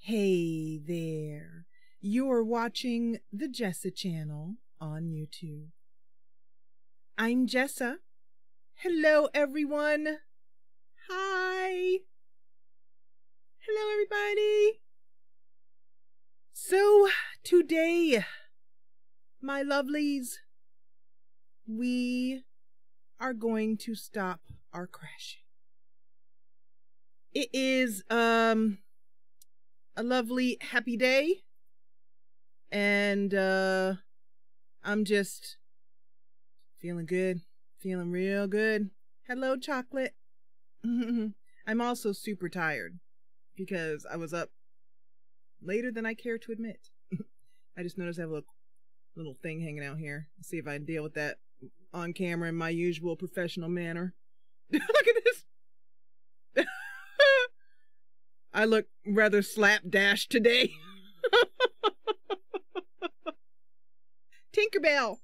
Hey there, you're watching the Jessa channel on YouTube. I'm Jessa. Hello everyone. Hi. Hello everybody. So today, my lovelies, we are going to stop our crashing. It is a lovely happy day, and I'm just feeling good, feeling real good. Hello chocolate. I'm also super tired because I was up later than I care to admit. I just noticed I have a little thing hanging out here. Let's see if I can deal with that on camera in my usual professional manner. Look at this. I look rather slapdash today. Tinkerbell.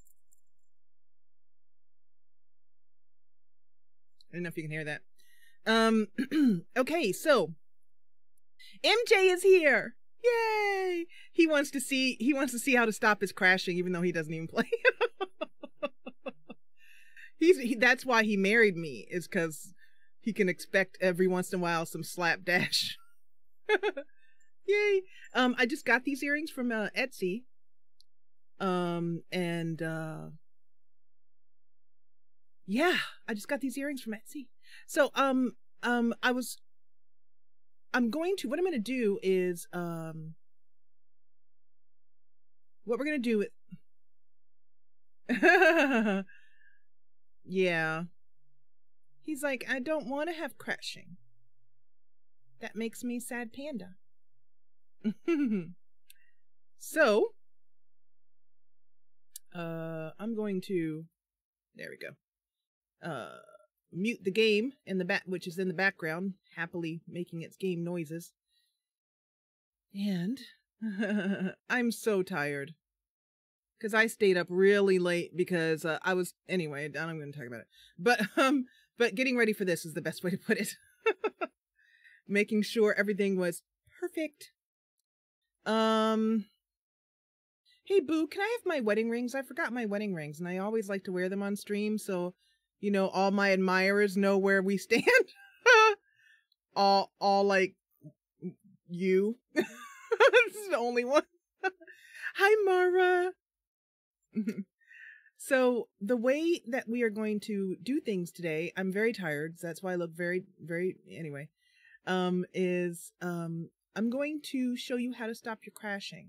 I don't know if you can hear that. Okay, so MJ is here. Yay! He wants to see how to stop his crashing, even though he doesn't even play. That's why he married me, is because he can expect every once in a while some slapdash. Yay! I just got these earrings from Etsy. Yeah, I just got these earrings from Etsy. So what I'm gonna do is what we're gonna do with yeah. He's like, I don't want to have crashing. That makes me sad panda. So, I'm going to, there we go, mute the game in the back, which is in the background, happily making its game noises. And I'm so tired because I stayed up really late because I was, anyway, I'm going to talk about it. But getting ready for this is the best way to put it. Making sure everything was perfect. Hey boo, can I have my wedding rings? I forgot my wedding rings and I always like to wear them on stream so, you know, all my admirers know where we stand. all like you. This is the only one. Hi Mara. So the way that we are going to do things today, I'm very tired, so that's why I look very, very, anyway, I'm I'm going to show you how to stop your crashing.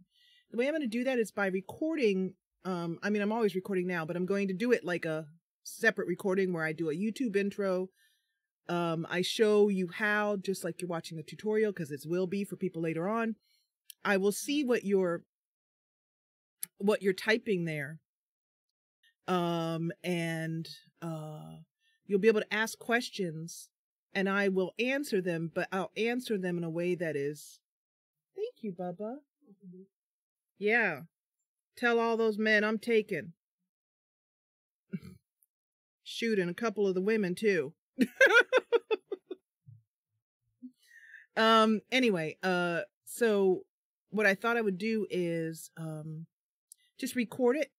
The way I'm going to do that is by recording. I mean, I'm always recording now, but I'm going to do it like a separate recording where I do a YouTube intro. I show you how, just like you're watching a tutorial, because it will be for people later on. I will see what you're typing there. And you'll be able to ask questions and I will answer them, but I'll answer them in a way that is, thank you, Bubba. Yeah. Tell all those men I'm taken. Shooting a couple of the women too. Anyway, so what I thought I would do is, just record it,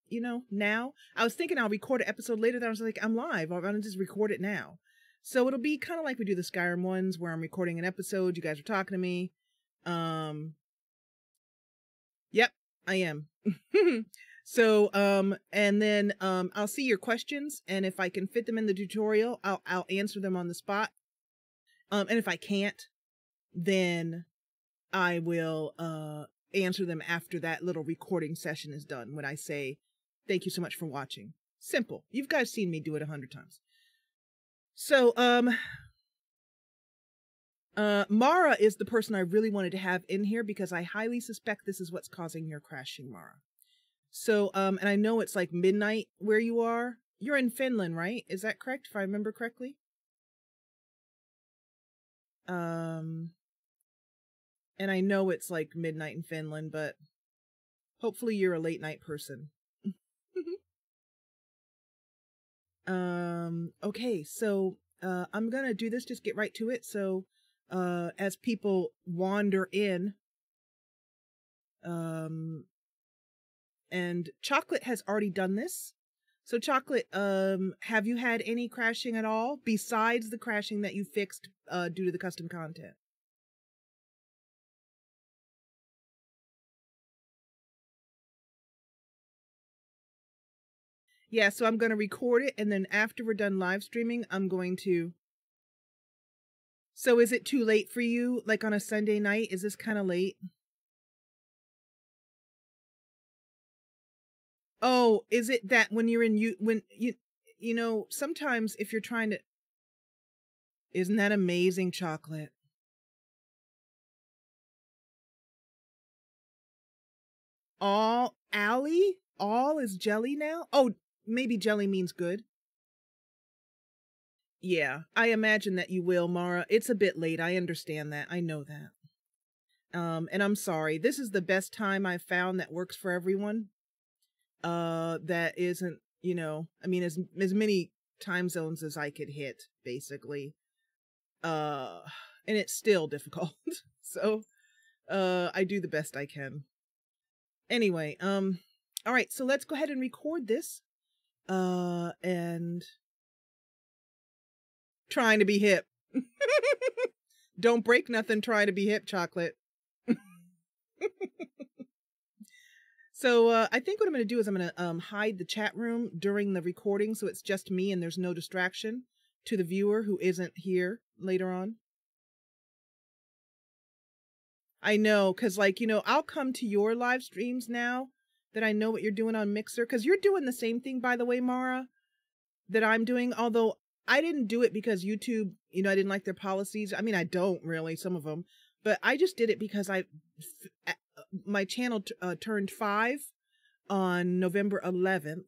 now. I was thinking I'll record an episode later. Then I was like, I'm live. I'm gonna just record it now. So it'll be kind of like we do the Skyrim ones where I'm recording an episode. You guys are talking to me. Yep, I am. So, and then, I'll see your questions. And if I can fit them in the tutorial, I'll answer them on the spot. And if I can't, then I will, answer them after that little recording session is done when I say, thank you so much for watching. Simple. You guys seen me do it 100 times. So, Mara is the person I really wanted to have in here because I highly suspect this is what's causing your crashing, Mara. So, and I know it's like midnight where you are. You're in Finland, right? Is that correct? If I remember correctly? And I know it's like midnight in Finland, but hopefully you're a late night person. Okay, so, I'm gonna do this, just get right to it. So, as people wander in, and Chocolate has already done this. So Chocolate, have you had any crashing at all besides the crashing that you fixed, due to the custom content? Yeah, so I'm going to record it, and then after we're done live streaming, I'm going to... So is it too late for you, like on a Sunday night? Is this kind of late? Oh, is it that when you're in sometimes if you're trying to... Isn't that amazing, Chocolate? All Allie? All is jelly now? Oh, maybe jelly means good. Yeah, I imagine that you will, Mara. It's a bit late. I understand that. I know that. And I'm sorry. This is the best time I've found that works for everyone. That isn't, I mean, as many time zones as I could hit, basically. And it's still difficult. So, I do the best I can. Anyway, all right, so let's go ahead and record this. And trying to be hip. Don't break nothing trying to be hip, Chocolate. So I think what I'm going to do is I'm going to hide the chat room during the recording so it's just me and there's no distraction to the viewer who isn't here later on. I know, because I'll come to your live streams now that I know what you're doing on Mixer, because you're doing the same thing, by the way, Mara, that I'm doing, although I didn't do it because YouTube, I didn't like their policies. I mean, I don't really, some of them, but I just did it because my channel turned 5 on November 11th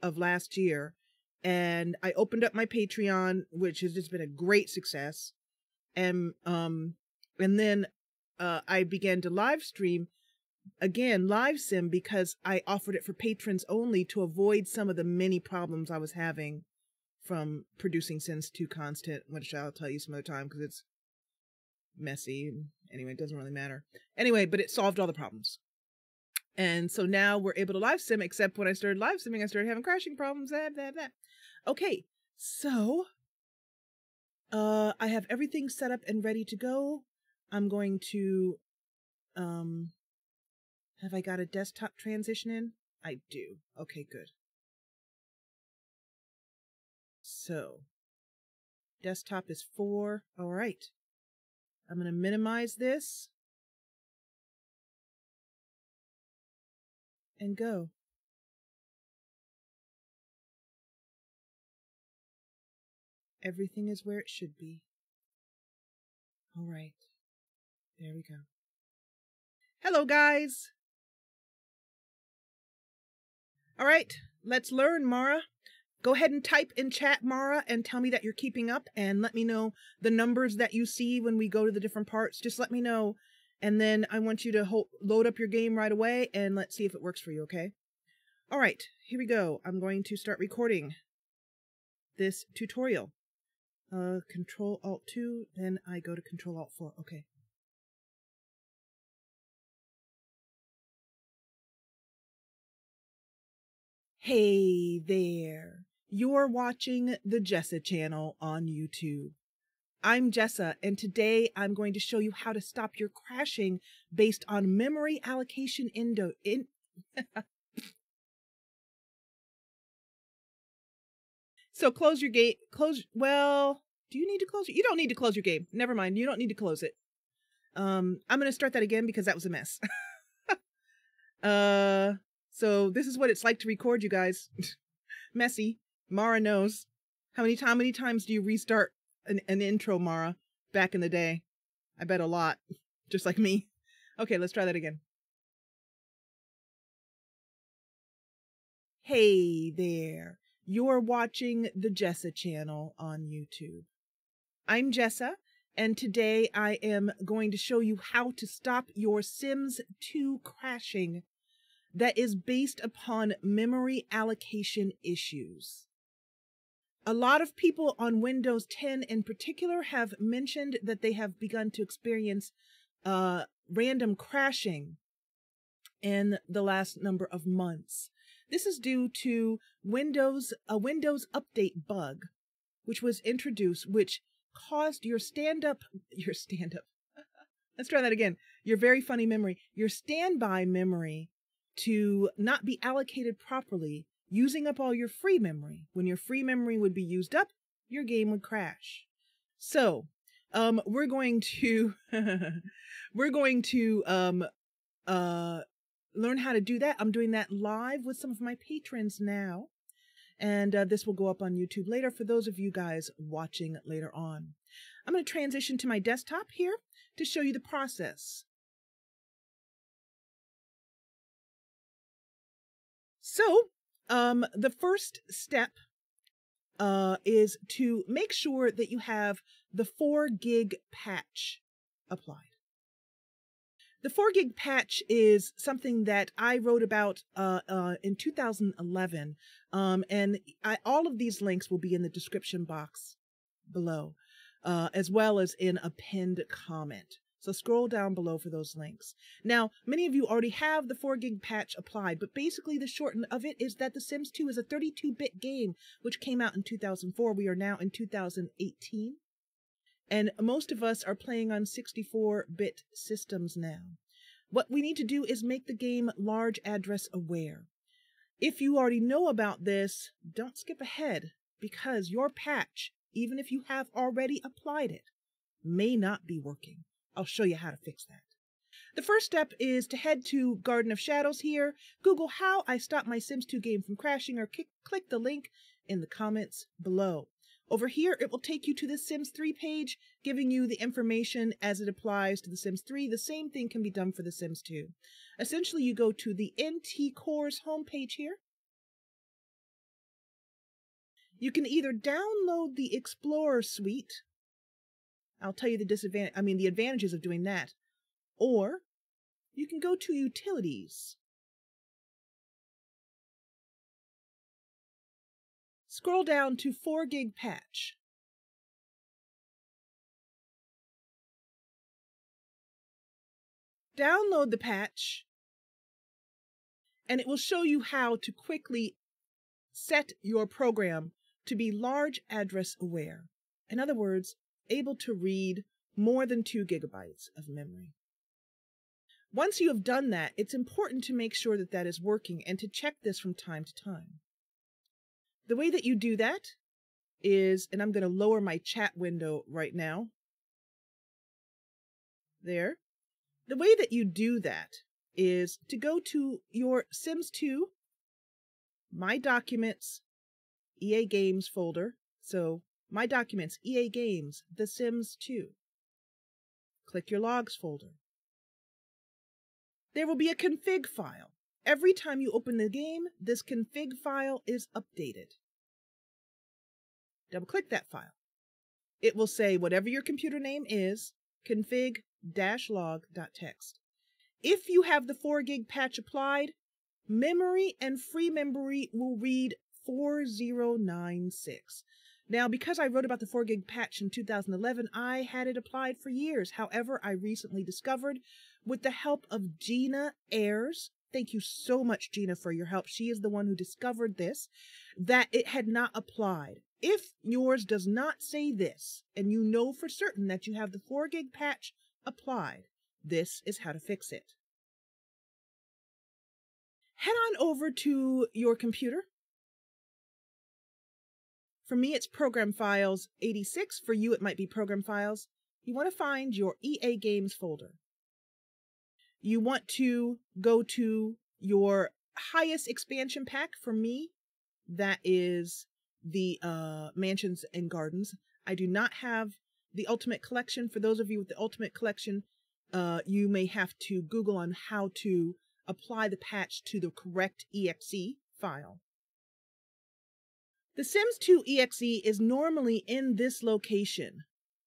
of last year, and I opened up my Patreon, which has just been a great success, and then I began to live stream again, live sim, because I offered it for patrons only to avoid some of the many problems I was having from producing Sims 2 content, which I'll tell you some other time because it's messy. Anyway, it doesn't really matter. Anyway, but it solved all the problems. And so now we're able to live sim, except when I started live simming, I started having crashing problems. Okay, so I have everything set up and ready to go. I'm going to, have I got a desktop transition in? I do. Okay, good. So, desktop is 4. All right. I'm going to minimize this. and go. Everything is where it should be. All right. There we go. Hello, guys. All right, let's learn, Mara. Go ahead and type in chat, Mara, and tell me that you're keeping up, and let me know the numbers that you see when we go to the different parts. Just let me know, and then I want you to load up your game right away, and let's see if it works for you, okay? All right, here we go. I'm going to start recording this tutorial. Control-Alt-2, then I go to Control-Alt-4, okay. Hey there. You're watching the Jessa channel on YouTube. I'm Jessa, and today I'm going to show you how to stop your crashing based on memory allocation So close your game. Well, do you need to close it? You don't need to close your game. Never mind. You don't need to close it. I'm going to start that again because that was a mess. So this is what it's like to record, you guys. Messy. Mara knows. How many times do you restart an intro, Mara, back in the day? I bet a lot. Just like me. Okay, let's try that again. Hey there. You're watching the Jessa channel on YouTube. I'm Jessa, and today I am going to show you how to stop your Sims 2 crashing that is based upon memory allocation issues. A lot of people on Windows 10 in particular have mentioned that they have begun to experience random crashing in the last number of months. This is due to a Windows update bug, which was introduced, which caused your let's try that again. Your very funny memory, your standby memory to not be allocated properly, using up all your free memory. When your free memory would be used up, your game would crash. So, we're going to learn how to do that. I'm doing that live with some of my patrons now, and this will go up on YouTube later for those of you guys watching later on. I'm going to transition to my desktop here to show you the process. So, the first step is to make sure that you have the 4 gig patch applied. The 4 gig patch is something that I wrote about in 2011, and all of these links will be in the description box below, as well as in a pinned comment. So scroll down below for those links. Now, many of you already have the 4 gig patch applied, but basically the short of it is that The Sims 2 is a 32-bit game, which came out in 2004. We are now in 2018. And most of us are playing on 64-bit systems now. What we need to do is make the game large address aware. If you already know about this, don't skip ahead, because your patch, even if you have already applied it, may not be working. I'll show you how to fix that. The first step is to head to Garden of Shadows here, Google how I stop my Sims 2 game from crashing, or click the link in the comments below. Over here, it will take you to the Sims 3 page, giving you the information as it applies to the Sims 3. The same thing can be done for the Sims 2. Essentially, you go to the NT Cores homepage here. You can either download the Explorer suite. I'll tell you the advantages of doing that. Or you can go to Utilities. Scroll down to 4 gig patch. Download the patch, and it will show you how to quickly set your program to be large address aware. In other words, able to read more than 2 gigabytes of memory. Once you have done that, it's important to make sure that that is working and to check this from time to time. The way that you do that is, and I'm going to lower my chat window right now. There. The way that you do that is to go to your Sims 2, My Documents, EA Games folder. So, My Documents, EA Games, The Sims 2. Click your Logs folder. There will be a config file. Every time you open the game, this config file is updated. Double-click that file. It will say whatever your computer name is, config-log.txt. If you have the 4 gig patch applied, memory and free memory will read 4096. Now, because I wrote about the 4 gig patch in 2011, I had it applied for years. However, I recently discovered, with the help of Gina Ayers, thank you so much, Gina, for your help. She is the one who discovered this, that it had not applied. If yours does not say this, and you know for certain that you have the 4 gig patch applied, this is how to fix it. Head on over to your computer. For me, it's Program Files 86. For you, it might be Program Files. You want to find your EA Games folder. You want to go to your highest expansion pack. For me, that is the Mansions and Gardens. I do not have the Ultimate Collection. For those of you with the Ultimate Collection, you may have to Google on how to apply the patch to the correct exe file. The Sims 2 exe is normally in this location.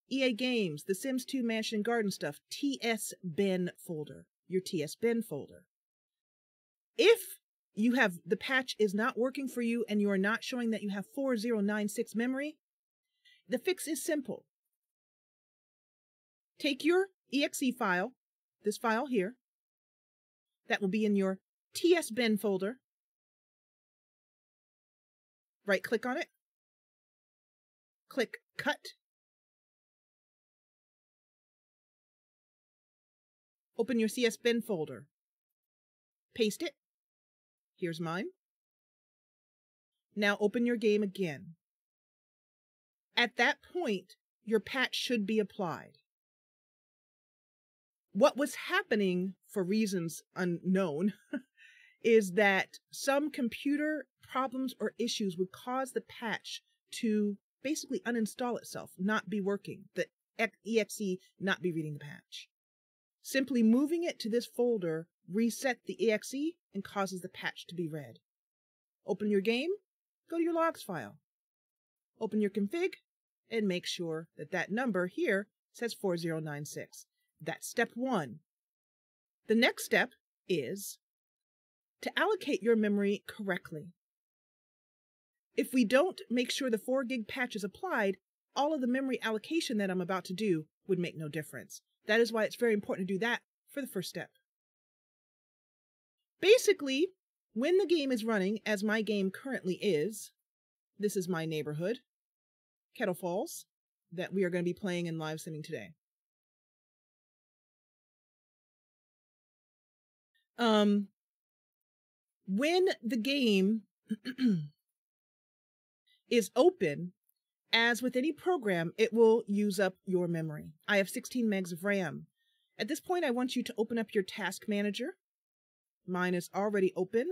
EA Games, the Sims 2 Mansion and Garden stuff, TS bin folder, your TS bin folder. If you have the patch is not working for you and you are not showing that you have 4096 memory, the fix is simple. Take your exe file, this file here, that will be in your TS bin folder. Right-click on it. Click Cut. Open your CS bin folder. Paste it. Here's mine. Now open your game again. At that point, your patch should be applied. What was happening, for reasons unknown, is that some computer problems or issues would cause the patch to basically uninstall itself, not be working, the exe not be reading the patch. Simply moving it to this folder reset the exe and causes the patch to be read. Open your game, go to your logs file. Open your config, and make sure that that number here says 4096. That's step 1. The next step is to allocate your memory correctly. If we don't make sure the 4 gig patch is applied, all of the memory allocation that I'm about to do would make no difference. That is why it's very important to do that for the first step. Basically, when the game is running, as my game currently is, this is my neighborhood, Kettle Falls, that we are going to be playing in Livesimming today. When the game is open, as with any program, it will use up your memory. I have 16 megs of RAM. At this point, I want you to open up your task manager. Mine is already open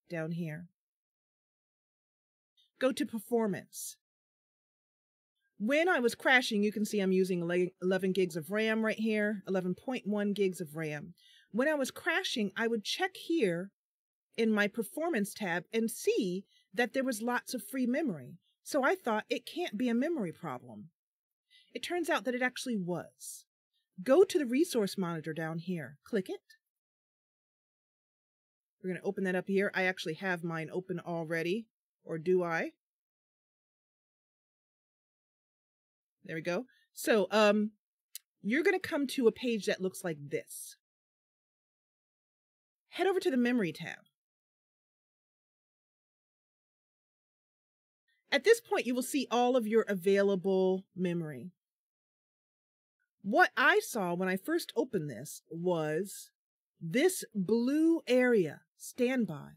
down here. Go to Performance. When I was crashing, you can see I'm using 11 gigs of RAM right here, 11.1 gigs of RAM. When I was crashing, I would check here in my Performance tab and see that there was lots of free memory. So I thought it can't be a memory problem. It turns out that it actually was. Go to the Resource Monitor down here. Click it. We're going to open that up here. I actually have mine open already. Or do I? There we go. So, you're going to come to a page that looks like this. Head over to the Memory tab. At this point, you will see all of your available memory. What I saw when I first opened this was this blue area, standby,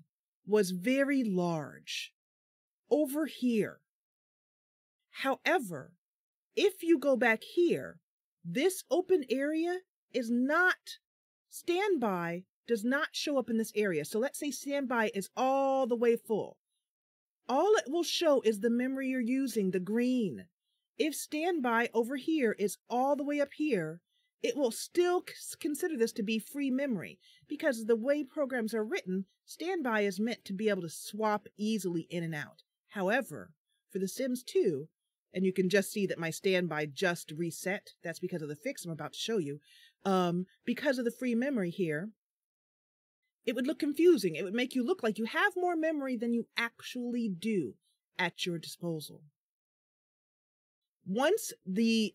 was very large over here. However, if you go back here, this open area is not standby does not show up in this area. So let's say standby is all the way full. All it will show is the memory you're using, the green. If standby over here is all the way up here, it will still consider this to be free memory, because the way programs are written, standby is meant to be able to swap easily in and out. However, for The Sims 2, and you can just see that my standby just reset, that's because of the fix I'm about to show you, because of the free memory here, it would look confusing. It would make you look like you have more memory than you actually do at your disposal.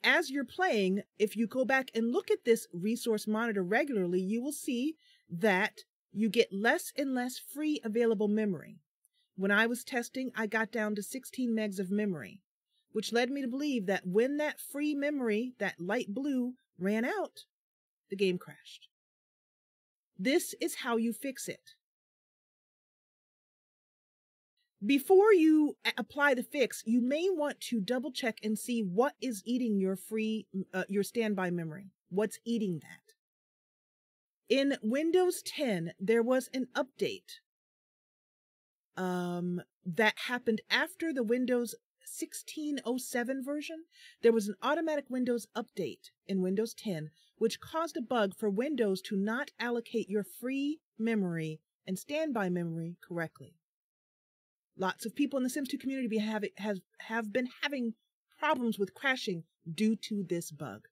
As you're playing, if you go back and look at this resource monitor regularly, you will see that you get less and less free available memory. When I was testing, I got down to 16 megs of memory, which led me to believe that when that free memory, that light blue, ran out, the game crashed. This is how you fix it. Before you apply the fix, you may want to double check and see what is eating your your standby memory. What's eating that? In Windows 10, there was an update that happened after the Windows 1607 version. There was an automatic Windows update in Windows 10, which caused a bug for Windows to not allocate your free memory and standby memory correctly. Lots of people in the Sims 2 community have been having problems with crashing due to this bug.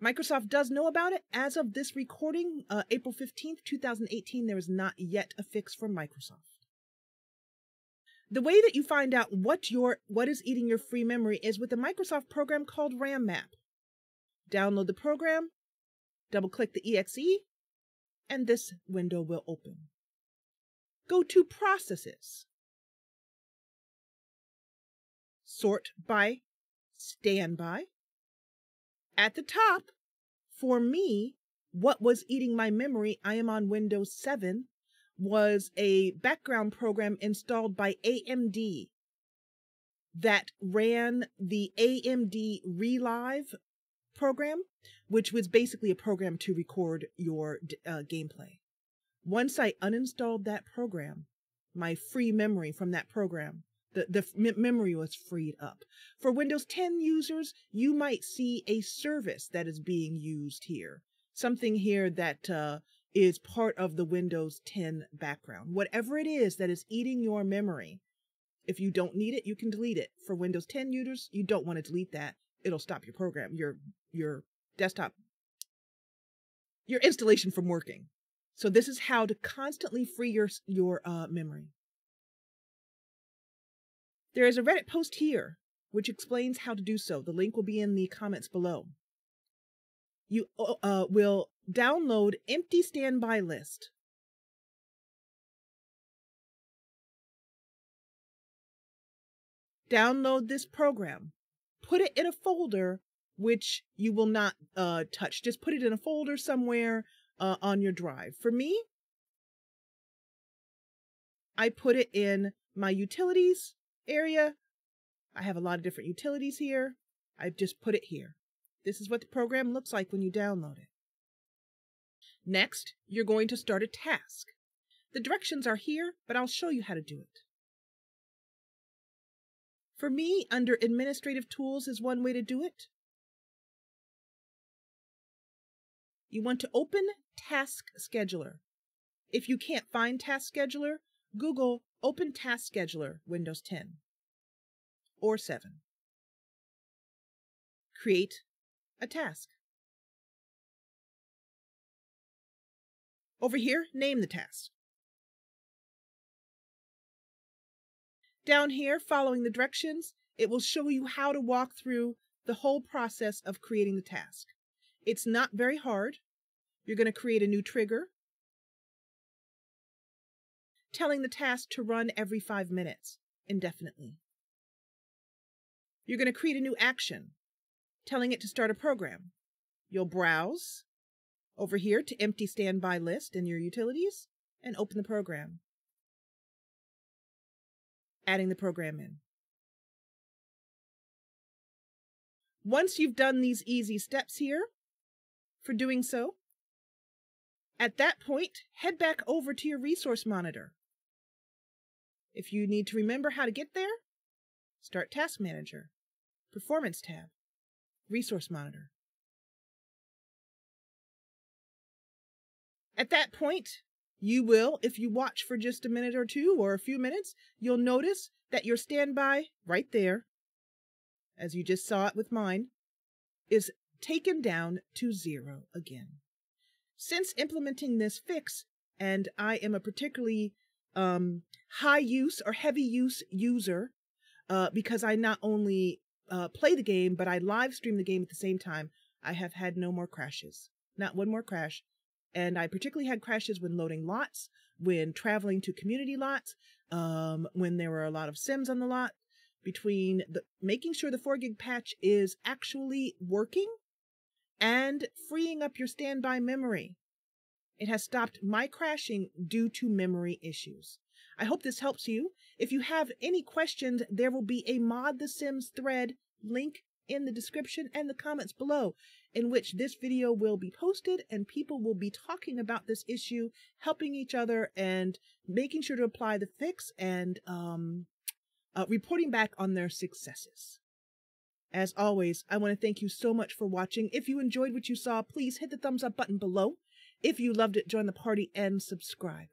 Microsoft does know about it. As of this recording, April 15th, 2018, there is not yet a fix from Microsoft. The way that you find out what is eating your free memory is with a Microsoft program called RAM Map. Download the program, double-click the exe, and this window will open. Go to Processes. Sort by standby. At the top, for me, what was eating my memory, I am on Windows 7, was a background program installed by AMD that ran the AMD Relive program, which was basically a program to record your gameplay. Once I uninstalled that program, my free memory from that program, the memory was freed up. For Windows 10 users, you might see a service that is being used here. Something here that is part of the Windows 10 background. Whatever it is that is eating your memory, if you don't need it, you can delete it. For Windows 10 users, you don't want to delete that. It'll stop your program, your desktop, your installation from working. So this is how to constantly free your memory. There is a Reddit post here which explains how to do so. The link will be in the comments below. You will download empty standby list. Download this program. Put it in a folder which you will not touch. Just put it in a folder somewhere on your drive. For me, I put it in my utilities area. I have a lot of different utilities here. I've just put it here. This is what the program looks like when you download it. Next, you're going to start a task. The directions are here, but I'll show you how to do it. For me, under Administrative Tools is one way to do it. You want to open Task Scheduler. If you can't find Task Scheduler, Google Open Task Scheduler, Windows 10 or 7. Create a task. Over here, name the task. Down here, following the directions, it will show you how to walk through the whole process of creating the task. It's not very hard. You're going to create a new trigger, telling the task to run every 5 minutes, indefinitely. You're going to create a new action, telling it to start a program. You'll browse over here to empty standby list in your utilities and open the program, adding the program in. Once you've done these easy steps here, for doing so, At that point, head back over to your resource monitor. If you need to remember how to get there, start Task Manager, Performance tab, Resource Monitor. At that point, you will, if you watch for just a minute or two or a few minutes, you'll notice that your standby right there, as you just saw it with mine, is taken down to 0 again. Since implementing this fix, and I am a particularly high use or heavy use user, because I not only play the game, but I live stream the game at the same time, I have had no more crashes. Not one more crash. And I particularly had crashes when loading lots, when traveling to community lots, when there were a lot of Sims on the lot, between making sure the 4 gig patch is actually working and freeing up your standby memory. It has stopped my crashing due to memory issues. I hope this helps you. If you have any questions, there will be a Mod the Sims thread link in the description and the comments below, in which this video will be posted and people will be talking about this issue, helping each other and making sure to apply the fix and reporting back on their successes. As always, I want to thank you so much for watching. If you enjoyed what you saw, please hit the thumbs up button below. If you loved it, join the party and subscribe.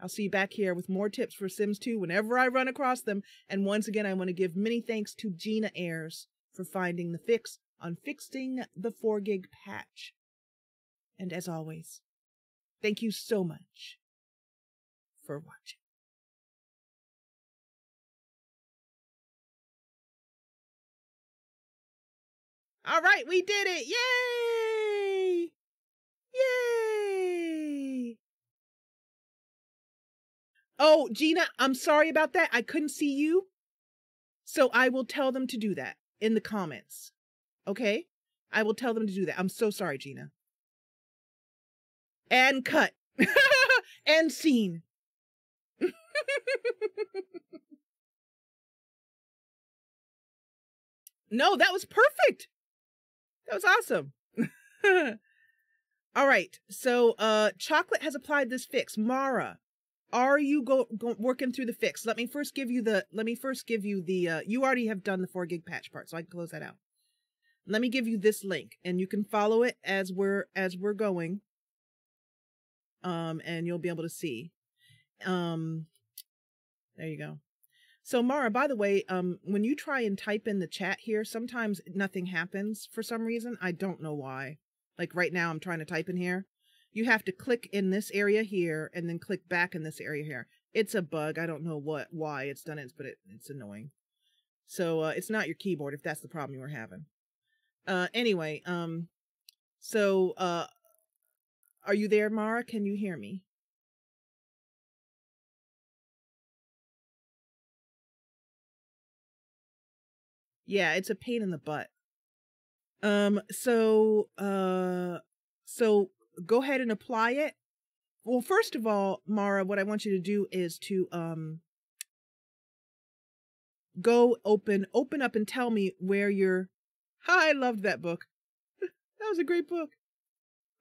I'll see you back here with more tips for Sims 2 whenever I run across them. And once again, I want to give many thanks to Gina Ayers for finding the fix on fixing the 4 gig patch. And as always, thank you so much for watching. All right, we did it! Yay! Yay! Oh, Gina, I'm sorry about that. I couldn't see you. So I will tell them to do that in the comments. Okay? I will tell them to do that. I'm so sorry, Gina. And cut. And scene. No, that was perfect. That was awesome. All right. So, Chocolate has applied this fix. Mara, are you working through the fix? Let me first give you the, you already have done the 4 gig patch part, so I can close that out. Let me give you this link and you can follow it as we're going. And you'll be able to see. There you go. So Mara, by the way, when you try and type in the chat here, sometimes nothing happens for some reason. I don't know why. Like right now I'm trying to type in here. You have to click in this area here and then click back in this area here. It's a bug. I don't know why it's done it, but it's annoying. So it's not your keyboard if that's the problem you were having. Anyway, so are you there, Mara? Can you hear me? Yeah, it's a pain in the butt. So go ahead and apply it. Well, first of all, Mara, what I want you to do is to go open up and tell me where you're. I loved that book. That was a great book.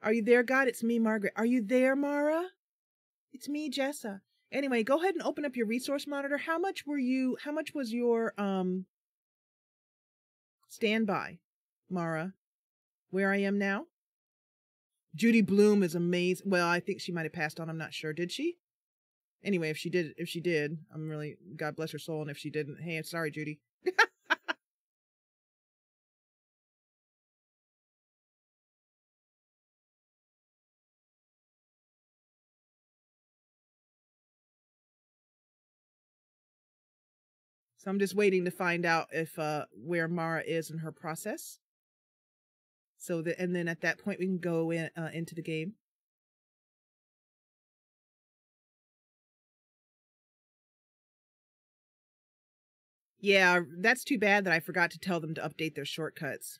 Are you there, God? It's me, Margaret. Are you there, Mara? It's me, Jessa. Anyway, go ahead and open up your resource monitor. How much was your standby, Mara? Where I am now? Judy Bloom is amazing. Well, I think she might have passed on. I'm not sure. Did she? Anyway, if she did, I'm really, God bless her soul. And if she didn't, hey, I'm sorry, Judy. So I'm just waiting to find out if where Mara is in her process. So that, and then at that point we can go in into the game. Yeah, that's too bad that I forgot to tell them to update their shortcuts.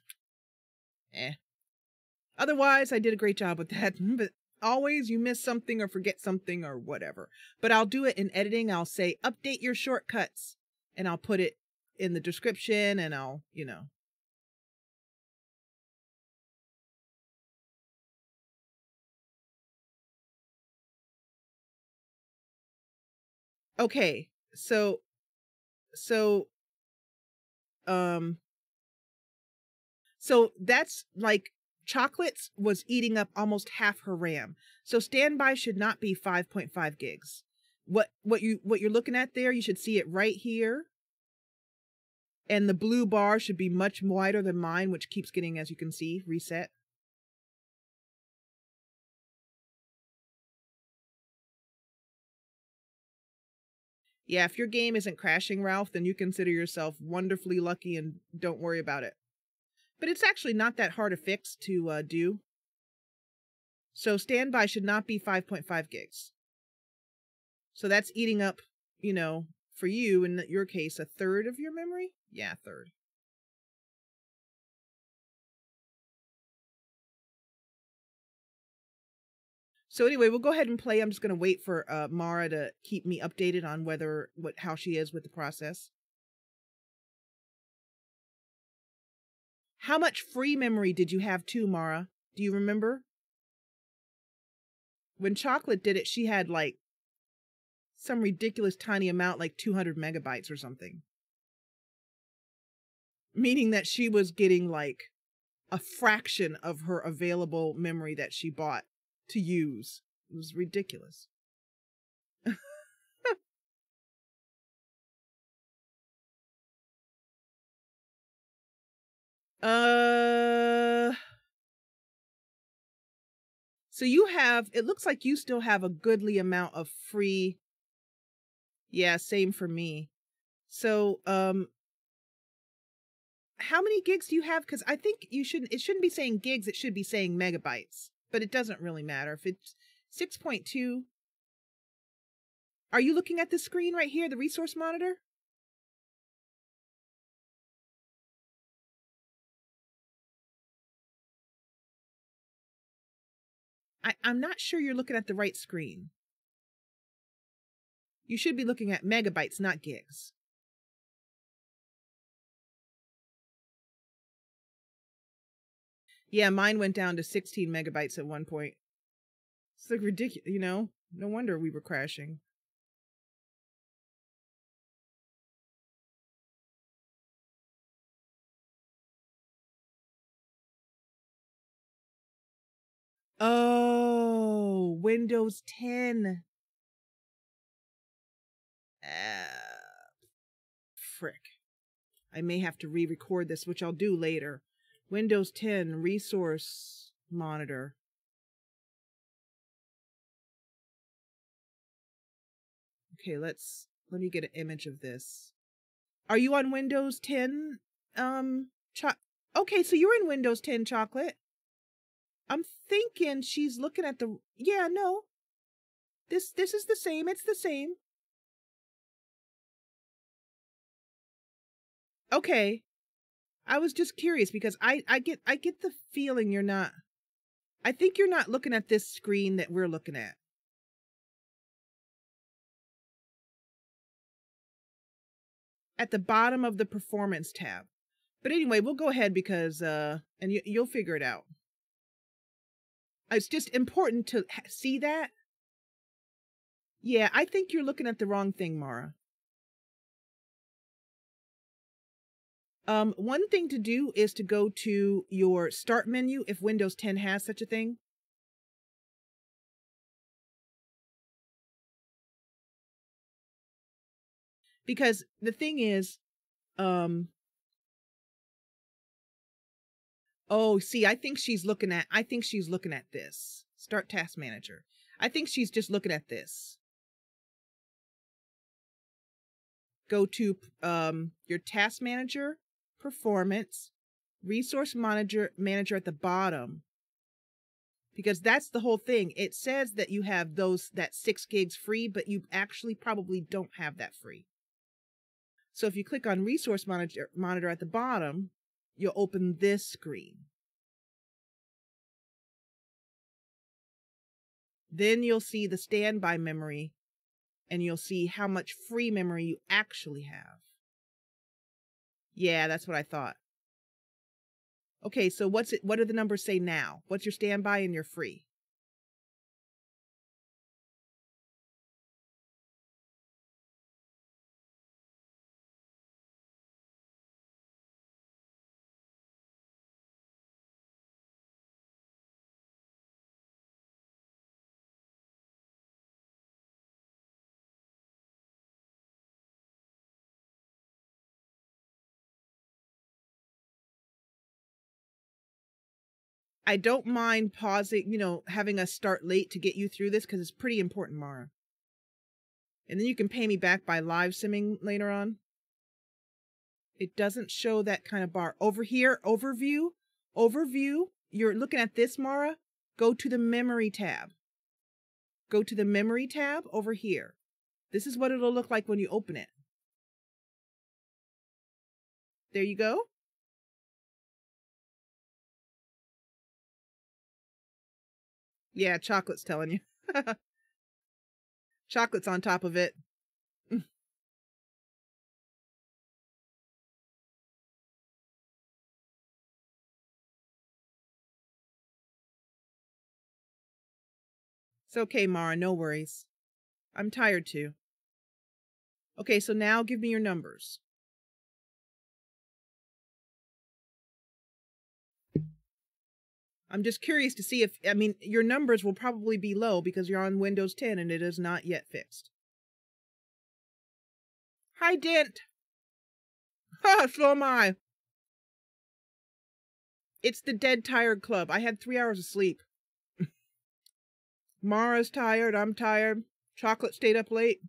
Otherwise, I did a great job with that. But always you miss something or forget something or whatever. But I'll do it in editing. I'll say update your shortcuts and I'll put it in the description and I'll, you know. Okay, so so um so that's like chocolates was eating up almost half her RAM. So standby should not be 5.5 gigs. What you're looking at there, you should see it right here. And the blue bar should be much wider than mine, which keeps getting, as you can see, reset. Yeah, if your game isn't crashing, Ralph, then you consider yourself wonderfully lucky and don't worry about it. But it's actually not that hard a fix to do. So standby should not be 5.5 gigs. So that's eating up, you know, for you, in your case, a third of your memory? Yeah, a third. So anyway, we'll go ahead and play. I'm just going to wait for Mara to keep me updated on how she is with the process. How much free memory did you have too, Mara? Do you remember? When Chocolate did it, she had like some ridiculous tiny amount, like 200 megabytes or something. Meaning that she was getting like a fraction of her available memory that she bought to use. It was ridiculous. So you have, it looks like you still have a goodly amount of free. Yeah, same for me. So, how many gigs do you have? Because I think it shouldn't be saying gigs, it should be saying megabytes. But it doesn't really matter. If it's 6.2, are you looking at the screen right here, the resource monitor? I'm not sure you're looking at the right screen. You should be looking at megabytes, not gigs. Yeah, mine went down to 16 megabytes at one point. It's like ridiculous, you know? No wonder we were crashing. Oh, Windows 10. Frick. I may have to re-record this, which I'll do later. Windows 10 resource monitor. Okay, let me get an image of this. Are you on Windows 10? Okay, so you're in Windows 10, Chocolate. I'm thinking she's looking at the, yeah, no. This is the same. It's the same. Okay. I was just curious because I get the feeling you're not. I think you're not looking at this screen that we're looking at. At the bottom of the performance tab. But anyway, we'll go ahead because and you'll figure it out. It's just important to see that. Yeah, I think you're looking at the wrong thing, Mara. One thing to do is to go to your start menu if Windows 10 has such a thing. Because the thing is, oh, see, I think she's looking at this. Start Task Manager. I think she's just looking at this. Go to your Task Manager, Performance, Resource Manager at the bottom. Because that's the whole thing. It says that you have that 6 gigs free, but you actually probably don't have that free. So if you click on Resource Monitor at the bottom, you'll open this screen. Then you'll see the standby memory, and you'll see how much free memory you actually have. Yeah, that's what I thought. Okay, so what do the numbers say now? What's your standby and your free? I don't mind pausing, you know, having us start late to get you through this because it's pretty important, Mara. And then you can pay me back by live simming later on. It doesn't show that kind of bar. Over here, overview. You're looking at this, Mara. Go to the memory tab. Go to the memory tab over here. This is what it'll look like when you open it. There you go. Yeah, chocolate's telling you. Chocolate's on top of it. It's okay, Mara, no worries. I'm tired too. Okay, so now give me your numbers. I'm just curious to see if, I mean, your numbers will probably be low because you're on Windows 10 and it is not yet fixed. Hi, Dent. Ha, so am I. It's the Dead Tired Club. I had 3 hours of sleep. Mara's tired. I'm tired. Chocolate stayed up late.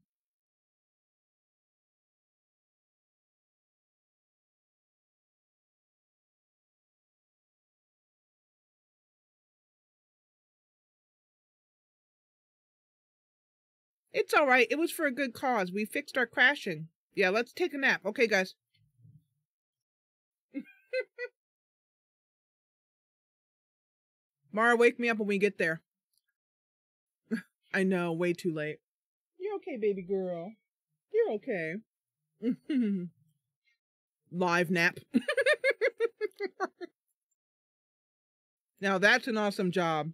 It's all right. It was for a good cause. We fixed our crashing. Yeah, let's take a nap. Okay, guys. Mara, wake me up when we get there. I know, way too late. You're okay, baby girl. You're okay. Live nap. Now that's an awesome job.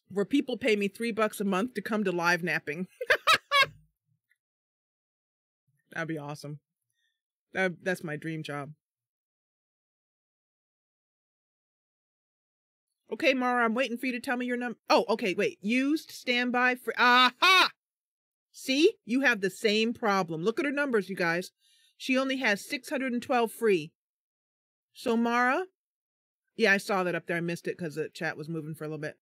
Where people pay me $3 a month to come to live napping. That'd be awesome. That's my dream job. Okay, Mara, I'm waiting for you to tell me your number. Oh, okay, wait. Used, standby, free. Aha! See? You have the same problem. Look at her numbers, you guys. She only has 612 free. So, Mara? Yeah, I saw that up there. I missed it because the chat was moving for a little bit.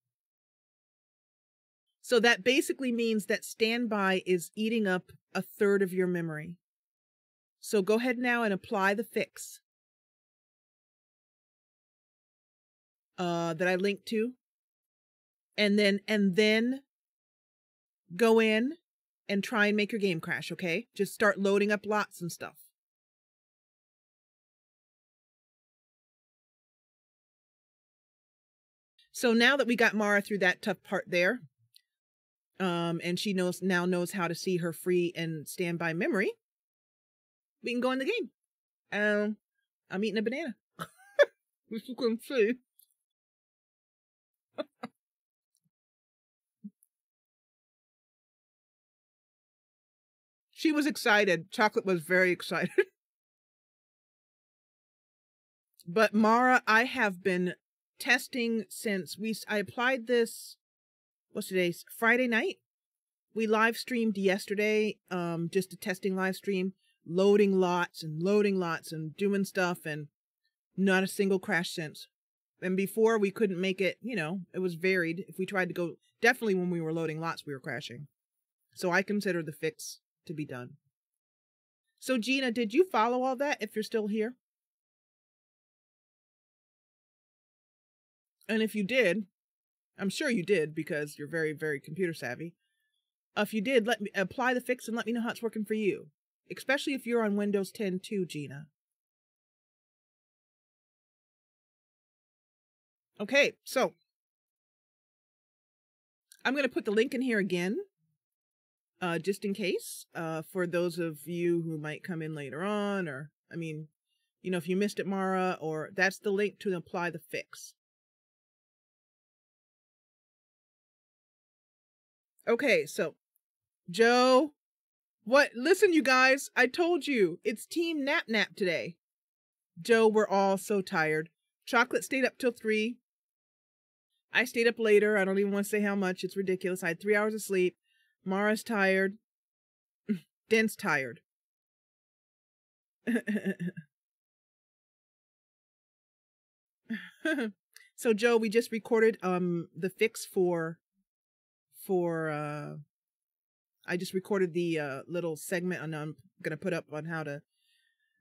So that basically means that standby is eating up a third of your memory. So go ahead now and apply the fix that I linked to. And then go in and try and make your game crash, okay? Just start loading up lots and stuff. So now that we got Mara through that tough part there, and she now knows how to see her free and standby memory, we can go in the game. I'm eating a banana. As you can see. She was excited. Chocolate was very excited. But Mara, I have been testing since I applied this, what's today's Friday night? We live streamed yesterday, just a testing live stream, loading lots and doing stuff, and not a single crash since. And before we couldn't make it, you know, it was varied. If we tried to go, definitely when we were loading lots, we were crashing. So I consider the fix to be done. So Gina, did you follow all that if you're still here? And if you did, I'm sure you did because you're very, very computer savvy. If you did, let me apply the fix and let me know how it's working for you. Especially if you're on Windows 10 too, Gina. Okay, so I'm going to put the link in here again, just in case, for those of you who might come in later on, or, I mean, you know, if you missed it, Mara, or that's the link to apply the fix. Okay, so Joe, listen, you guys, I told you, it's Team Nap Nap today. Joe, we're all so tired. Chocolate stayed up till 3. I stayed up later. I don't even want to say how much. It's ridiculous. I had 3 hours of sleep. Mara's tired. Dent's tired. So Joe, we just recorded the fix for I just recorded the little segment and I'm gonna put up on how to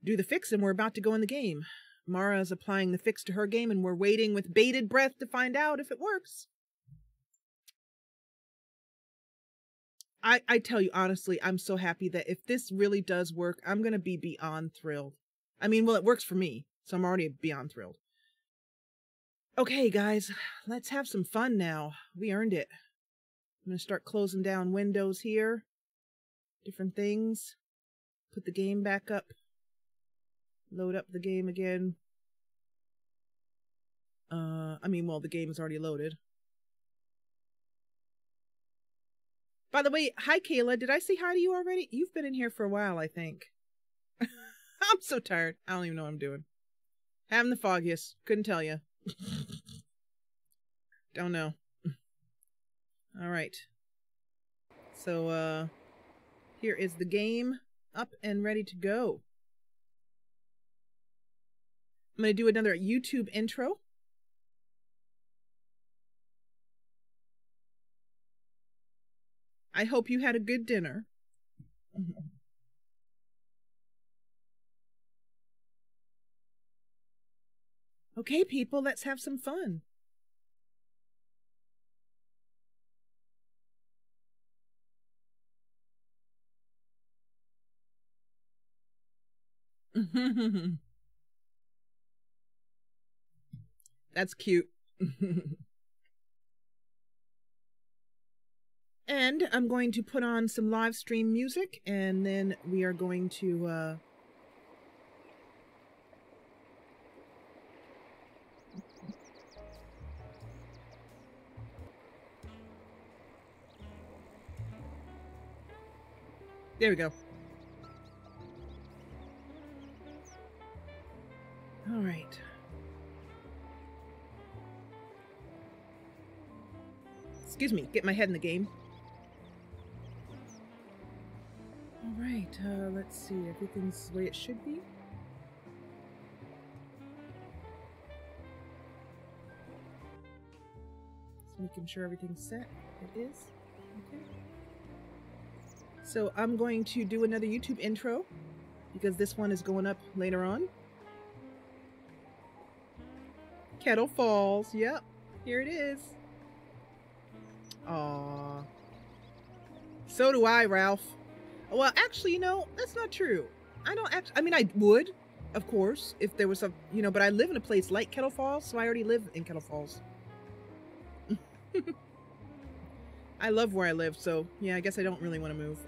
do the fix, and we're about to go in the game. Mara is applying the fix to her game, and we're waiting with bated breath to find out if it works. I tell you honestly, I'm so happy that if this really does work, I'm gonna be beyond thrilled. I mean, well, it works for me, so I'm already beyond thrilled. Okay, guys, let's have some fun now. We earned it. I'm gonna start closing down windows here. Different things. Put the game back up. Load up the game again. I mean, well, the game is already loaded. By the way, hi, Kayla. Did I say hi to you already? You've been in here for a while, I think. I'm so tired. I don't even know what I'm doing. Having the foggiest. Couldn't tell you. Don't know. All right. So, here is the game up and ready to go. I'm going to do another YouTube intro. I hope you had a good dinner. Okay, people, let's have some fun. That's cute. And I'm going to put on some live stream music, and then we are going to there we go. All right. Excuse me, get my head in the game. All right, let's see, everything's the way it should be. Just making sure everything's set. It is. Okay. So I'm going to do another YouTube intro because this one is going up later on. Kettle Falls. Yep, here it is. Aww. So do I, Ralph. Well, actually, you know, that's not true. I don't actually, I mean, I would, of course, if there was a, you know, but I live in a place like Kettle Falls, so I already live in Kettle Falls. I love where I live, so yeah, I guess I don't really want to move.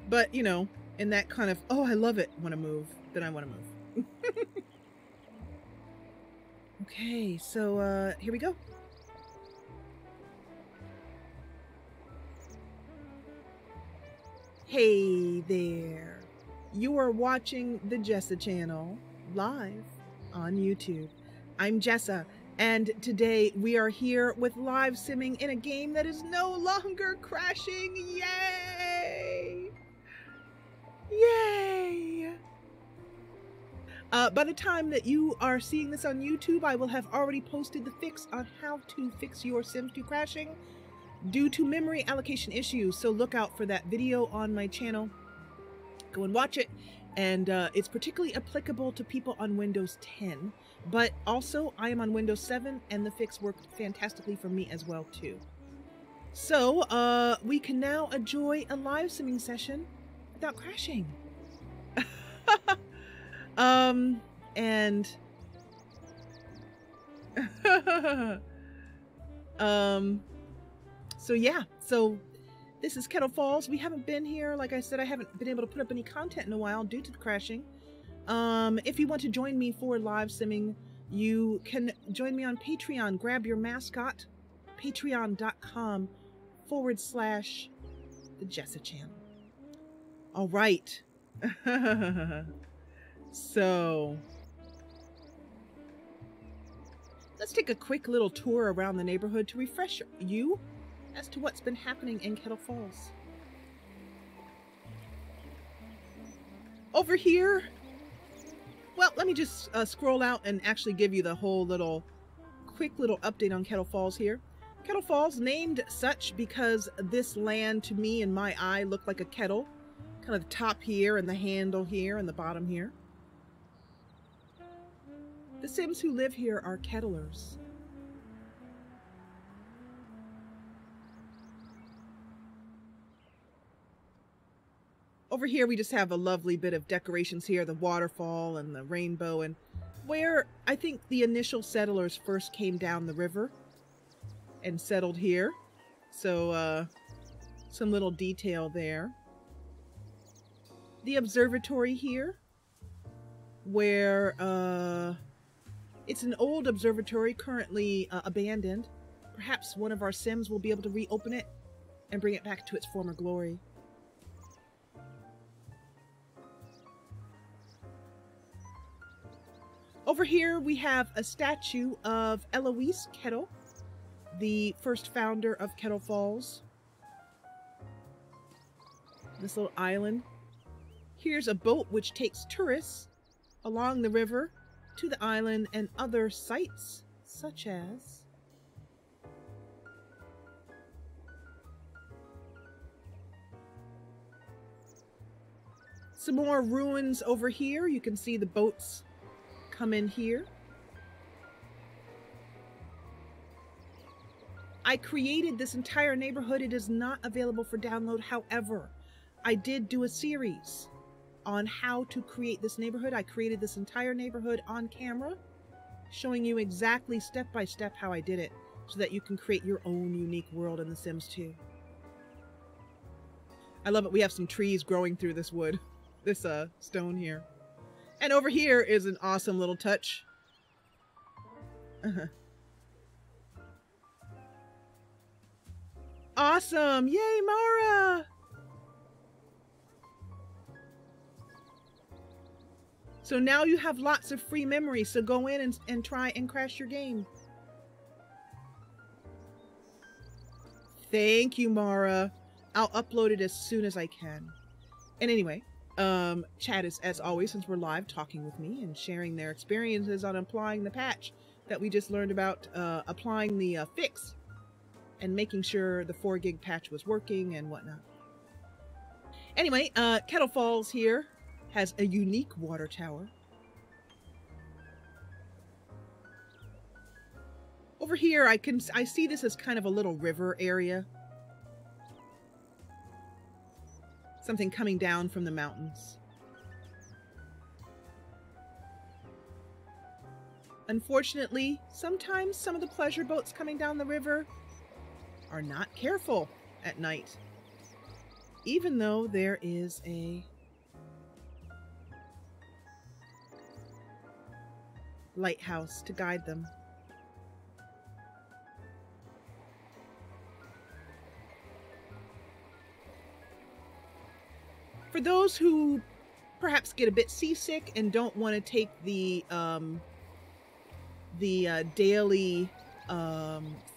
But, you know, in that kind of, oh, I love it, want to move, then I want to move. Okay, so, here we go. Hey there. You are watching the Jessa channel live on YouTube. I'm Jessa, and today we are here with live simming in a game that is no longer crashing. Yay! Yay! By the time that you are seeing this on YouTube, I will have already posted the fix on how to fix your Sims 2 crashing due to memory allocation issues, so look out for that video on my channel. Go and watch it, and it's particularly applicable to people on Windows 10, but also I am on Windows 7 and the fix worked fantastically for me as well too. So we can now enjoy a live simming session without crashing. So yeah, so this is Kettle Falls. We haven't been here. Like I said, I haven't been able to put up any content in a while due to the crashing. If you want to join me for live simming, you can join me on Patreon. Grab your mascot, patreon.com/the Jessa channel. All right. So let's take a quick little tour around the neighborhood to refresh you as to what's been happening in Kettle Falls. Over here, well, let me just scroll out and actually give you the whole little quick little update on Kettle Falls here. Kettle Falls, named such because this land to me in my eye looked like a kettle. Kind of the top here and the handle here and the bottom here. The Sims who live here are kettlers. Over here we just have a lovely bit of decorations here, the waterfall and the rainbow, and where I think the initial settlers first came down the river and settled here. So some little detail there. The observatory here, where it's an old observatory currently abandoned. Perhaps one of our Sims will be able to reopen it and bring it back to its former glory. Over here we have a statue of Eloise Kettle, the first founder of Kettle Falls. This little island. Here's a boat which takes tourists along the river to the island and other sites, such as some more ruins over here. You can see the boats come in here. I created this entire neighborhood. It is not available for download. However, I did do a series on how to create this neighborhood. I created this entire neighborhood on camera, showing you exactly step by step how I did it, so that you can create your own unique world in The Sims 2. I love it. We have some trees growing through this wood, this stone here. And over here is an awesome little touch. Awesome! Yay, Mara! So now you have lots of free memory, so go in and try and crash your game. Thank you, Mara. I'll upload it as soon as I can. And anyway, chat is, as always, since we're live, talking with me and sharing their experiences on applying the patch that we just learned about, applying the fix and making sure the 4 gig patch was working and whatnot. Anyway, Kettle Falls here has a unique water tower. Over here, I see this as kind of a little river area. Something coming down from the mountains. Unfortunately, sometimes some of the pleasure boats coming down the river are not careful at night, even though there is a lighthouse to guide them. For those who perhaps get a bit seasick and don't want to take the daily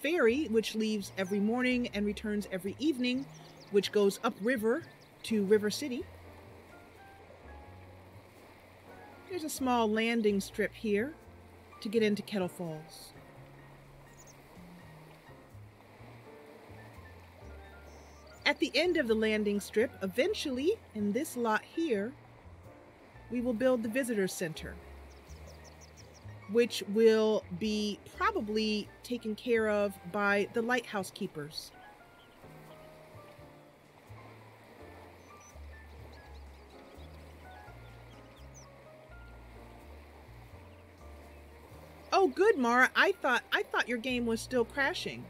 ferry, which leaves every morning and returns every evening, which goes upriver to River City, there's a small landing strip here to get into Kettle Falls. At the end of the landing strip, eventually, in this lot here, we will build the visitor center, which will be probably taken care of by the lighthouse keepers. Oh, good, Mara. I thought your game was still crashing.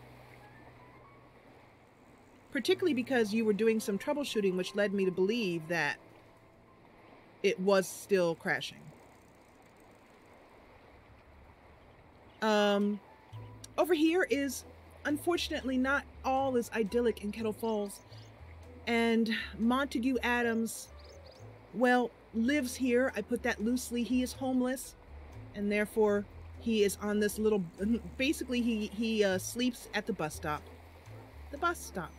Particularly because you were doing some troubleshooting, which led me to believe that it was still crashing. Over here is, unfortunately, not all is idyllic in Kettle Falls. And Montague Adams, well, lives here. I put that loosely. He is homeless, and therefore he is on this little, basically he sleeps at the bus stop. The bus stop.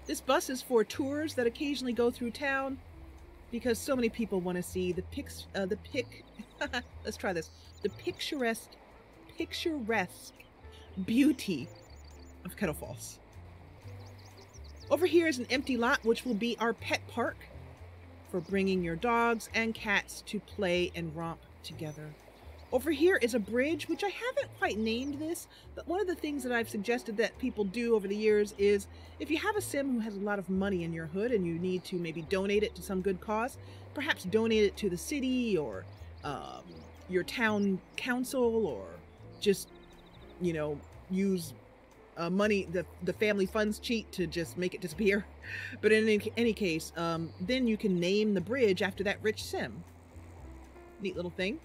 This bus is for tours that occasionally go through town because so many people want to see the Let's try this. The picturesque beauty of Kettle Falls. Over here is an empty lot, which will be our pet park for bringing your dogs and cats to play and romp together. Over here is a bridge, which I haven't quite named this, but one of the things that I've suggested that people do over the years is if you have a sim who has a lot of money in your hood and you need to maybe donate it to some good cause, perhaps donate it to the city or your town council, or just, you know, use money, the family funds cheat to just make it disappear. But in any case, then you can name the bridge after that rich sim. Neat little thing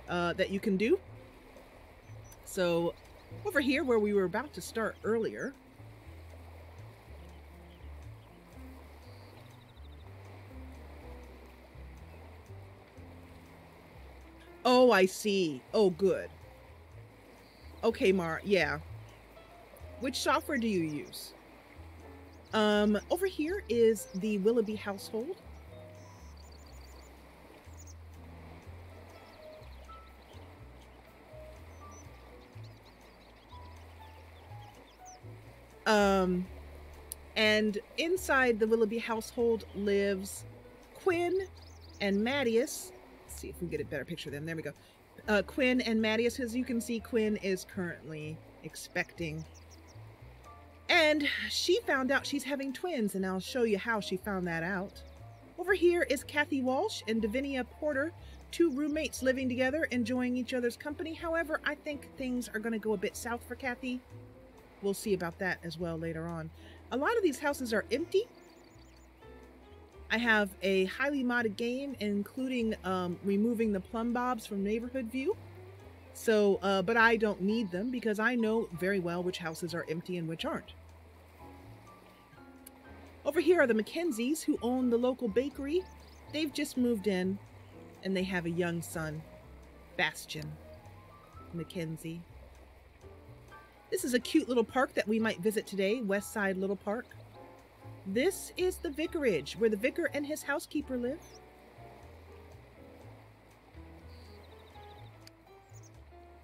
that you can do. So over here where we were about to start earlier, oh, I see. Oh, good. Okay, Mar, yeah. Which software do you use? Over here is the Willoughby household. And inside the Willoughby household lives Quinn and Mattias. Let's see if we can get a better picture of them. There we go. Quinn and Mattias. As you can see, Quinn is currently expecting. And she found out she's having twins, and I'll show you how she found that out. Over here is Kathy Walsh and Davinia Porter, two roommates living together, enjoying each other's company. However, I think things are going to go a bit south for Kathy. We'll see about that as well later on. A lot of these houses are empty. I have a highly modded game, including removing the plumb bobs from neighborhood view. So, but I don't need them because I know very well which houses are empty and which aren't. Over here are the Mackenzies, who own the local bakery. They've just moved in, and they have a young son, Bastian Mackenzie. This is a cute little park that we might visit today, Westside Little Park. This is the vicarage, where the vicar and his housekeeper live.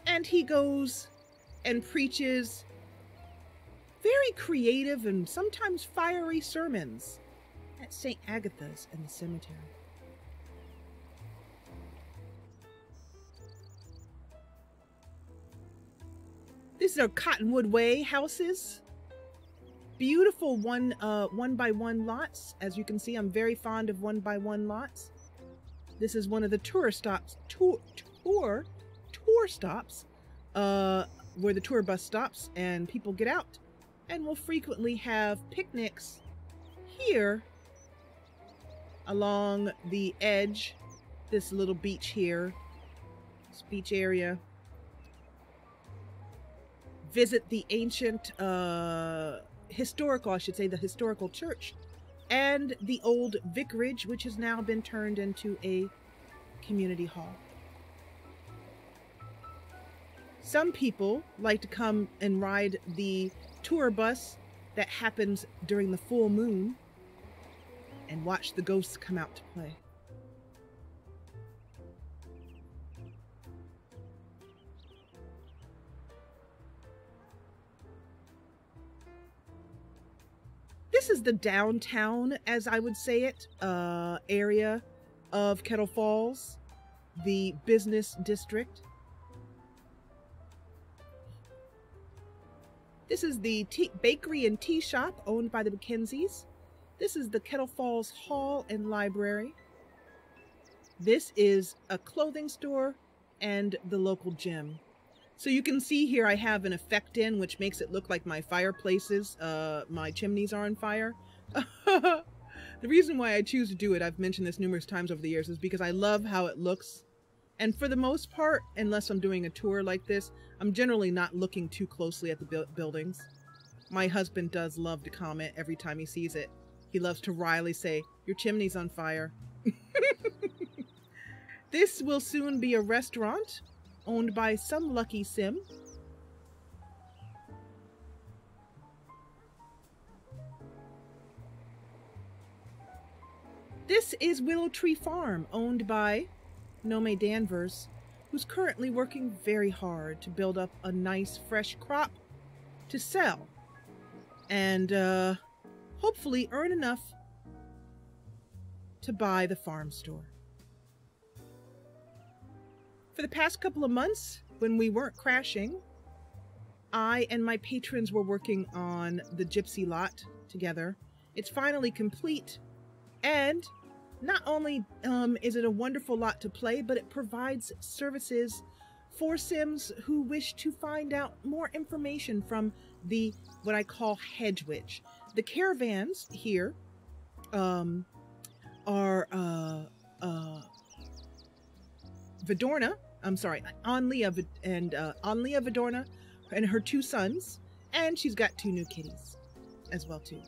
And he goes and preaches very creative and sometimes fiery sermons at St. Agatha's in the cemetery. These are Cottonwood Way houses. Beautiful one by one lots. As you can see, I'm very fond of 1x1 lots. This is one of the tour stops, tour stops, where the tour bus stops and people get out. And we'll frequently have picnics here along the edge, this little beach here, this beach area. Visit the ancient, historical, I should say, the historical church, and the old vicarage, which has now been turned into a community hall. Some people like to come and ride the tour bus that happens during the full moon and watch the ghosts come out to play. This is the downtown, as I would say it, area of Kettle Falls, the business district. This is the bakery and tea shop owned by the Mackenzies. This is the Kettle Falls Hall and Library. This is a clothing store and the local gym. So you can see here I have an effect in which makes it look like my fireplaces, my chimneys are on fire. The reason why I choose to do it, I've mentioned this numerous times over the years, is because I love how it looks. And for the most part, unless I'm doing a tour like this, I'm generally not looking too closely at the buildings. My husband does love to comment every time he sees it. He loves to wryly say, "Your chimney's on fire." This will soon be a restaurant owned by some lucky sim. This is Willow Tree Farm, owned by Nome Danvers, who's currently working very hard to build up a nice fresh crop to sell and hopefully earn enough to buy the farm store. For the past couple of months, when we weren't crashing, I and my patrons were working on the gypsy lot together. It's finally complete, and not only is it a wonderful lot to play, but it provides services for Sims who wish to find out more information from the, what I call hedge witch. The caravans here are Vidorna, I'm sorry, Anlia and Anlia Vidorna and her 2 sons, and she's got 2 new kitties as well too.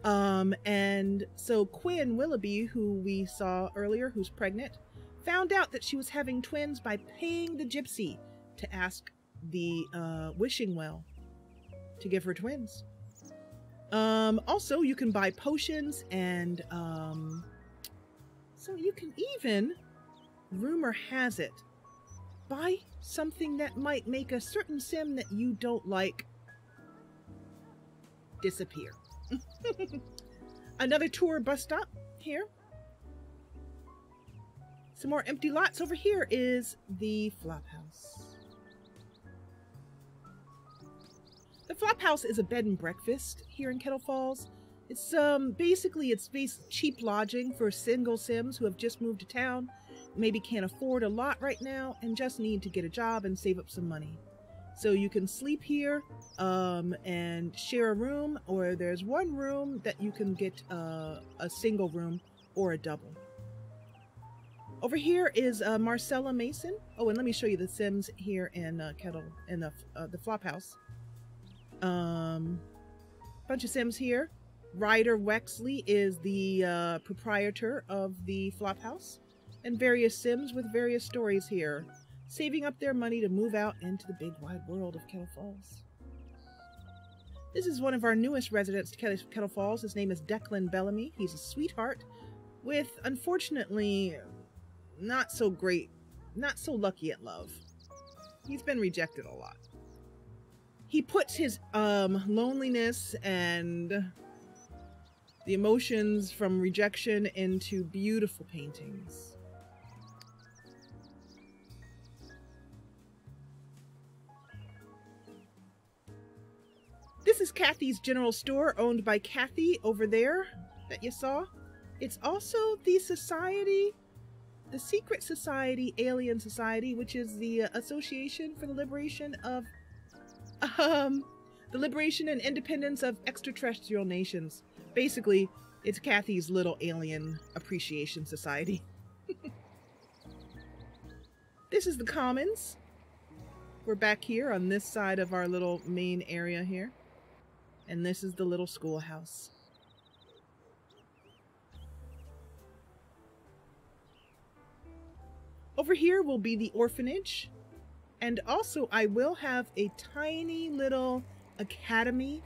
And so Quinn Willoughby, who we saw earlier, who's pregnant, found out that she was having twins by paying the gypsy to ask the wishing well to give her twins. Also, you can buy potions, and so you can even, rumor has it, buy something that might make a certain sim that you don't like disappear. Another tour bus stop here. Some more empty lots. Over here is the flop house. The flop house is a bed and breakfast here in Kettle Falls. It's basically cheap lodging for single Sims who have just moved to town, maybe can't afford a lot right now, and just need to get a job and save up some money. So you can sleep here and share a room, or there's one room that you can get a single room or a double. Over here is Marcella Mason. Oh, and let me show you the Sims here in Kettle, in the flop house. Bunch of Sims here. Ryder Wexley is the proprietor of the flop house, and various Sims with various stories here, saving up their money to move out into the big wide world of Kettle Falls. This is one of our newest residents to Kettle Falls. His name is Declan Bellamy. He's a sweetheart with, unfortunately, not so lucky at love. He's been rejected a lot. He puts his loneliness and the emotions from rejection into beautiful paintings. This is Kathy's General Store, owned by Kathy over there that you saw. It's also the society, the Secret Society, Alien Society, which is the Association for the Liberation of the Liberation and Independence of Extraterrestrial Nations. Basically, it's Kathy's little alien appreciation society. This is the Commons. We're back here on this side of our little main area here. And this is the little schoolhouse. Over here will be the orphanage. And also I will have a tiny little academy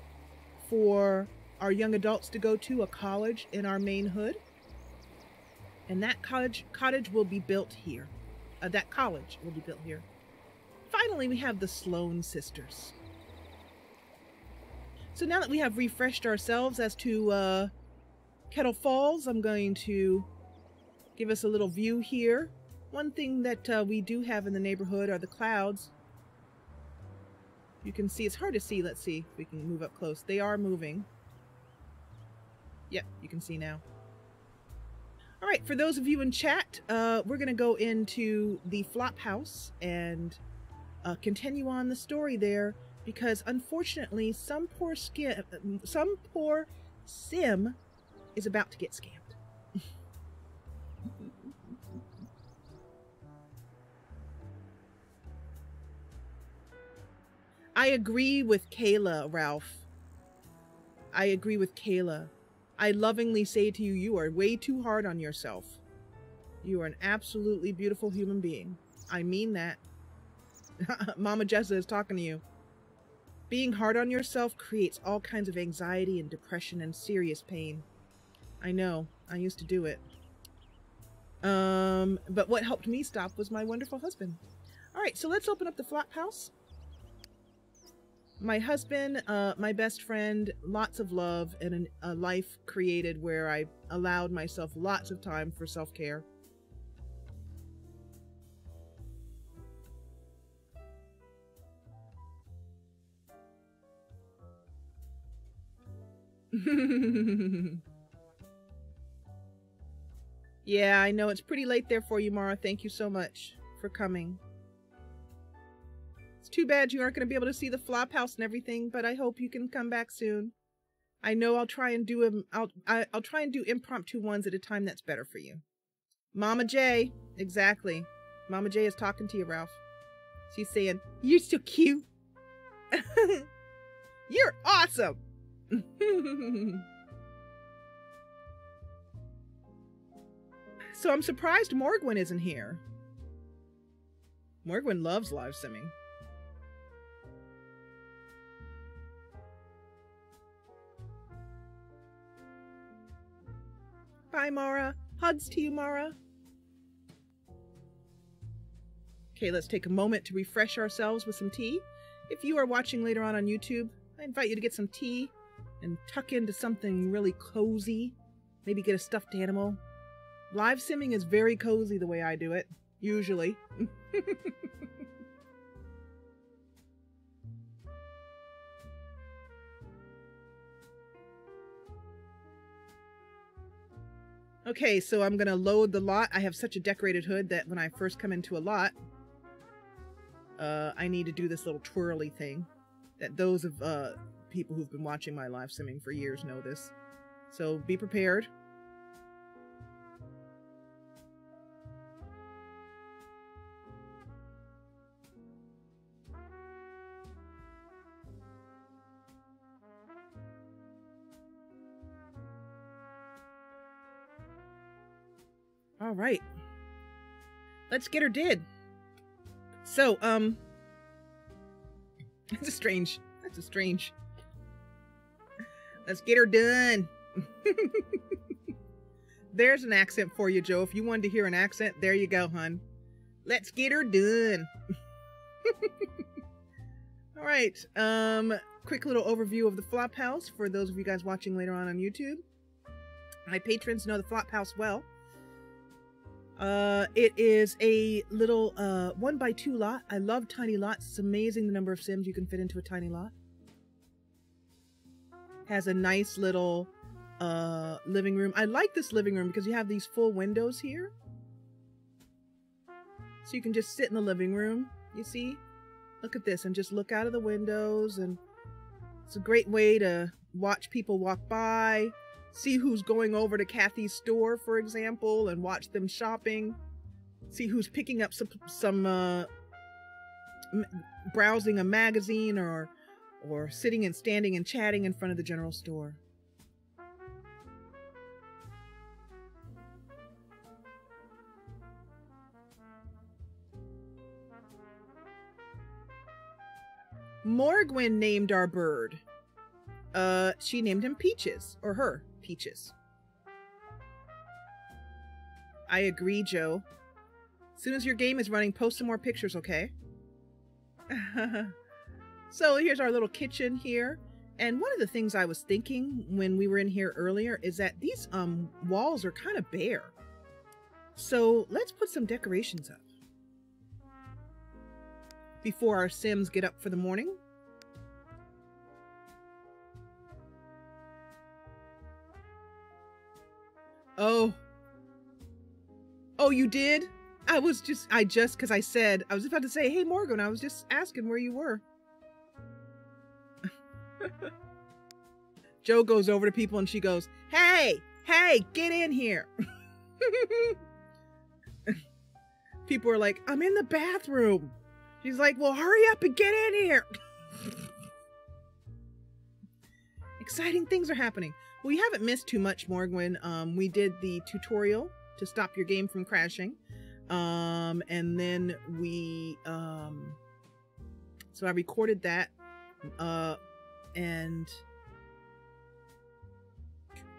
for our young adults to go to, a college in our main hood. And that cottage will be built here. That college will be built here. Finally, we have the Sloan sisters. So now that we have refreshed ourselves as to Kettle Falls, I'm going to give us a little view here. One thing that we do have in the neighborhood are the clouds. You can see, it's hard to see. Let's see if we can move up close. They are moving. Yep, you can see now. All right, for those of you in chat, we're going to go into the flop house and continue on the story there, because unfortunately some poor Sim is about to get scammed. I agree with Kayla, Ralph. I agree with Kayla. I lovingly say to you, you are way too hard on yourself. You are an absolutely beautiful human being. I mean that. Mama Jessa is talking to you. Being hard on yourself creates all kinds of anxiety and depression and serious pain. I know. I used to do it. But what helped me stop was my wonderful husband. All right, so let's open up the flop house. My husband, my best friend, lots of love, and a life created where I allowed myself lots of time for self-care. Yeah, I know it's pretty late there for you, Mara. Thank you so much for coming. It's too bad you aren't going to be able to see the flop house and everything, but I hope you can come back soon. I know I'll try and do I'll try and do impromptu ones at a time that's better for you. Mama J, exactly. Mama J is talking to you, Ralph. She's saying, "You're so cute. You're awesome." So I'm surprised Morgwin isn't here. Morgwin loves live simming. Bye, Mara. Hugs to you, Mara. Okay, let's take a moment to refresh ourselves with some tea. If you are watching later on YouTube, I invite you to get some tea and tuck into something really cozy. Maybe get a stuffed animal. Live simming is very cozy the way I do it, usually. Okay, so I'm gonna load the lot. I have such a decorated hood that when I first come into a lot, I need to do this little twirly thing. That those of people who've been watching my live simming for years know this. So be prepared. All right. Let's get her did. So, that's a strange. Let's get her done. There's an accent for you, Joe. If you wanted to hear an accent, there you go, hun. Let's get her done. All right. Quick little overview of the flop house for those of you guys watching later on YouTube. My patrons know the flop house well. It is a little 1x2 lot. I love tiny lots. It's amazing the number of Sims you can fit into a tiny lot. Has a nice little living room. I like this living room because you have these full windows here. So you can just sit in the living room, you see? Look at this, and just look out of the windows, and it's a great way to watch people walk by. See who's going over to Kathy's store, for example, and watch them shopping. See who's picking up some browsing a magazine or sitting and standing and chatting in front of the general store. Morgwin named our bird. She named him Peaches, or her. Peaches. I agree, Joe. As soon as your game is running, post some more pictures, okay? So here's our little kitchen here. And one of the things I was thinking when we were in here earlier is that these walls are kind of bare. So let's put some decorations up before our Sims get up for the morning. Oh, you did? I was about to say, hey, Morgan, I was just asking where you were. Joe goes over to people and she goes, hey, get in here. People are like, I'm in the bathroom. She's like, well, hurry up and get in here. Exciting things are happening. Well, you haven't missed too much, Morgwin. We did the tutorial to stop your game from crashing. And then we, so I recorded that, and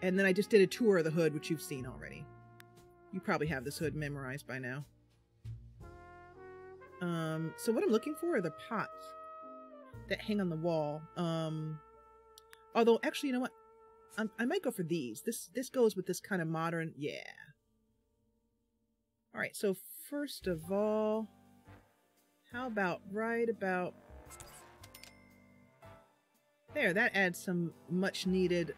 then I just did a tour of the hood, which you've seen already. You probably have this hood memorized by now. So what I'm looking for are the pots that hang on the wall. Although, actually, you know what? I might go for these. This goes with this kind of modern... Yeah. Alright, so first of all, how about right about... There, that adds some much needed...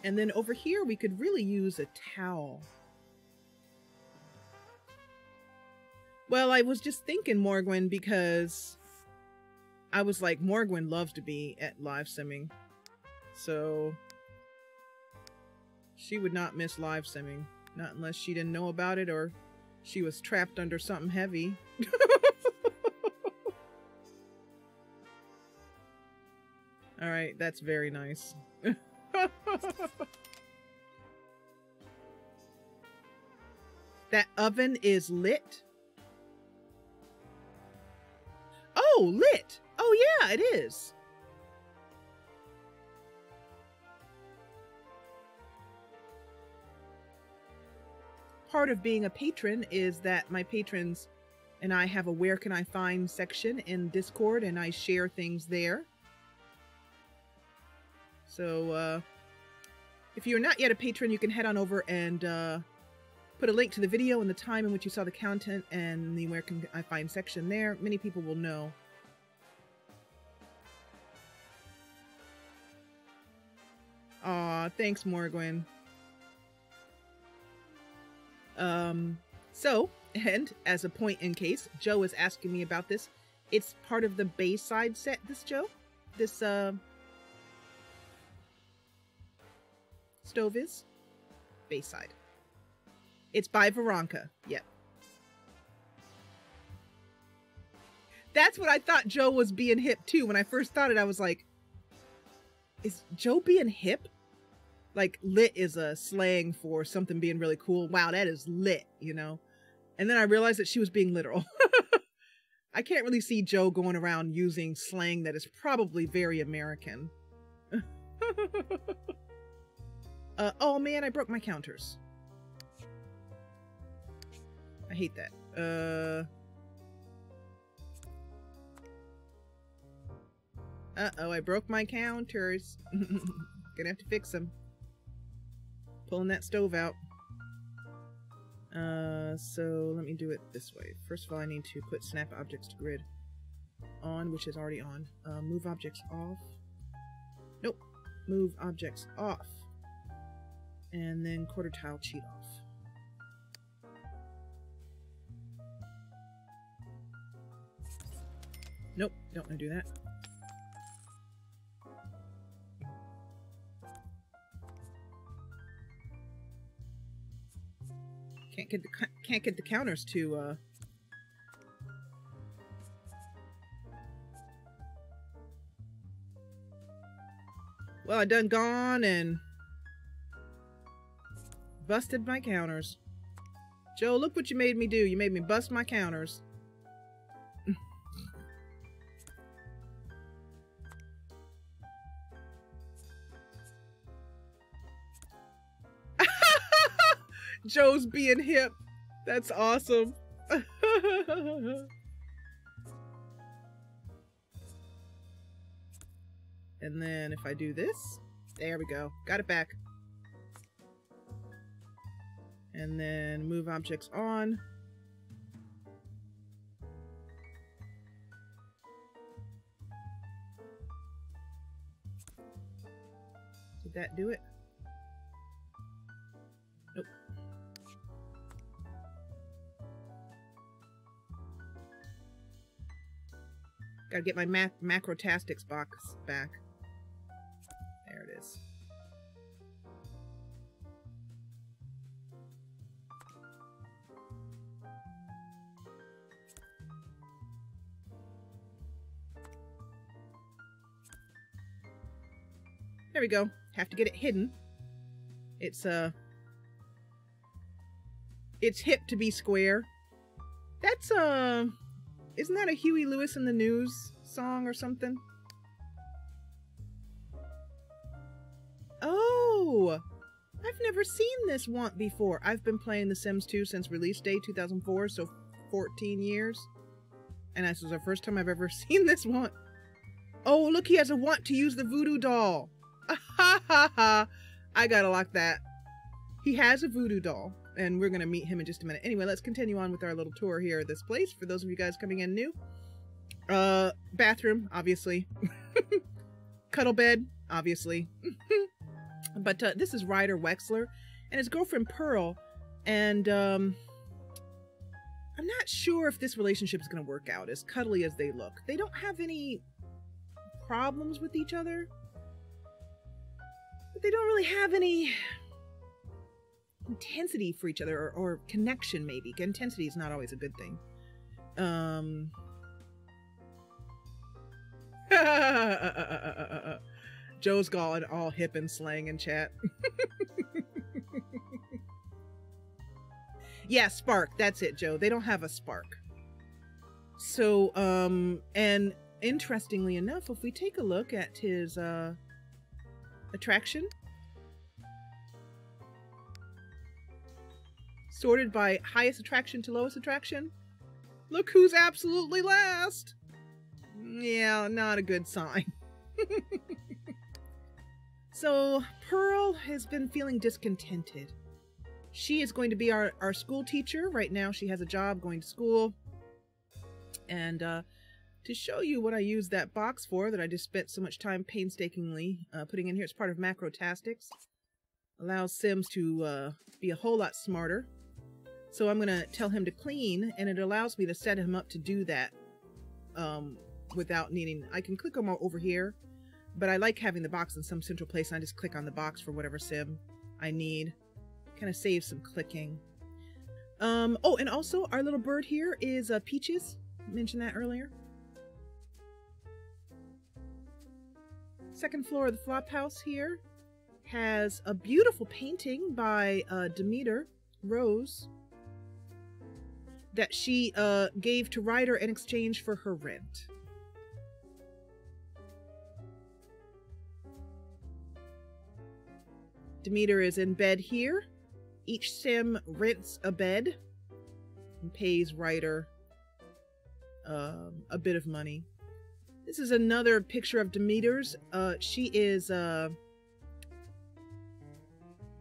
And then over here, we could really use a towel. Well, I was just thinking Morgwin because I was like, Morgwin loves to be at Livesimming. So she would not miss Livesimming. Not unless she didn't know about it or she was trapped under something heavy. Alright, that's very nice. That oven is lit? Oh, lit! Oh yeah, it is. Part of being a patron is that my patrons and I have a Where Can I Find section in Discord, and I share things there. So, if you're not yet a patron, you can head on over and put a link to the video and the time in which you saw the content and the Where Can I Find section there. Many people will know. Aw, thanks, Morgwin. So, and as a point in case, Joe is asking me about this. It's part of the Bayside set, this Joe. This, stove is Bayside. It's by Veronica. Yep. That's what I thought Joe was being hip too. When I first thought it, I was like, is Joe being hip? Like, lit is a slang for something being really cool. Wow, that is lit, you know? And then I realized that she was being literal. I can't really see Joe going around using slang that is probably very American. Oh man, I broke my counters. I hate that. Uh-oh, I broke my counters. Gonna have to fix them. Pulling that stove out. So let me do it this way. First of all, I need to put snap objects to grid on, which is already on. Move objects off. Nope. Move objects off. And then quarter tile cheat off. Nope, don't want to do that. Can't get the counters to Well, I done gone and busted my counters. Joe, look what you made me do. You made me bust my counters. Joe's being hip. That's awesome. And then if I do this, there we go. Got it back. And then move objects on. Did that do it? Nope. Gotta get my Macrotastics box back. There it is. There we go. Have to get it hidden. It's hip to be square. That's isn't that a Huey Lewis in the News song or something? Oh! I've never seen this want before. I've been playing The Sims 2 since release day 2004, so 14 years. And this was the first time I've ever seen this want. Oh, look, he has a want to use the voodoo doll. Ha ha ha. I gotta lock that. He has a voodoo doll, and we're gonna meet him in just a minute. Anyway, let's continue on with our little tour here of this place. For those of you guys coming in new. Bathroom, obviously. Cuddle bed, obviously. But this is Ryder Wexler and his girlfriend Pearl, and I'm not sure if this relationship is going to work out, as cuddly as they look. They don't have any problems with each other, but they don't really have any intensity for each other, or connection, maybe. Intensity is not always a good thing. Joe's gone all hip and slang in chat. Yeah, spark. That's it, Joe. They don't have a spark. So, and interestingly enough, if we take a look at his attraction, sorted by highest attraction to lowest attraction, look who's absolutely last. Yeah, not a good sign. So, Pearl has been feeling discontented. She is going to be our school teacher. Right now, she has a job going to school. And to show you what I used that box for, that I just spent so much time painstakingly putting in here, it's part of Macrotastics. Allows Sims to be a whole lot smarter. So I'm going to tell him to clean, and it allows me to set him up to do that without needing... I can click him over here. But I like having the box in some central place, and I just click on the box for whatever sim I need. Kind of saves some clicking. Oh, and also our little bird here is Peaches. I mentioned that earlier. Second floor of the flop house here has a beautiful painting by Demeter Rose that she gave to Ryder in exchange for her rent. Demeter is in bed here. Each sim rents a bed and pays Ryder a bit of money. This is another picture of Demeter's. She is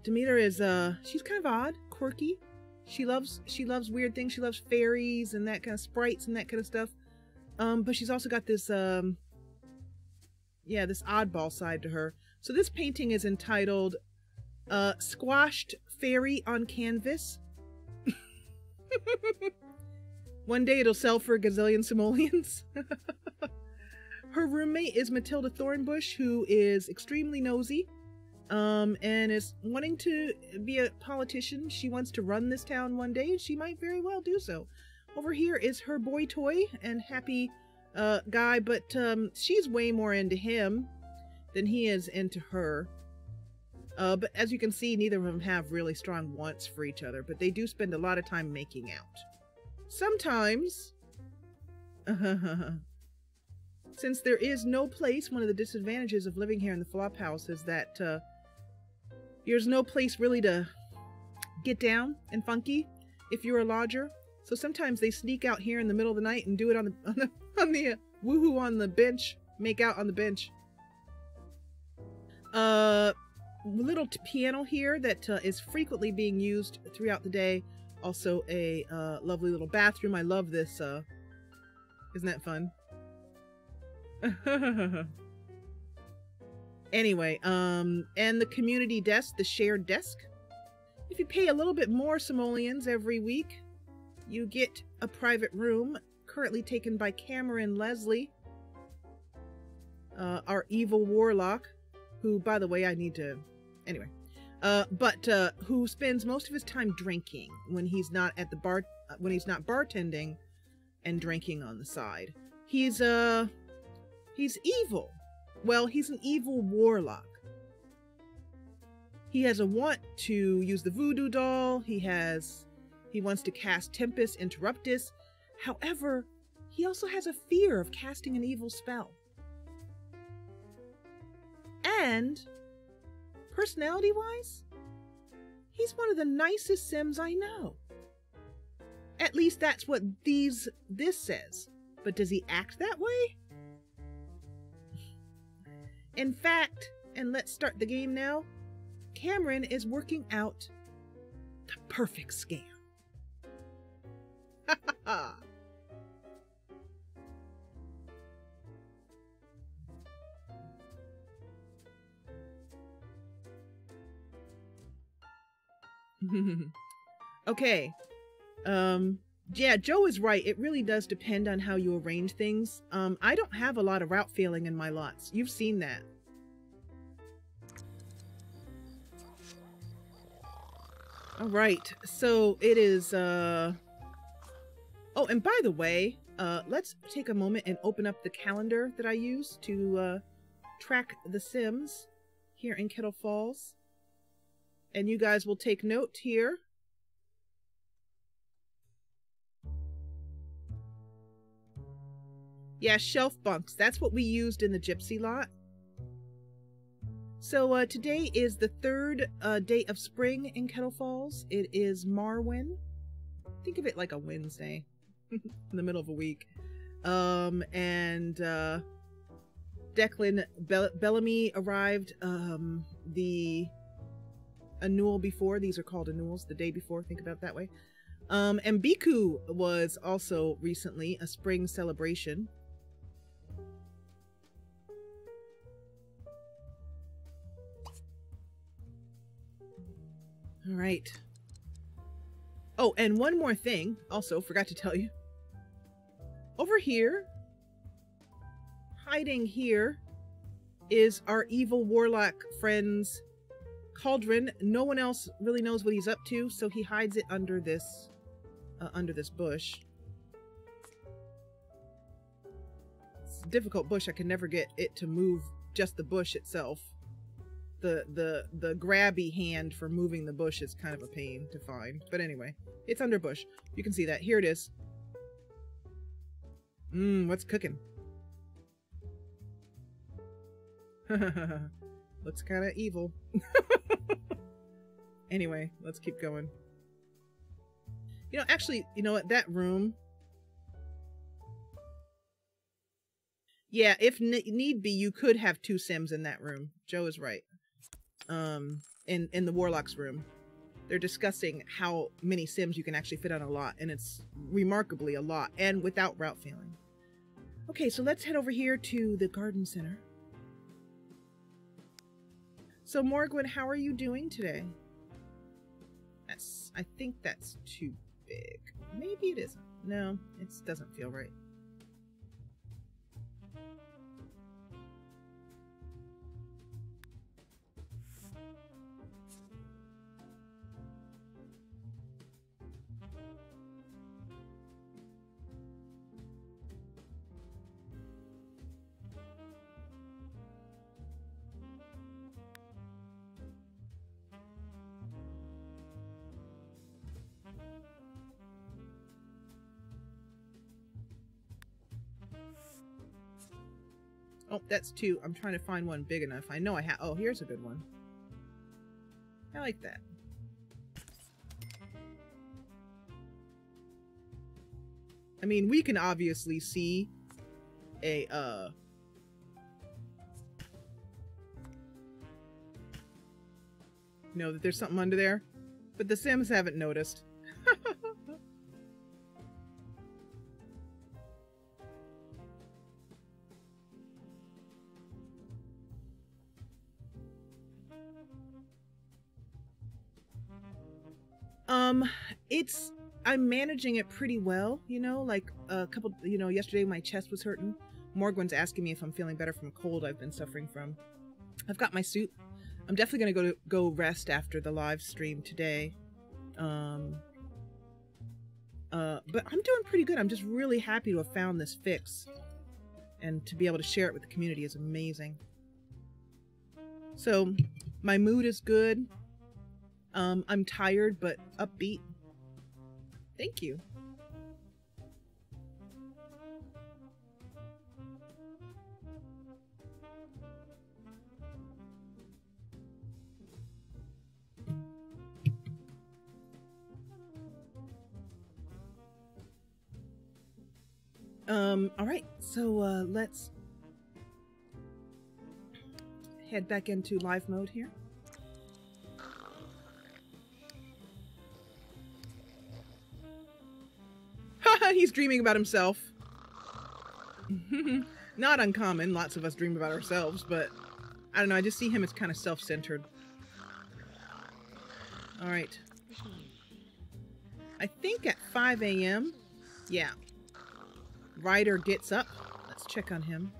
Demeter is she's kind of odd, quirky. She loves weird things. She loves fairies and that kind of sprites and that kind of stuff. But she's also got this yeah, this oddball side to her. So this painting is entitled Squashed Fairy on Canvas. One day it'll sell for a gazillion simoleons. Her roommate is Matilda Thornbush, who is extremely nosy and is wanting to be a politician. She wants to run this town one day, and she might very well do so. Over here is her boy toy and happy guy, but she's way more into him than he is into her. But as you can see, neither of them have really strong wants for each other, but they do spend a lot of time making out. Sometimes, since there is no place, one of the disadvantages of living here in the flop house is that there's no place really to get down and funky if you're a lodger. So sometimes they sneak out here in the middle of the night and do it on the woohoo on the bench, make out on the bench. Little piano here that is frequently being used throughout the day. Also a lovely little bathroom. I love this. Isn't that fun? Anyway, and the community desk, the shared desk. If you pay a little bit more simoleons every week, you get a private room currently taken by Cameron Leslie, our evil warlock, who, by the way, I need to... Anyway, who spends most of his time drinking when he's not at the bar, when he's not bartending and drinking on the side. He's evil. Well, he's an evil warlock. He has a want to use the voodoo doll. He wants to cast Tempest Interruptus. However, he also has a fear of casting an evil spell. And personality-wise, He's one of the nicest Sims I know. At least that's what this says. But does he act that way? In fact, and let's start the game now, Cameron is working out the perfect scam. Ha ha ha! Okay. Yeah, Joe is right. It really does depend on how you arrange things. I don't have a lot of route feeling in my lots. You've seen that. All right. So it is, oh, and by the way, let's take a moment and open up the calendar that I use to, track the Sims here in Kettle Falls. And you guys will take note here. Yeah, shelf bunks. That's what we used in the Gypsy lot. So today is the third day of spring in Kettle Falls. It is Marwin. Think of it like a Wednesday in the middle of a week. And Declan Bellamy arrived the annual before. These are called annuals, the day before. Think about it that way. And Biku was also recently a spring celebration. All right. Oh, and one more thing. Also, forgot to tell you. Over here, hiding here, is our evil warlock friend's cauldron. No one else really knows what he's up to, so he hides it under this bush. It's a difficult bush. I can never get it to move just the bush itself. The grabby hand for moving the bush is kind of a pain to find. But anyway, it's under bush. You can see that. Here it is. What's cooking? Looks kind of evil. Anyway, let's keep going. You know, actually, you know what? That room. Yeah, if need be, you could have two Sims in that room. Joe is right. In the Warlock's room. They're discussing how many Sims you can actually fit on a lot, and it's remarkably a lot, and without route feeling. Okay, so let's head over here to the garden center. So Morgwin, how are you doing today? I think that's too big. Maybe it isn't. No, it doesn't feel right. Oh, that's two. I'm trying to find one big enough. I know I have. Oh, here's a good one. I like that. I mean, we can obviously see a, you know, that there's something under there, but the Sims haven't noticed. I'm managing it pretty well, you know, like a couple, you know, yesterday my chest was hurting. Morgwin's asking me if I'm feeling better from a cold I've been suffering from. I've got my soup. I'm definitely gonna go rest after the live stream today. But I'm doing pretty good. I'm just really happy to have found this fix, and to be able to share it with the community is amazing. So my mood is good. I'm tired but upbeat. Thank you. All right, so let's head back into live mode here. He's dreaming about himself. Not uncommon. Lots of us dream about ourselves, but I don't know. I just see him as kind of self-centered. All right. I think at 5 a.m. Yeah. Ryder gets up. Let's check on him.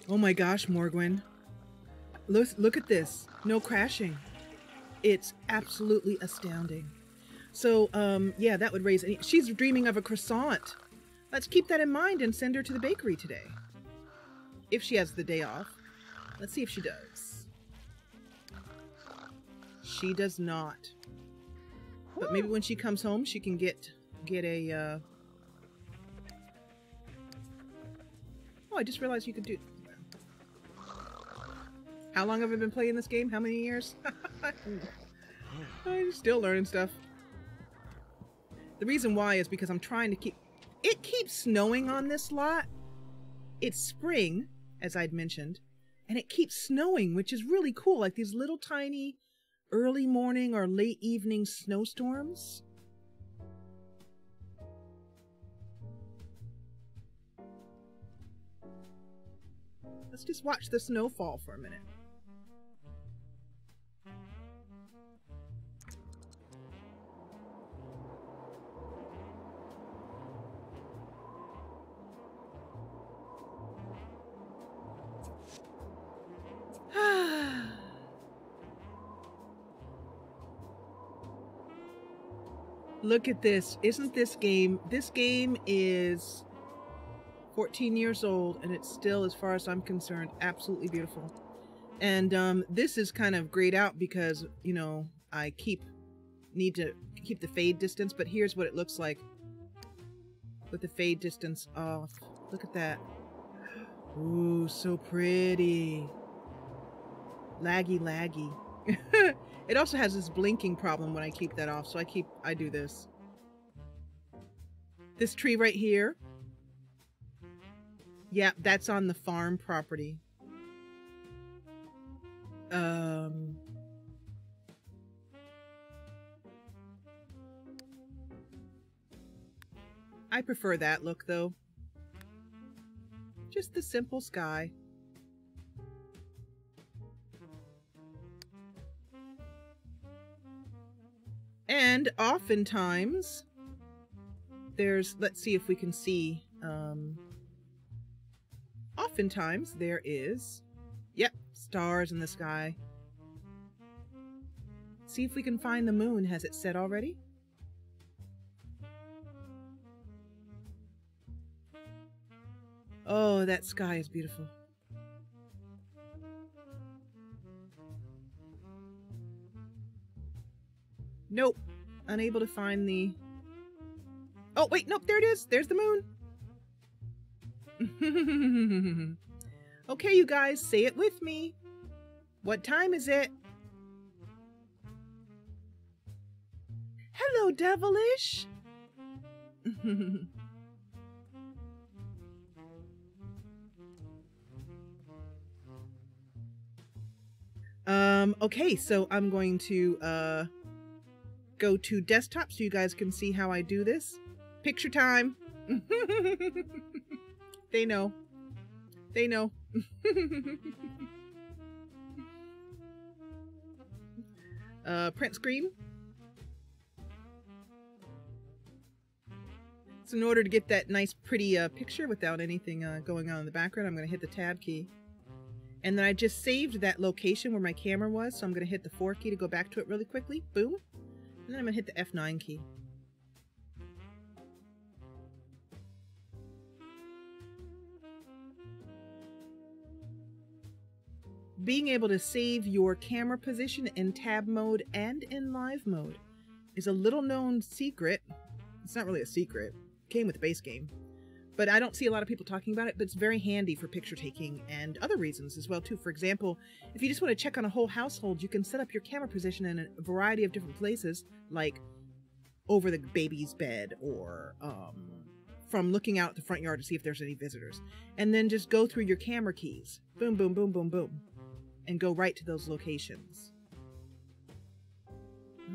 Oh my gosh, Morgwin. Look at this. No crashing. It's absolutely astounding. So, yeah, that would raise... She's dreaming of a croissant. Let's keep that in mind and send her to the bakery today. If she has the day off. Let's see if she does. She does not. But maybe when she comes home, she can get a... Oh, I just realized you could do... How long have I been playing this game? How many years? I'm still learning stuff. The reason why is because I'm trying to keep... It keeps snowing on this lot. It's spring, as I'd mentioned, and it keeps snowing, which is really cool. Like these little tiny early morning or late evening snowstorms. Let's just watch the snowfall for a minute. Look at this. Isn't this game is 14 years old and it's still, as far as I'm concerned, absolutely beautiful. And this is kind of grayed out because, you know, I need to keep the fade distance, but here's what it looks like with the fade distance off. Look at that. Ooh, so pretty. Laggy. It also has this blinking problem when I keep that off, so I do this. This tree right here. Yeah, that's on the farm property. I prefer that look though. Just the simple sky. And oftentimes, there's, let's see if we can see, oftentimes there is, yep, stars in the sky. See if we can find the moon. Has it set already? Oh, that sky is beautiful. Nope. Unable to find the... Oh, wait, nope, there it is. There's the moon. Okay, you guys, say it with me. What time is it? Hello, devilish. Okay, so I'm going to, go to desktop so you guys can see how I do this. Picture time. They know. They know. Print screen. So in order to get that nice pretty picture without anything going on in the background, I'm going to hit the tab key. And then I just saved that location where my camera was, so I'm going to hit the 4 key to go back to it really quickly. Boom. And then I'm going to hit the F9 key. Being able to save your camera position in tab mode and in live mode is a little known secret. It's not really a secret. It came with the base game. But I don't see a lot of people talking about it, but it's very handy for picture taking and other reasons as well too. For example, if you just want to check on a whole household, you can set up your camera position in a variety of different places, like over the baby's bed, or from looking out the front yard to see if there's any visitors. And then just go through your camera keys. Boom, boom, boom, boom, boom. And go right to those locations.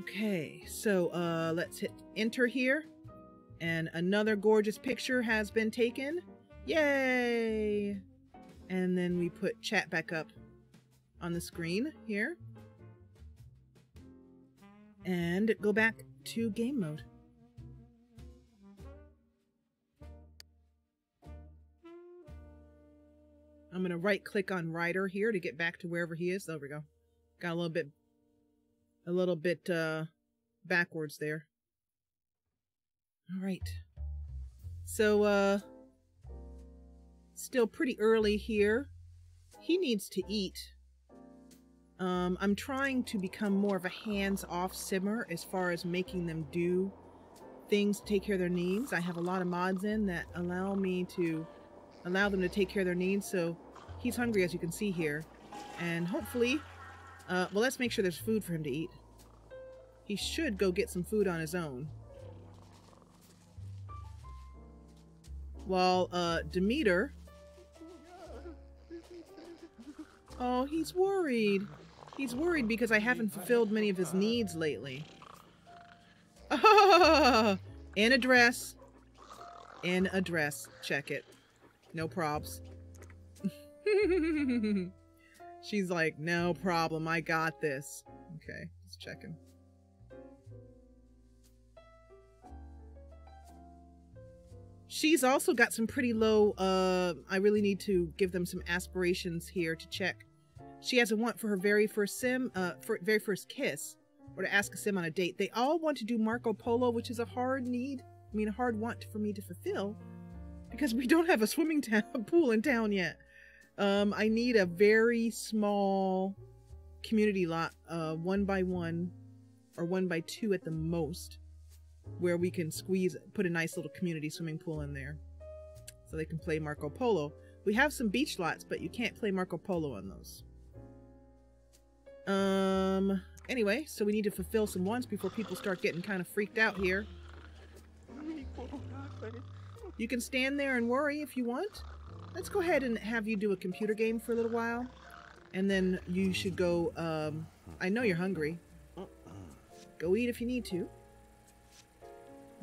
Okay, so let's hit enter here. And another gorgeous picture has been taken. Yay! And then we put chat back up on the screen here. And go back to game mode. I'm going to right click on Ryder here to get back to wherever he is. There we go. Got a little bit backwards there. All right. So still pretty early here. He needs to eat. I'm trying to become more of a hands-off simmer as far as making them do things to take care of their needs. I have a lot of mods in that allow them to take care of their needs. So he's hungry, as you can see here, and hopefully, well, let's make sure there's food for him to eat. He should go get some food on his own. While Demeter, oh, he's worried. He's worried because I haven't fulfilled many of his needs lately. Oh, in a dress. In a dress. Check it. No probs. She's like, no problem. I got this. Okay, just checking. She's also got some pretty low, I really need to give them some aspirations here to check. She has a want for her very first sim, very first kiss, or to ask a sim on a date. They all want to do Marco Polo, which is a hard need, a hard want for me to fulfill, because we don't have a swimming pool in town yet. I need a very small community lot, 1x1 or 1x2 at the most, where we can put a nice little community swimming pool in there so they can play Marco Polo. We have some beach lots, but you can't play Marco Polo on those. Anyway, so we need to fulfill some wants before people start getting kind of freaked out here. You can stand there and worry if you want. Let's go ahead and have you do a computer game for a little while. And then you should go, I know you're hungry. Go eat if you need to.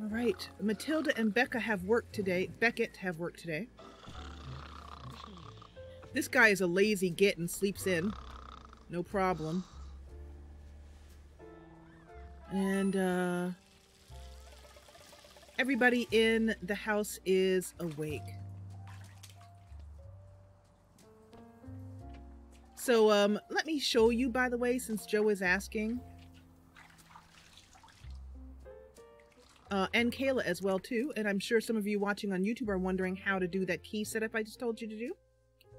All right, Matilda and Beckett have work today. This guy is a lazy git and sleeps in. No problem. And everybody in the house is awake. So let me show you, by the way, since Joe is asking. And Kayla as well too, and I'm sure some of you watching on YouTube are wondering how to do that key setup I just told you to do.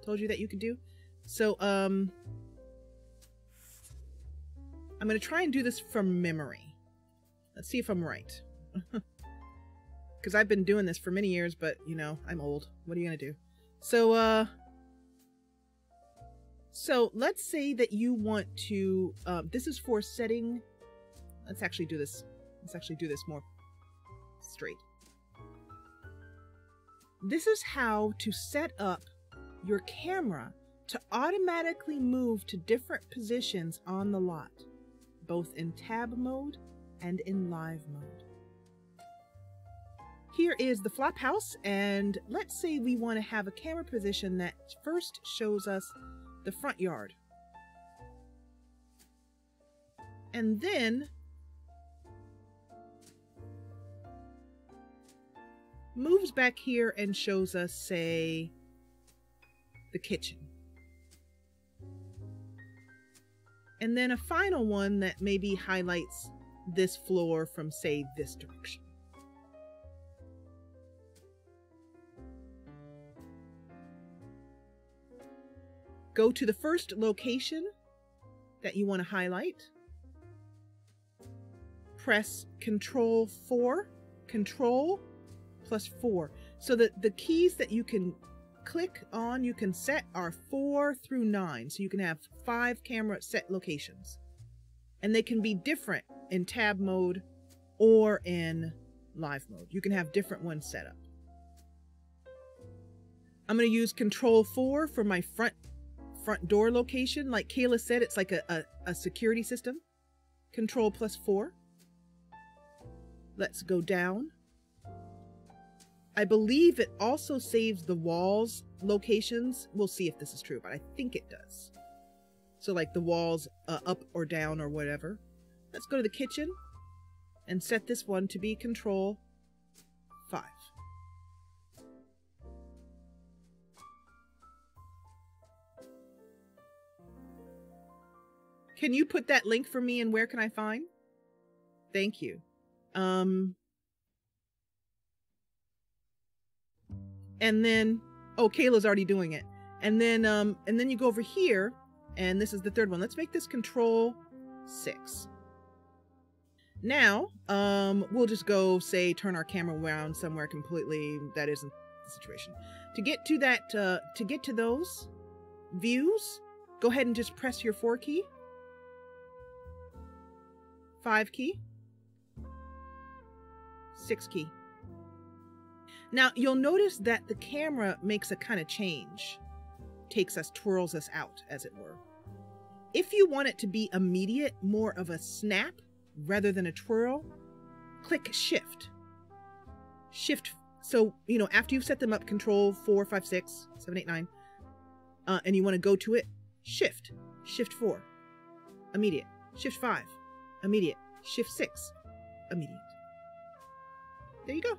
Told you that you could do. So I'm going to try and do this from memory. Let's see if I'm right. Because I've been doing this for many years, but you know, I'm old. What are you going to do? So let's say that you want to, this is for setting, let's actually do this more straight. This is how to set up your camera to automatically move to different positions on the lot, both in tab mode and in live mode. Here is the flop house, and let's say we want to have a camera position that first shows us the front yard. And then moves back here and shows us, say, the kitchen. And then a final one that maybe highlights this floor from, say, this direction. Go to the first location that you want to highlight. Press Control 4, Control plus 4. So that the keys that you can click on, you can set are 4 through 9. So you can have 5 camera set locations. And they can be different in tab mode or in live mode. You can have different ones set up. I'm going to use Control 4 for my front door location. Like Kayla said, it's like a security system. Control +4. Let's go down. I believe it also saves the walls locations. We'll see if this is true, but I think it does. So like the walls up or down or whatever. Let's go to the kitchen and set this one to be Control 5. Can you put that link for me and where can I find? Thank you. And then, oh, Kayla's already doing it. And then you go over here, and this is the third one. Let's make this Control 6. Now, we'll just go, say, turn our camera around somewhere completely. That isn't the situation. To get to that, to get to those views, go ahead and just press your 4 key, 5 key, 6 key. Now, you'll notice that the camera makes a kind of change. Twirls us out, as it were. If you want it to be immediate, more of a snap rather than a twirl, click Shift. Shift, so, you know, after you've set them up, Control 4, 5, 6, 7, 8, 9, and you want to go to it, Shift. Shift 4, immediate. Shift 5, immediate. Shift 6, immediate. There you go.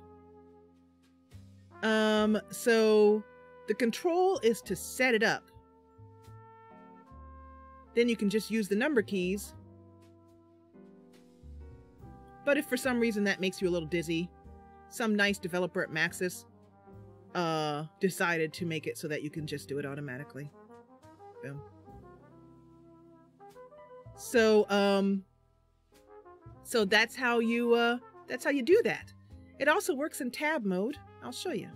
So the control is to set it up. Then you can just use the number keys. But if for some reason that makes you a little dizzy, some nice developer at Maxis decided to make it so that you can just do it automatically. Boom. So so that's how you do that. It also works in tab mode. I'll show you.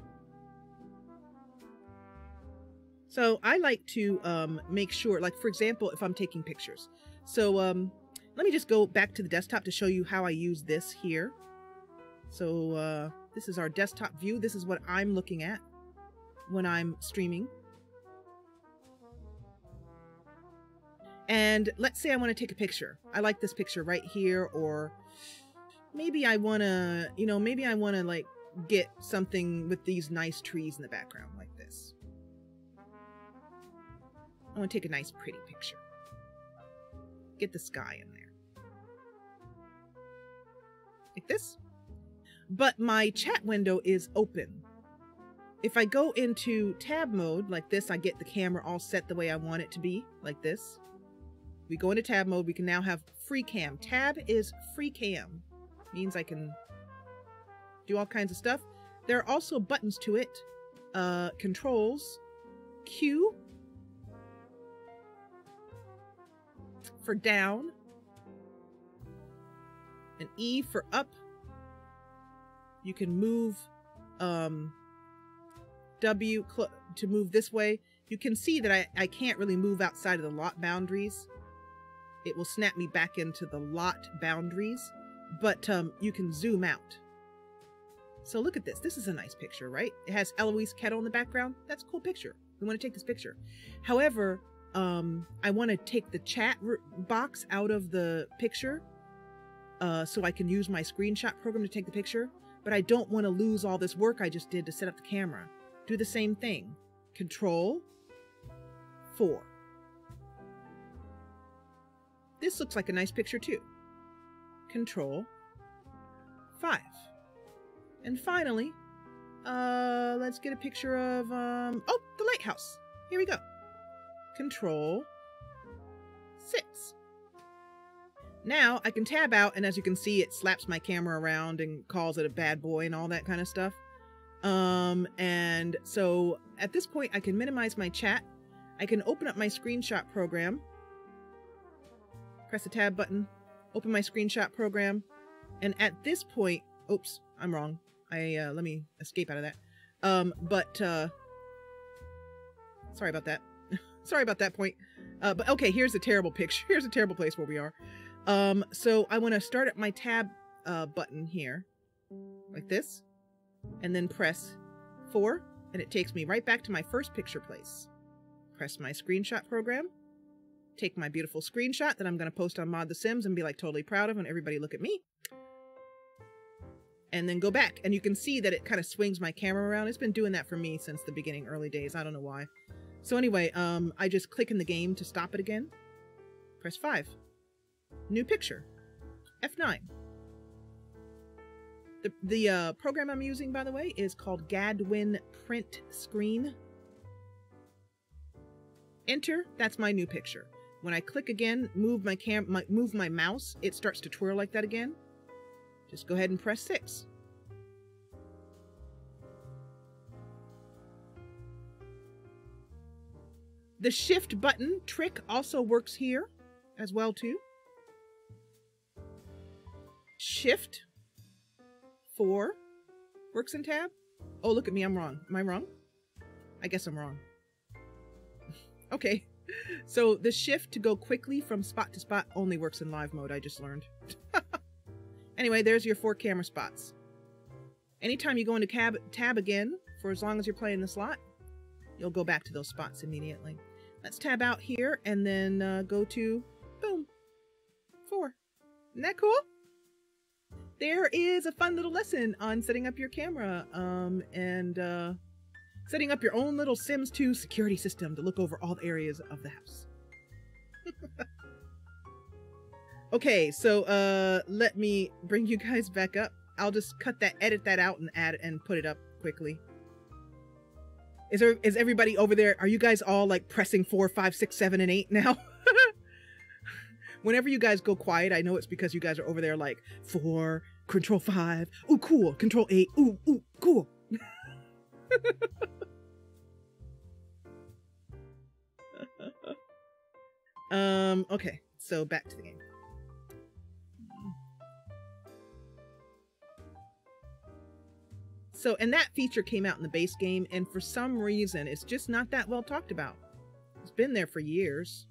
So I like to make sure, like for example, if I'm taking pictures. So let me just go back to the desktop to show you how I use this here. So this is our desktop view. This is what I'm looking at when I'm streaming. And let's say I want to take a picture. I like this picture right here, or maybe I want to, you know, maybe I want to like get something with these nice trees in the background like this. I want to take a nice pretty picture. Get the sky in there. Like this. But my chat window is open. If I go into tab mode like this, I get the camera all set the way I want it to be, like this. We go into tab mode, we can now have free cam. Tab is free cam. Means I can do all kinds of stuff. There are also buttons to it. Controls. Q for down. And E for up. You can move W to move this way. You can see that I can't really move outside of the lot boundaries. It will snap me back into the lot boundaries, but you can zoom out. So look at this. This is a nice picture, right? It has Eloise Kettle in the background. That's a cool picture. We want to take this picture. However, I want to take the chat box out of the picture so I can use my screenshot program to take the picture, but I don't want to lose all this work I just did to set up the camera. Do the same thing. Control 4. This looks like a nice picture too. Control 5. And finally, let's get a picture of, oh, the lighthouse. Here we go. Control 6. Now I can tab out, and as you can see, it slaps my camera around and calls it a bad boy and all that kind of stuff. And so at this point, I can minimize my chat. I can open up my screenshot program. Press the tab button, open my screenshot program, and at this point, oops, I'm wrong. Let me escape out of that. Sorry about that. Sorry about that point. But okay, here's a terrible picture. Here's a terrible place where we are. So I want to start up my tab button here, like this, and then press 4, and it takes me right back to my first picture place. Press my screenshot program, take my beautiful screenshot that I'm going to post on Mod The Sims and be like totally proud of, and everybody look at me. And then go back, and you can see that it kind of swings my camera around. It's been doing that for me since the beginning, early days. I don't know why. So anyway, I just click in the game to stop it again. Press 5. New picture. F9. The program I'm using, by the way, is called Gadwin Print Screen. Enter. That's my new picture. When I click again, move my mouse, it starts to twirl like that again. Just go ahead and press 6. The shift button trick also works here as well too. Shift 4 works in tab. Oh, look at me, I'm wrong. Am I wrong? I guess I'm wrong. Okay, so the shift to go quickly from spot to spot only works in live mode, I just learned. Anyway, there's your 4 camera spots. Anytime you go into tab again, for as long as you're playing the slot, you'll go back to those spots immediately. Let's tab out here and then go to, boom, 4. Isn't that cool? There is a fun little lesson on setting up your camera and setting up your own little Sims 2 security system to look over all the areas of the house. Okay, so let me bring you guys back up. I'll just edit that out and add and put it up quickly. Is everybody over there? Are you guys all like pressing 4, 5, 6, 7, and 8 now? Whenever you guys go quiet, I know it's because you guys are over there like 4, control 5, ooh cool, control 8, ooh cool. Okay, so back to the game. So, and that feature came out in the base game, and for some reason, it's just not that well talked about. It's been there for years.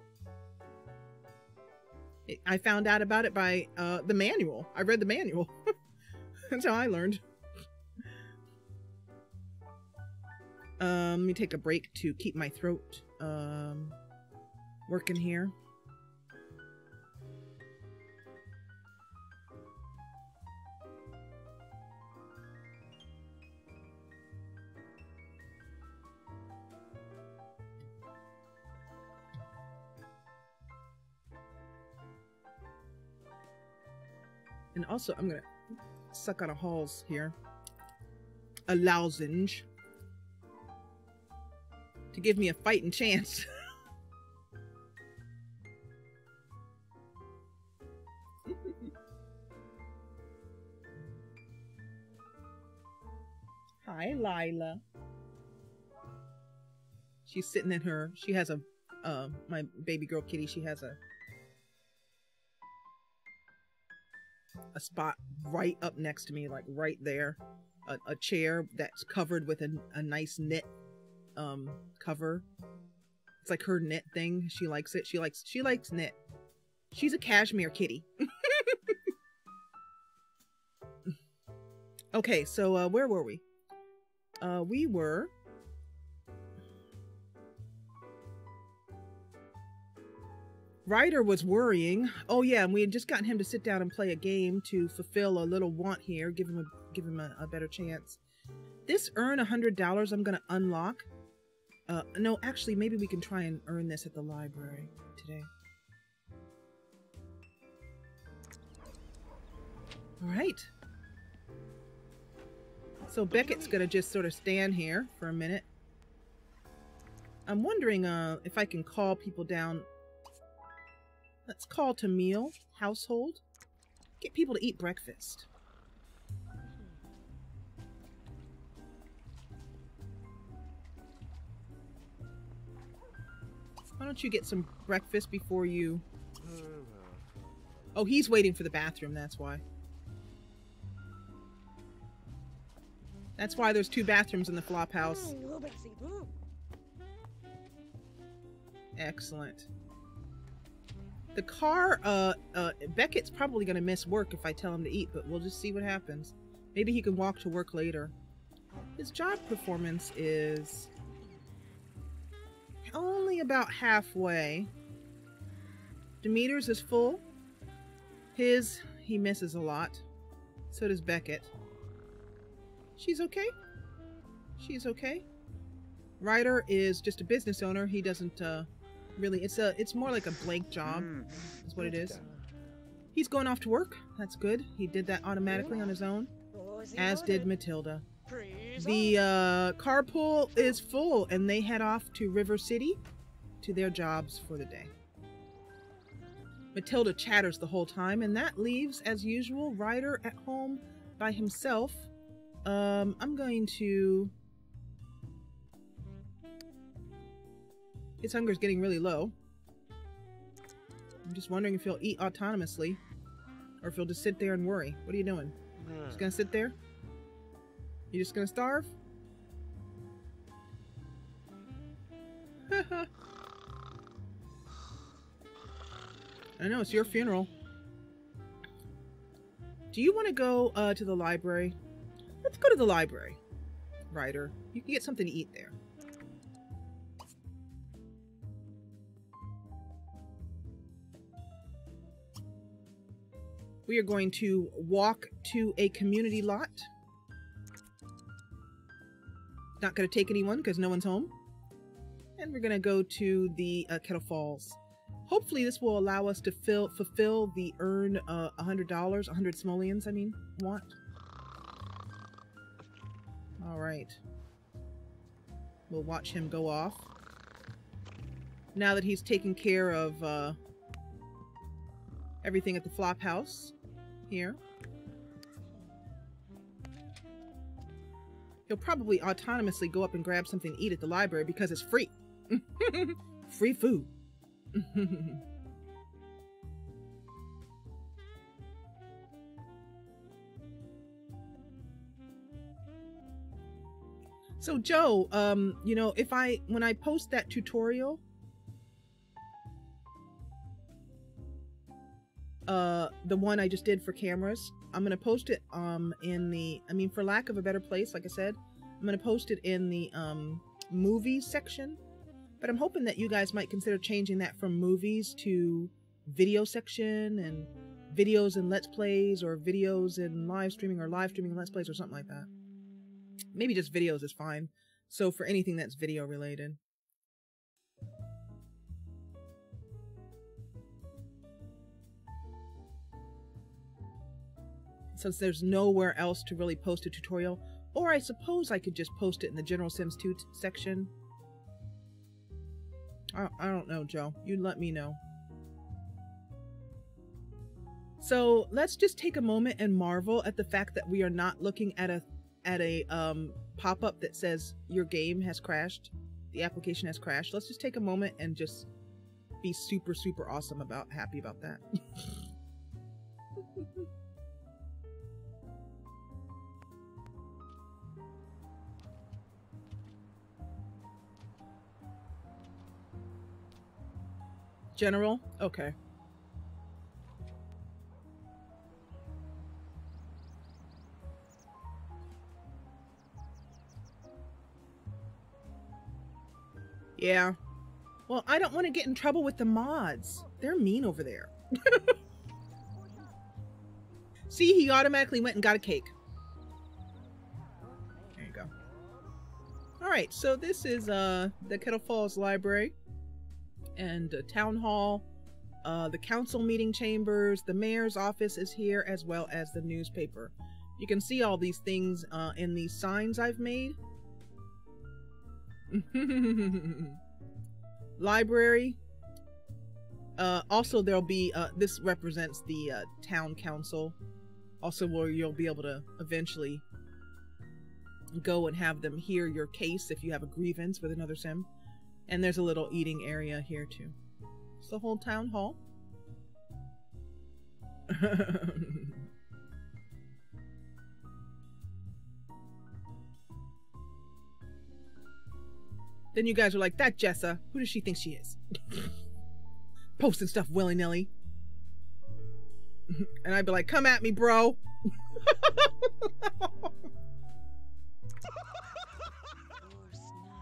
I found out about it by the manual. I read the manual. That's how I learned. Let me take a break to keep my throat working here. And also, I'm gonna suck on a Halls here. A lozenge. To give me a fighting chance. Hi, Lila. She's sitting in her, she has a, my baby girl kitty, she has a spot right up next to me, like right there. A chair that's covered with a nice knit cover. It's like her knit thing. She likes it. She likes knit. She's a cashmere kitty. Okay, so where were we? We were Ryder was worrying. Oh yeah, and we had just gotten him to sit down and play a game to fulfill a little want here, give him a better chance. This earn $100 I'm gonna unlock. No, actually, maybe we can try and earn this at the library today. All right. So Beckett's gonna just sort of stand here for a minute. I'm wondering if I can call people down. Let's call to meal, household. Get people to eat breakfast. Why don't you get some breakfast before you... Oh, he's waiting for the bathroom, that's why. That's why there's 2 bathrooms in the flop house. Excellent. The car, Beckett's probably gonna miss work if I tell him to eat, but we'll just see what happens. Maybe he can walk to work later. His job performance is only about halfway. Demeter's is full. He misses a lot. So does Beckett. She's okay. She's okay. Ryder is just a business owner. He doesn't really, it's more like a blank job is what it is. He's going off to work. That's good. He did that automatically on his own, as did Matilda. The carpool is full and they head off to River City to their jobs for the day. Matilda chatters the whole time, and that leaves, as usual, Ryder at home by himself. I'm going to... His hunger's getting really low. I'm just wondering if he'll eat autonomously, or if he'll just sit there and worry. What are you doing? Just gonna sit there? You just gonna starve? I know, it's your funeral. Do you want to go to the library? Let's go to the library, Ryder. You can get something to eat there. We are going to walk to a community lot. Not going to take anyone because no one's home. And we're going to go to the Kettle Falls. Hopefully this will allow us to fulfill the earn $100, 100 simoleons, I mean, want. Alright. We'll watch him go off. Now that he's taken care of everything at the flop house here. He'll probably autonomously go up and grab something to eat at the library because it's free. Free food. So Joe, you know, when I post that tutorial, the one I just did for cameras, I'm gonna post it in the, I mean, for lack of a better place, like I said, I'm gonna post it in the movies section. But I'm hoping that you guys might consider changing that from movies to video section, and videos and let's plays, or videos and live streaming, or live streaming and let's plays, or something like that. Maybe just videos is fine. So for anything that's video related. Since there's nowhere else to really post a tutorial, or I suppose I could just post it in the General Sims 2 section. I don't know, Joe. You let me know. So let's just take a moment and marvel at the fact that we are not looking at a pop-up that says your game has crashed. The application has crashed. Let's just take a moment and just be super, super awesome happy about that. General? Okay. Yeah. Well, I don't want to get in trouble with the mods. They're mean over there. See, he automatically went and got a cake. There you go. Alright, so this is the Kettle Falls Library. And town hall, the council meeting chambers, the mayor's office is here, as well as the newspaper. You can see all these things in these signs I've made. Library. Also there'll be, this represents the town council. Also where you'll be able to eventually go and have them hear your case if you have a grievance with another sim. And there's a little eating area here too. It's the whole town hall. Then you guys are like, that Jessa, who does she think she is? posting stuff willy-nilly. And I'd be like, come at me, bro.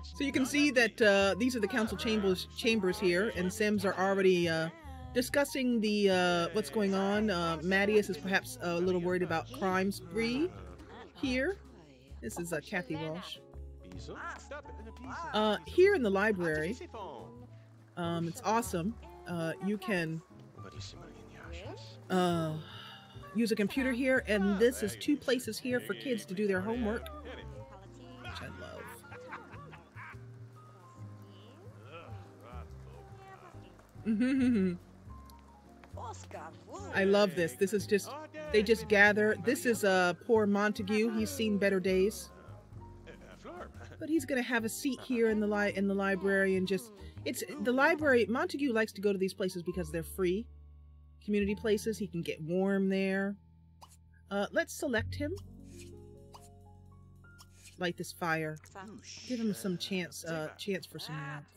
So you can see that these are the council chambers here, and Sims are already discussing the what's going on. Mattias is perhaps a little worried about crime spree here. This is Kathy Walsh. Here in the library, it's awesome. You can use a computer here, and this is 2 places here for kids to do their homework, which I love. I love this. This is just, they just gather. This is poor Montague. He's seen better days, but he's gonna have a seat here in the library, and just, it's the library. Montague likes to go to these places because they're free community places. He can get warm there. Let's select him. Light this fire. Give him some chance for some warmth.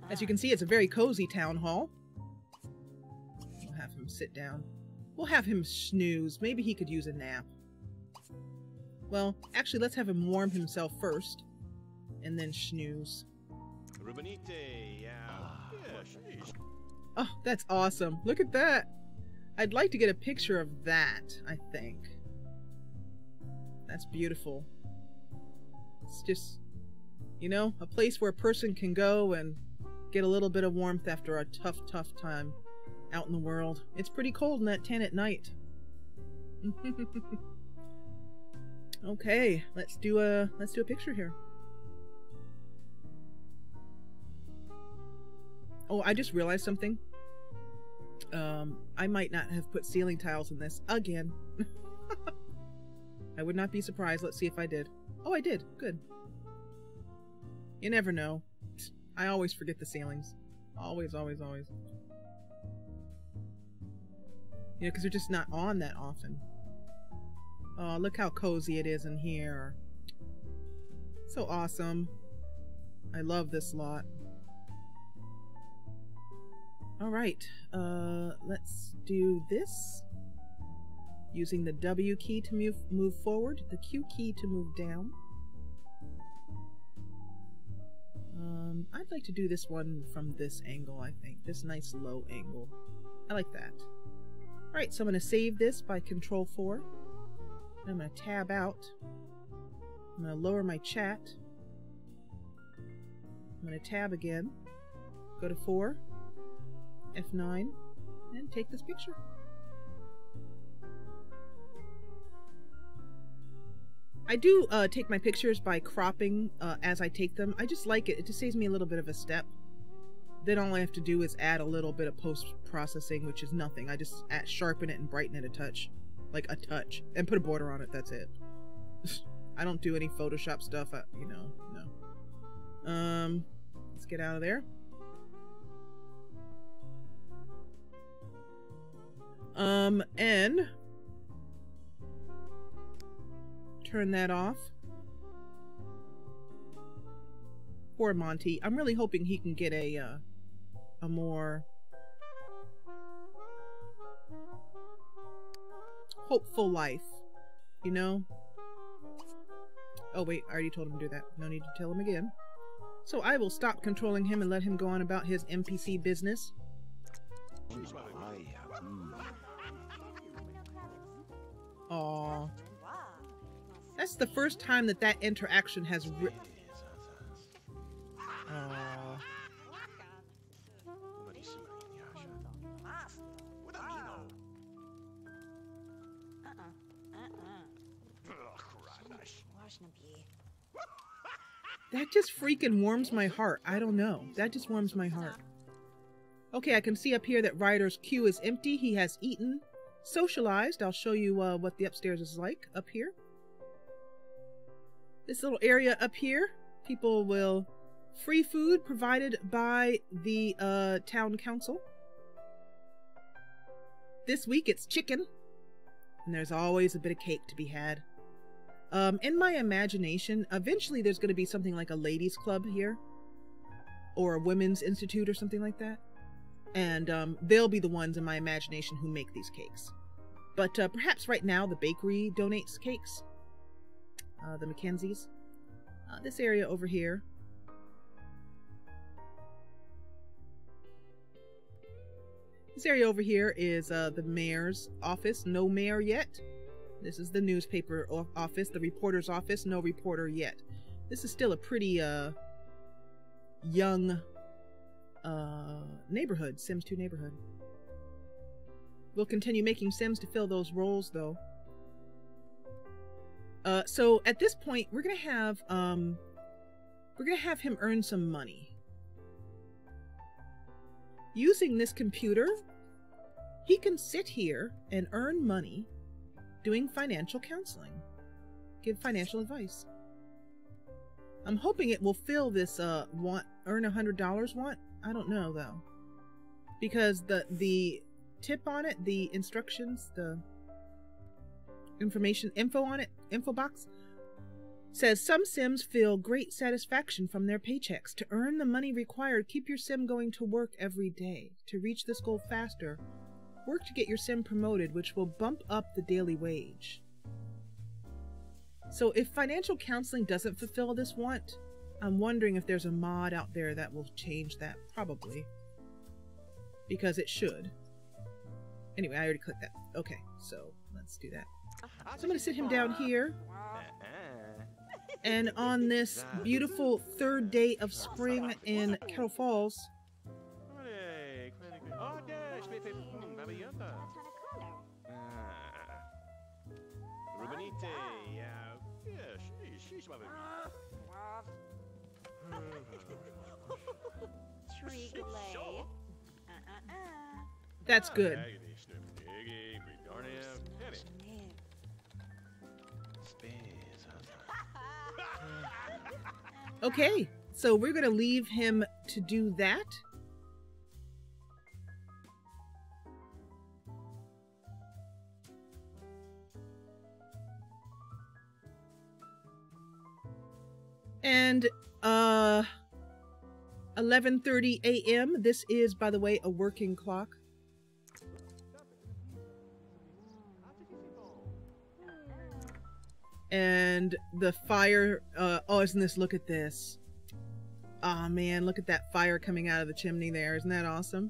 As you can see, it's a very cozy town hall. We'll have him sit down. We'll have him snooze. Maybe he could use a nap. Well, actually, let's have him warm himself first, and then snooze. Oh, that's awesome. Look at that. I'd like to get a picture of that, I think. That's beautiful. It's just, you know, a place where a person can go and get a little bit of warmth after a tough time out in the world. It's pretty cold in that tent at night. Okay, let's do a picture here. Oh, I just realized something. I might not have put ceiling tiles in this again. I would not be surprised. Let's see if I did. Oh, I did. Good. You never know. I always forget the ceilings. Always, always, always. You know, because they're just not on that often. Oh, look how cozy it is in here. So awesome. I love this lot. Alright, let's do this. Using the W key to move forward, the Q key to move down. I'd like to do this one from this angle, I think. This nice low angle. I like that. Alright, so I'm going to save this by Control 4. I'm going to tab out. I'm going to lower my chat. I'm going to tab again. Go to 4. F9. And take this picture. I do take my pictures by cropping as I take them. I just like it. It just saves me a little bit of a step. Then all I have to do is add a little bit of post-processing, which is nothing. I just sharpen it and brighten it a touch. Like a touch. And put a border on it. That's it. I don't do any Photoshop stuff. You know, no. Let's get out of there. And turn that off. Poor Monty. I'm really hoping he can get a more hopeful life, you know? Oh wait, I already told him to do that. No need to tell him again. So I will stop controlling him and let him go on about his NPC business. Aww. That's the first time that interaction has Aww. That just freaking warms my heart. I don't know. That just warms my heart. Okay, I can see up here that Ryder's queue is empty. He has eaten, socialized. I'll show you what the upstairs is like up here. This little area up here, people will free food provided by the town council. This week it's chicken, and there's always a bit of cake to be had. In my imagination, eventually there's going to be something like a ladies club here, or a women's institute or something like that. And they'll be the ones in my imagination who make these cakes. But perhaps right now the bakery donates cakes. The Mackenzies. This area over here. This area over here is the mayor's office. No mayor yet. This is the newspaper office, the reporter's office. No reporter yet. This is still a pretty young neighborhood, Sims 2 neighborhood. We'll continue making Sims to fill those roles, though. So at this point, we're gonna have him earn some money. Using this computer, he can sit here and earn money doing financial counseling. Give financial advice. I'm hoping it will fill this earn $100 want. I don't know though. Because the tip on it, the instructions, the info on it, info box says some Sims feel great satisfaction from their paychecks. To earn the money required, keep your Sim going to work every day. To reach this goal faster, work to get your Sim promoted, which will bump up the daily wage. So if financial counseling doesn't fulfill this want, I'm wondering if there's a mod out there that will change that. Probably. Because it should. Anyway, I already clicked that. Okay, so let's do that. So I'm going to sit him down here. And on this beautiful third day of spring in Kettle Falls, that's good. Okay, so we're going to leave him to do that. And 11:30 a.m. This is, by the way, a working clock. And the fire, oh, isn't this, look at this. Oh man, look at that fire coming out of the chimney there. Isn't that awesome?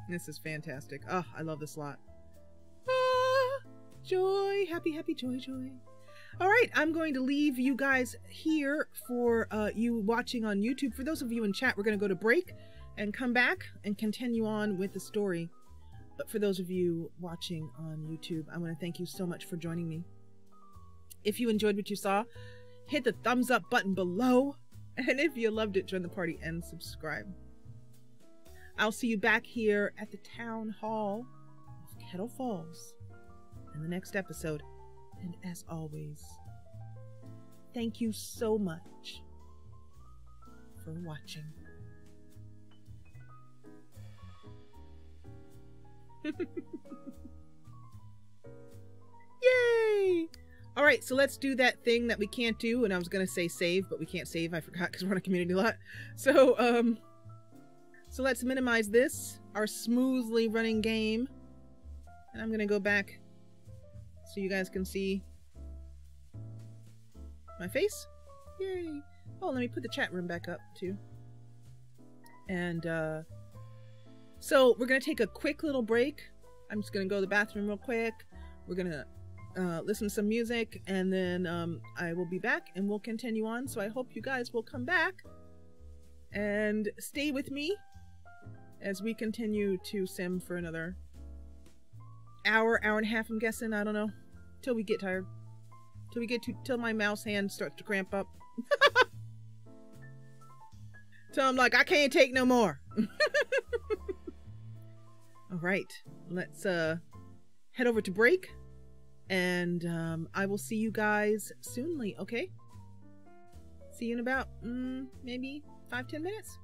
This is fantastic. Oh, I love this lot. Ah, joy, happy, happy, joy, joy. All right, I'm going to leave you guys here for you watching on YouTube. For those of you in chat, we're going to go to break and come back and continue on with the story. But for those of you watching on YouTube, I want to thank you so much for joining me. If you enjoyed what you saw, hit the thumbs up button below. And if you loved it, join the party and subscribe. I'll see you back here at the Town Hall of Kettle Falls in the next episode. And as always, thank you so much for watching. Yay! Alright, so let's do that thing that we can't do, and I was gonna say save, but we can't save, I forgot because we're on a community lot. So let's minimize this, our smoothly running game. And I'm gonna go back so you guys can see my face. Yay! Oh, let me put the chat room back up too. And so we're gonna take a quick little break. I'm just gonna go to the bathroom real quick. We're gonna listen to some music, and then I will be back and we'll continue on. So I hope you guys will come back and stay with me as we continue to sim for another hour and a half, I'm guessing. I don't know, till we get tired, till my mouse hand starts to cramp up. Till I'm like, I can't take no more. All right, let's head over to break. And I will see you guys soonly, okay? See you in about, maybe 5-10 minutes.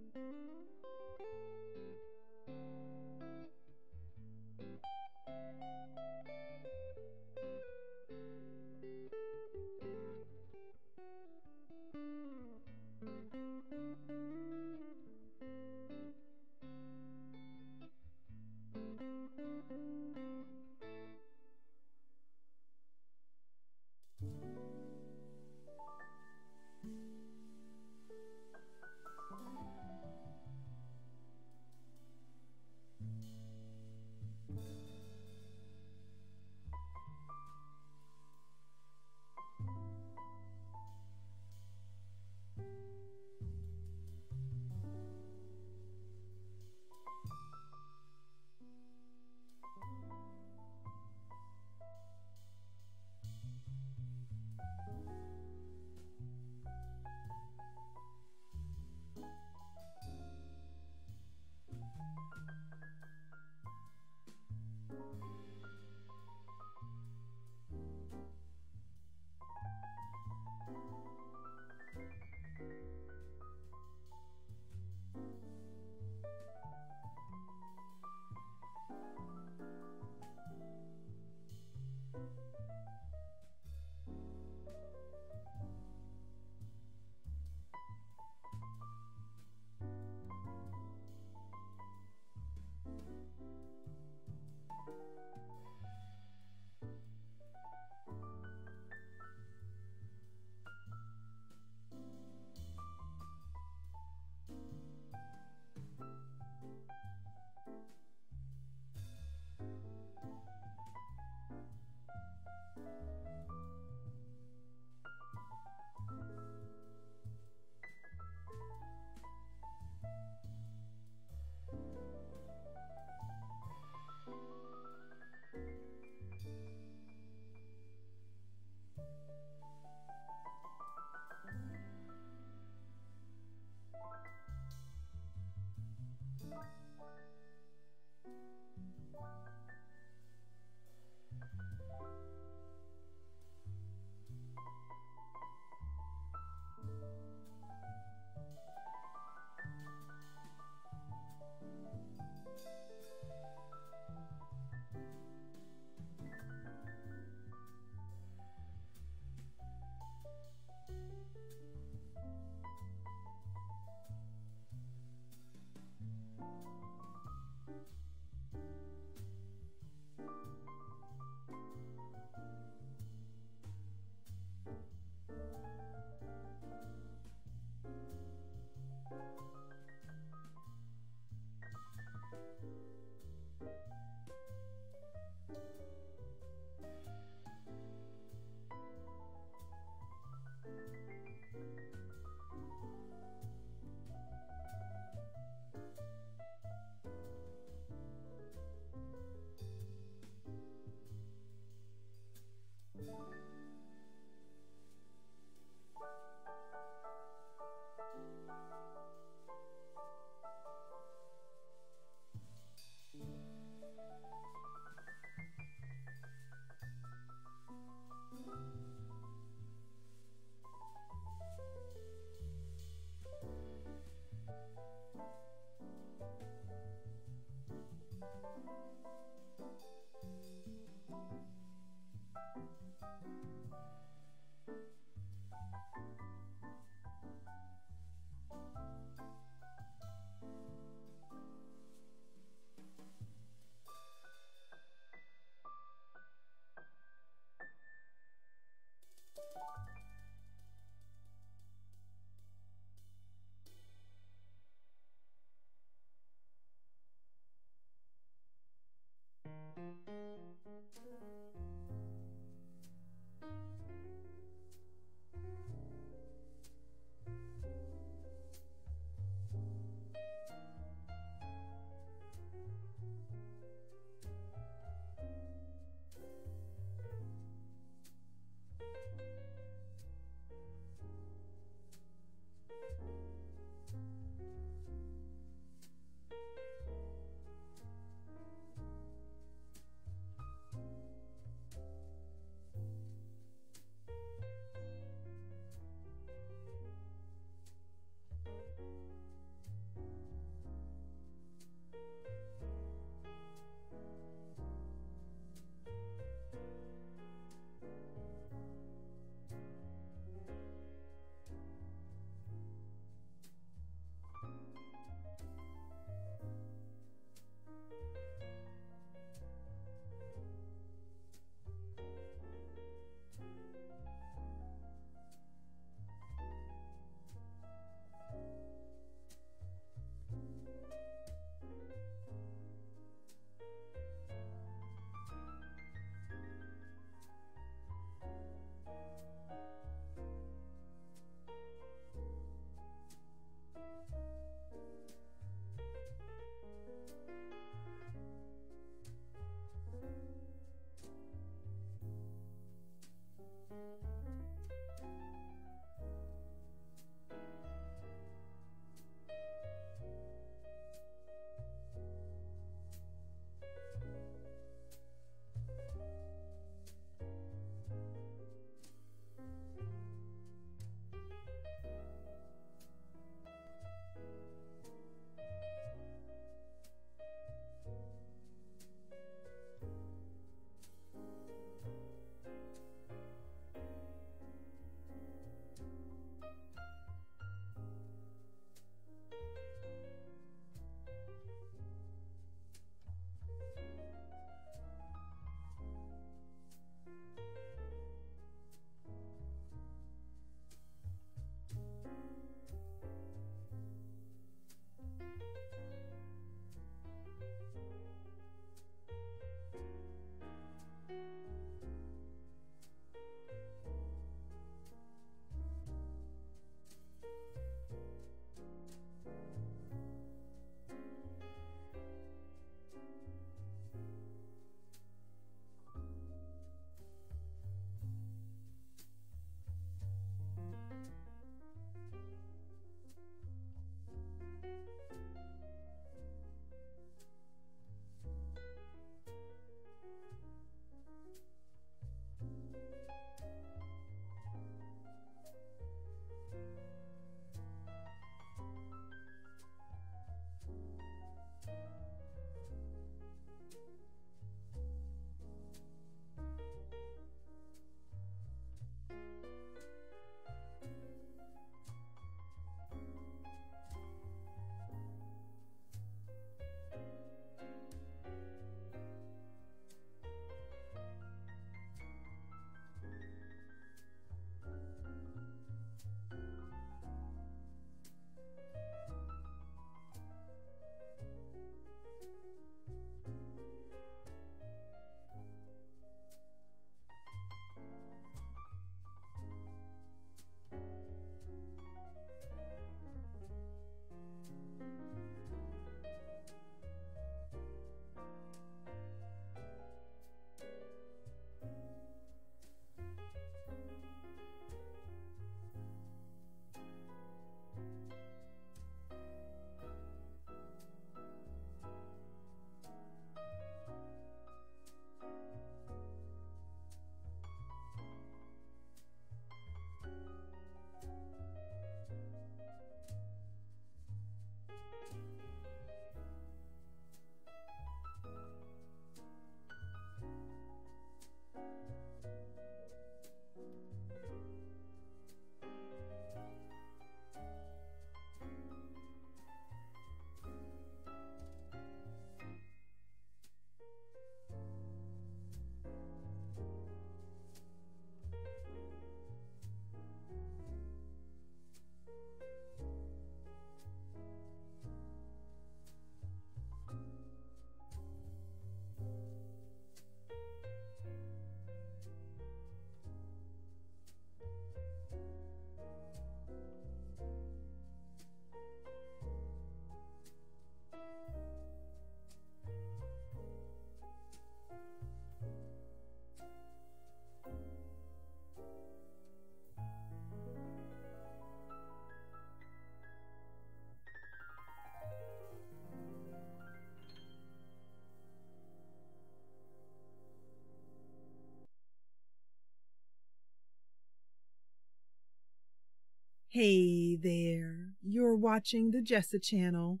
Hey there, you're watching the Jessa channel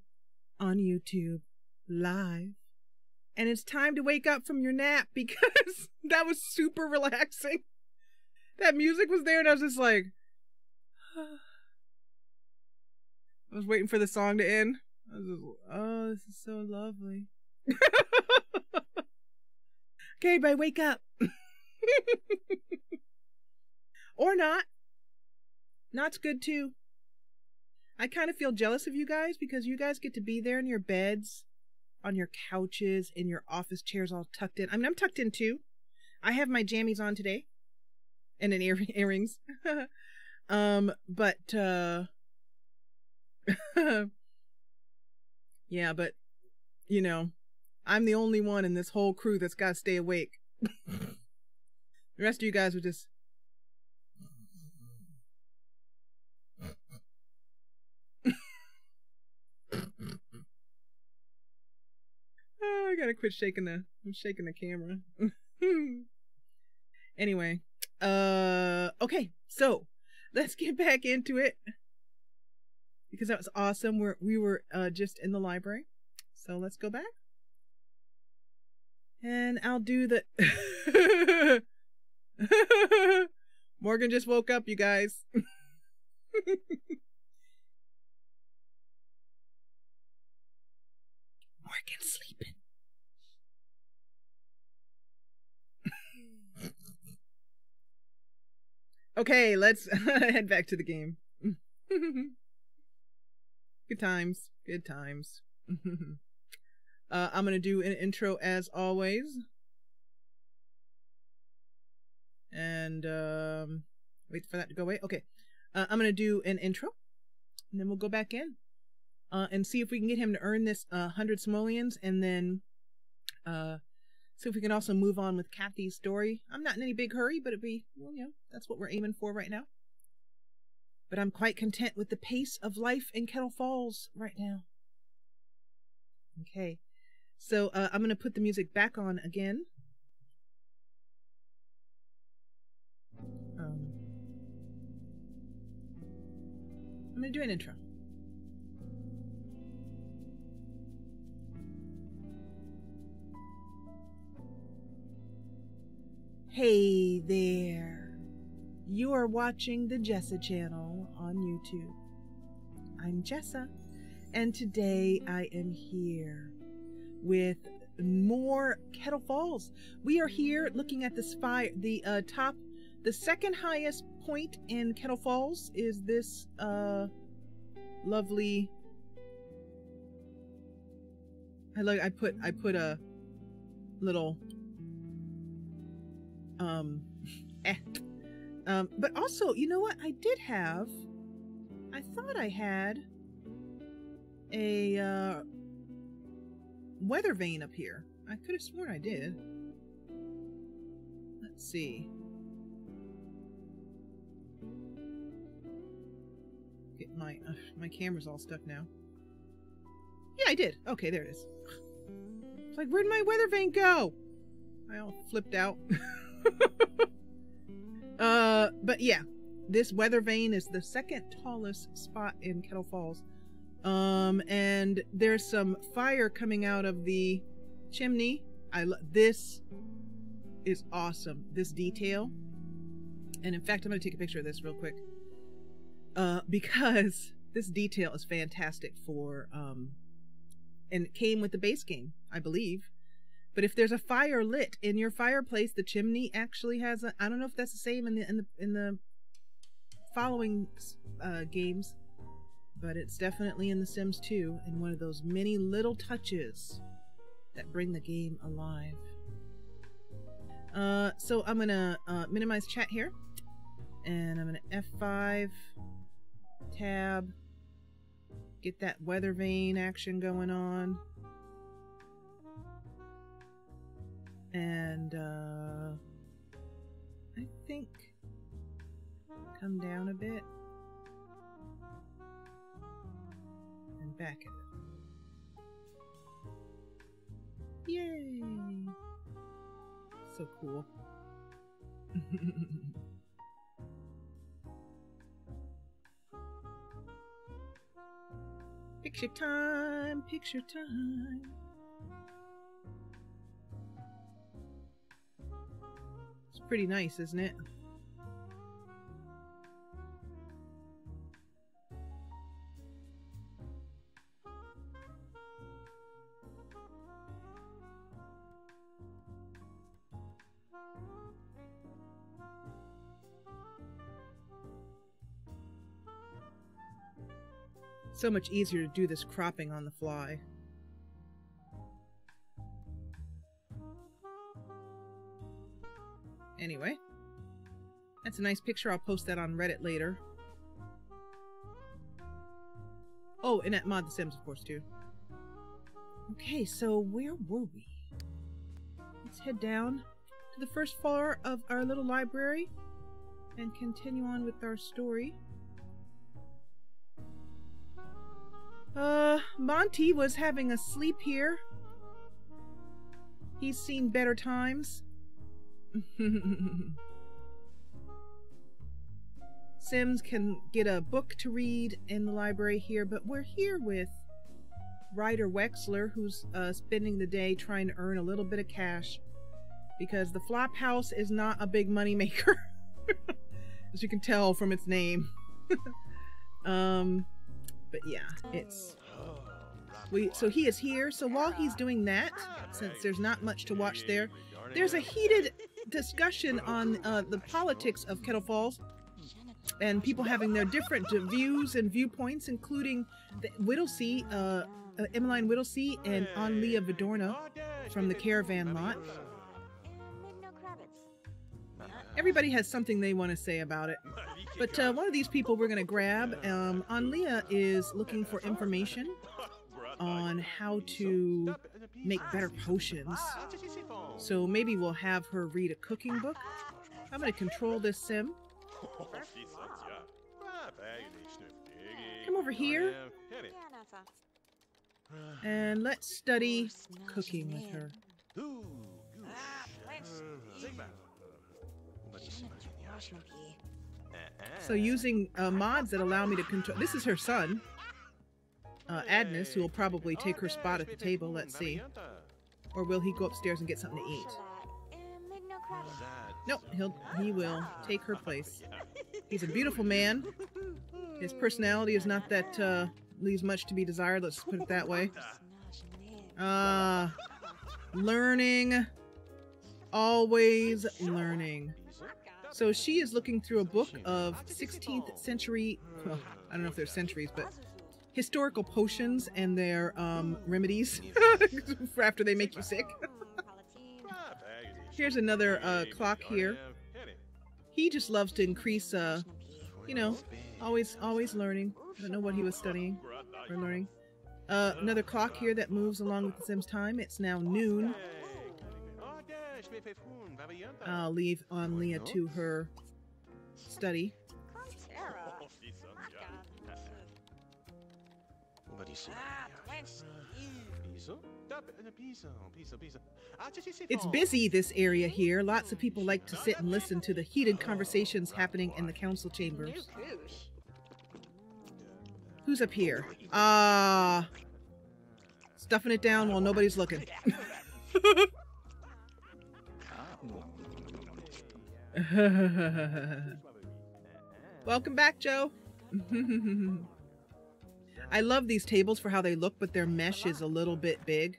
on YouTube live. And it's time to wake up from your nap because that was super relaxing. That music was there and I was just like, I was waiting for the song to end. I was just, oh, this is so lovely. Okay, everybody wake up. Or not. Not's good too. I kind of feel jealous of you guys because you guys get to be there in your beds, on your couches, in your office chairs all tucked in. I mean, I'm tucked in too. I have my jammies on today and an earrings. Yeah, but you know, I'm the only one in this whole crew that's got to stay awake. The rest of you guys are just oh, I gotta quit shaking the camera. Anyway, okay, so let's get back into it because that was awesome. We were just in the library, so let's go back, and I'll do the. Morgan just woke up, you guys. Morgan's sleeping. Okay, let's head back to the game. Good times. Good times. I'm going to do an intro as always. And wait for that to go away. Okay. I'm going to do an intro. And then we'll go back in. And see if we can get him to earn this 100 simoleons. And then see if we can also move on with Kathy's story. I'm not in any big hurry, but well, you know, that's what we're aiming for right now. But I'm quite content with the pace of life in Kettle Falls right now. Okay, so I'm going to put the music back on again. I'm going to do an intro. Hey there. You are watching the Jessa channel on YouTube. I'm Jessa, and today I am here with more Kettle Falls. We are here looking at this fire. The second highest point in Kettle Falls is this lovely. I put a little but also, you know what? I thought I had a weather vane up here. I could have sworn I did. Let's see. Get my camera's all stuck now. Yeah, I did. Okay, there it is. It's like, where'd my weather vane go? I all flipped out. But yeah, this weather vane is the second tallest spot in Kettle Falls. And there's some fire coming out of the chimney. This is awesome, this detail. And in fact, I'm going to take a picture of this real quick. Because this detail is fantastic for, and it came with the base game, I believe. But if there's a fire lit in your fireplace, the chimney actually has I don't know if that's the same in the following games, but it's definitely in The Sims 2, and one of those many little touches that bring the game alive. So I'm gonna minimize chat here, and I'm gonna F5 tab, get that weather vane action going on. And I think come down a bit and back at it. Yay! So cool. Picture time, picture time. It's pretty nice, isn't it? So much easier to do this cropping on the fly. Anyway, that's a nice picture. I'll post that on Reddit later. Oh, and at Mod The Sims, of course, too. Okay, so where were we? Let's head down to the first floor of our little library and continue on with our story. Monty was having a sleep here. He's seen better times. Sims can get a book to read in the library here, but we're here with Ryder Wexler, who's spending the day trying to earn a little bit of cash because the flop house is not a big money maker, as you can tell from its name. But yeah, it's so he is here. So while he's doing that, since there's not much to watch there, there's a heated discussion on the politics of Kettle Falls and people having their different views and viewpoints, including the Whittlesey, Emmeline Whittlesey and Anlia Vidorna from the Caravan Lot. Everybody has something they want to say about it. But one of these people we're going to grab, Anlia is looking for information on how to make better potions. So maybe we'll have her read a cooking book. I'm going to control this sim. Come over here. And let's study cooking with her. So using mods that allow me to control... This is her son, Adnus, who will probably take her spot at the table. Let's see. Or will he go upstairs and get something to eat? Nope, he will take her place. He's a beautiful man. His personality is not that leaves much to be desired. Let's put it that way. Learning. Always learning. So she is looking through a book of 16th century, well, I don't know if they're centuries, but historical potions and their remedies for after they make you sick. Here's another clock here. He just loves to increase, you know, always learning. I don't know what he was studying or learning. Another clock here that moves along with the Sims time. It's now noon. I'll leave Anlia to her study. It's busy, this area here. Lots of people like to sit and listen to the heated conversations happening in the council chambers. Who's up here? Stuffing it down while nobody's looking. Welcome back, Joe. I love these tables for how they look, but their mesh is a little bit big.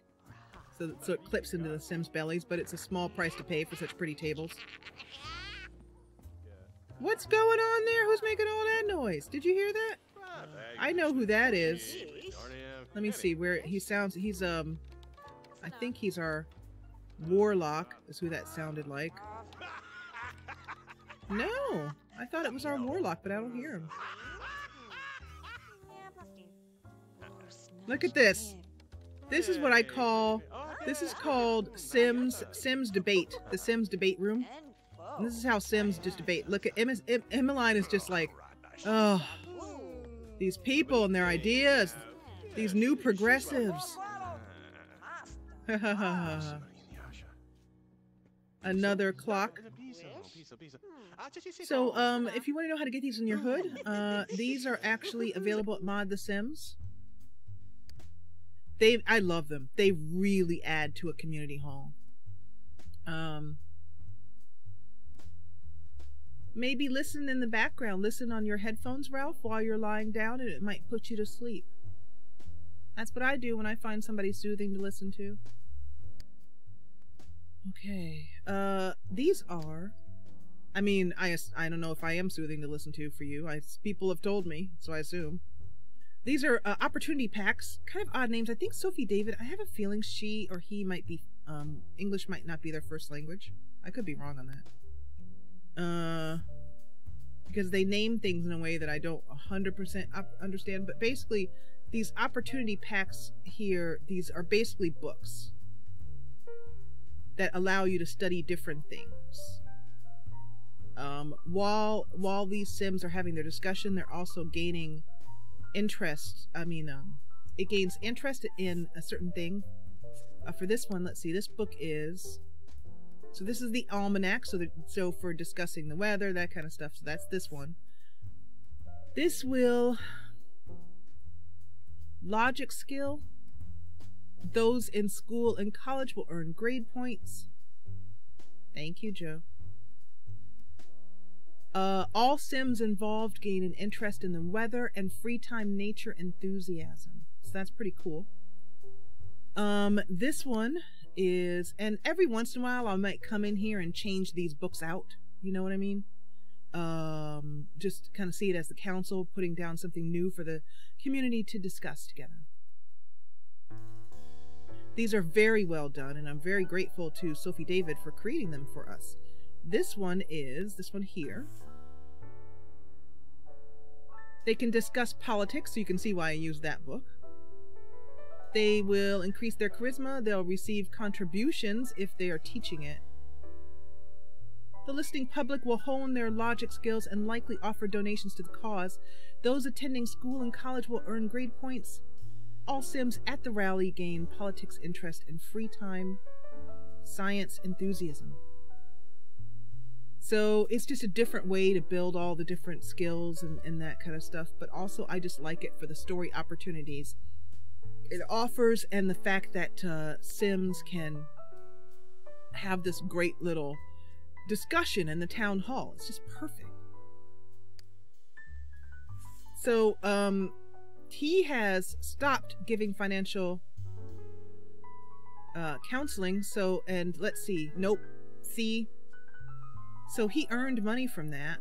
So it clips into the Sims' bellies, but it's a small price to pay for such pretty tables. What's going on there? Who's making all that noise? Did you hear that? I know who that is. Let me see where he sounds. He's, I think he's our warlock, is who that sounded like. No, I thought it was our warlock, but I don't hear him. Look at this. This is what I call, this is called Sims Debate, the Sims Debate Room. And this is how Sims just debate. Look at Emmeline is just like, oh, these people and their ideas, these new progressives. Another clock. So, if you want to know how to get these in your hood, these are actually available at Mod The Sims. I love them. They really add to a community hall. Maybe listen in the background. Listen on your headphones, Ralph, while you're lying down, and it might put you to sleep. That's what I do when I find somebody soothing to listen to. Okay. These are... I mean, I don't know if I am soothing to listen to for you. People have told me, so I assume. These are opportunity packs. Kind of odd names. I think Sophie David, I have a feeling she or he might be... English might not be their first language. I could be wrong on that. Because they name things in a way that I don't 100% understand. But basically, these opportunity packs here, these are basically books that allow you to study different things. While these Sims are having their discussion, they're also gaining interest. It gains interest in a certain thing. For this one, let's see, this book is... So this is the almanac, so for discussing the weather, that kind of stuff. So that's this one. This will... Logic skill. Those in school and college will earn grade points. Thank you, Joe. All Sims involved gain an interest in the weather and free time nature enthusiasm. So that's pretty cool. This one is, and every once in a while I might come in here and change these books out. You know what I mean? Just kind of see it as the council putting down something new for the community to discuss together. These are very well done, and I'm very grateful to Sophie David for creating them for us. This one is, this one here. They can discuss politics, so you can see why I used that book. They will increase their charisma. They'll receive contributions if they are teaching it. The listening public will hone their logic skills and likely offer donations to the cause. Those attending school and college will earn grade points. All Sims at the rally gain politics interest and free time science enthusiasm. So it's just a different way to build all the different skills and that kind of stuff. But also I just like it for the story opportunities it offers, and the fact that Sims can have this great little discussion in the town hall. It's just perfect. So he has stopped giving financial counseling. So, and let's see, nope, see, so he earned money from that,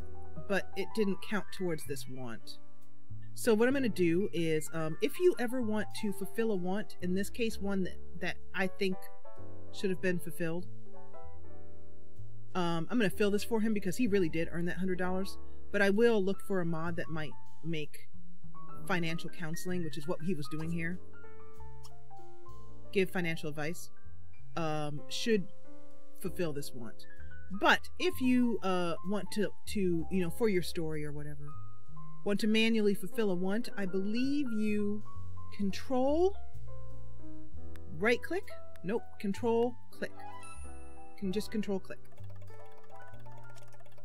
but it didn't count towards this want. So what I'm going to do is, if you ever want to fulfill a want, in this case one that I think should have been fulfilled, I'm going to fill this for him because he really did earn that $100, but I will look for a mod that might make financial counseling, which is what he was doing here. Give financial advice. Should fulfill this want. But if you want to, you know, for your story or whatever, want to manually fulfill a want, I believe you control, right click, nope, control click. Can just control click.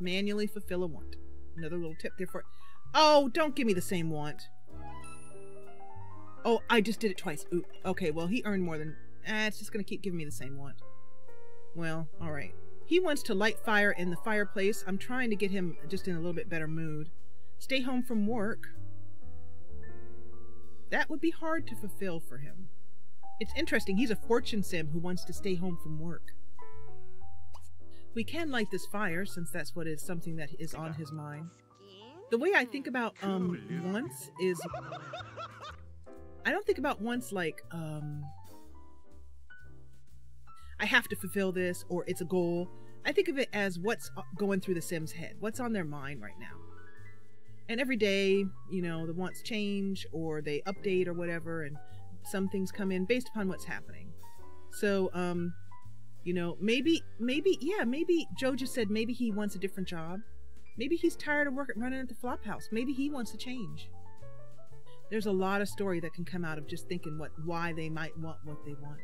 Manually fulfill a want. Another little tip there for it. Oh, don't give me the same want. Oh, I just did it twice. Ooh, okay, well, he earned more than... it's just going to keep giving me the same want. Well, alright. He wants to light fire in the fireplace. I'm trying to get him just in a little bit better mood. Stay home from work. That would be hard to fulfill for him. It's interesting. He's a fortune sim who wants to stay home from work. We can light this fire since that's what is something that is on his mind. The way I think about wants is... I don't think about wants like, I have to fulfill this, or it's a goal. I think of it as what's going through the Sim's head, what's on their mind right now. And every day, you know, the wants change, or they update or whatever, and some things come in based upon what's happening. So, you know, maybe Joe just said maybe he wants a different job. Maybe he's tired of running at the flop house. Maybe he wants to change. There's a lot of story that can come out of just thinking why they might want what they want.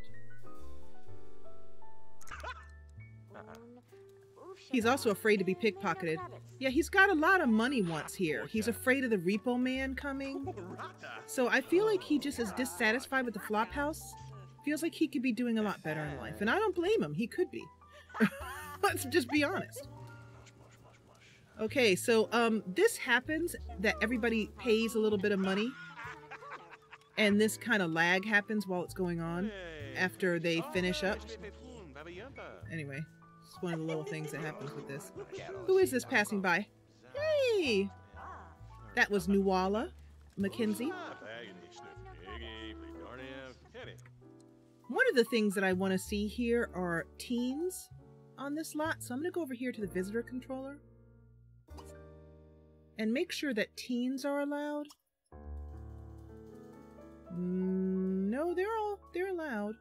He's also afraid to be pickpocketed. Yeah, he's got a lot of money once here. He's afraid of the repo man coming. So I feel like he just is dissatisfied with the flop house. Feels like he could be doing a lot better in life. And I don't blame him. He could be. Let's just be honest. Okay, so this happens that everybody pays a little bit of money. And this kind of lag happens while it's going on after they finish up. Anyway, it's one of the little things that happens with this. Who is this passing by? Hey! That was Nuala Mackenzie. One of the things that I want to see here are teens on this lot. So I'm going to go over here to the visitor controller and make sure that teens are allowed. No, they're allowed.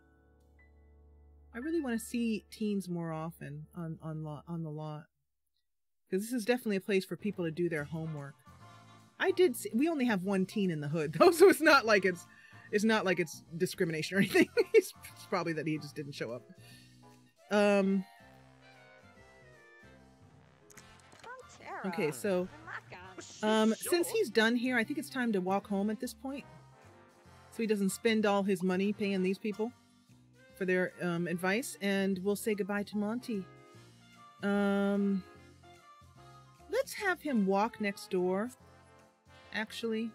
I really want to see teens more often on the lot, because this is definitely a place for people to do their homework. We only have one teen in the hood though, so it's not like it's discrimination or anything. It's probably that he just didn't show up. Okay, so since he's done here, I think it's time to walk home at this point, so he doesn't spend all his money paying these people for their advice, and we'll say goodbye to Monty. Let's have him walk next door, actually.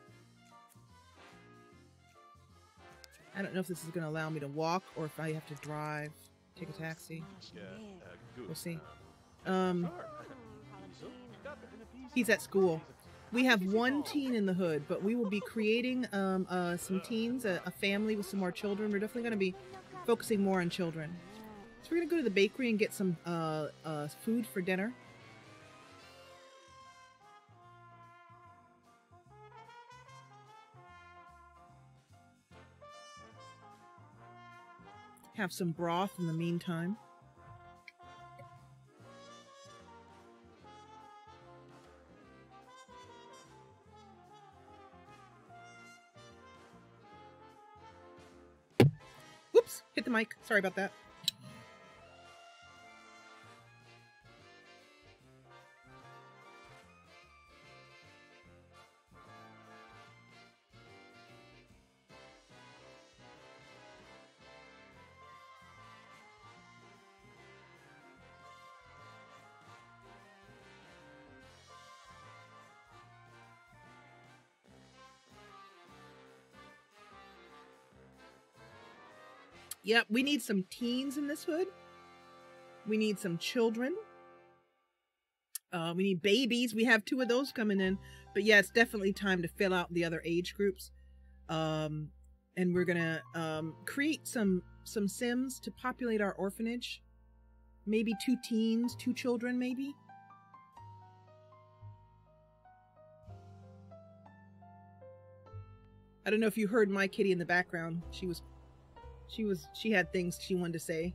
I don't know if this is going to allow me to walk or if I have to drive, take a taxi. We'll see. He's at school. We have one teen in the hood, but we will be creating some teens, a family with some more children. We're definitely going to be focusing more on children. So we're going to go to the bakery and get some food for dinner. Have some broth in the meantime. Whoops, hit the mic. Sorry about that. Yep, we need some teens in this hood. We need some children. We need babies. We have 2 of those coming in. But yeah, it's definitely time to fill out the other age groups. And we're gonna create some Sims to populate our orphanage. Maybe 2 teens, 2 children, maybe. I don't know if you heard my kitty in the background. She had things she wanted to say.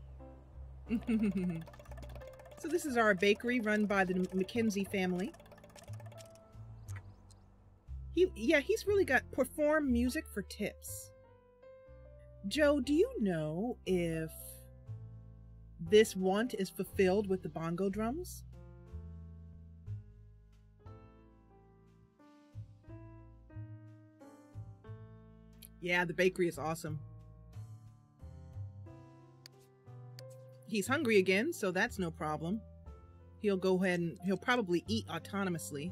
So this is our bakery run by the Mackenzie family. He's really got perform music for tips. Joe, do you know if this want is fulfilled with the bongo drums? Yeah, the bakery is awesome. He's hungry again, so that's no problem. He'll go ahead and he'll probably eat autonomously.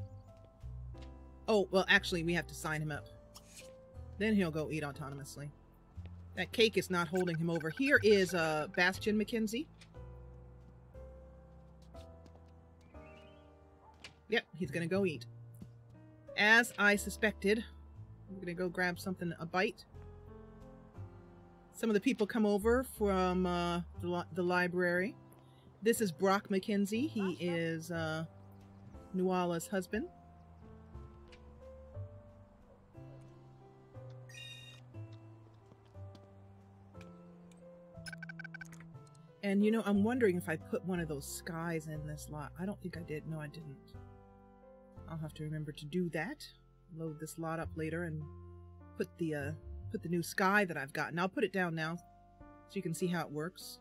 Oh, well, actually, we have to sign him up. Then he'll go eat autonomously. That cake is not holding him over. Here is Bastion Mackenzie. Yep, he's gonna go eat. As I suspected, I'm gonna go grab something, a bite. Some of the people come over from the library. This is Brock Mackenzie. He is Nuala's husband. And you know, I'm wondering if I put one of those skies in this lot. I don't think I did. No, I didn't. I'll have to remember to do that. Load this lot up later and put the new sky that I've gotten. I'll put it down now so you can see how it works.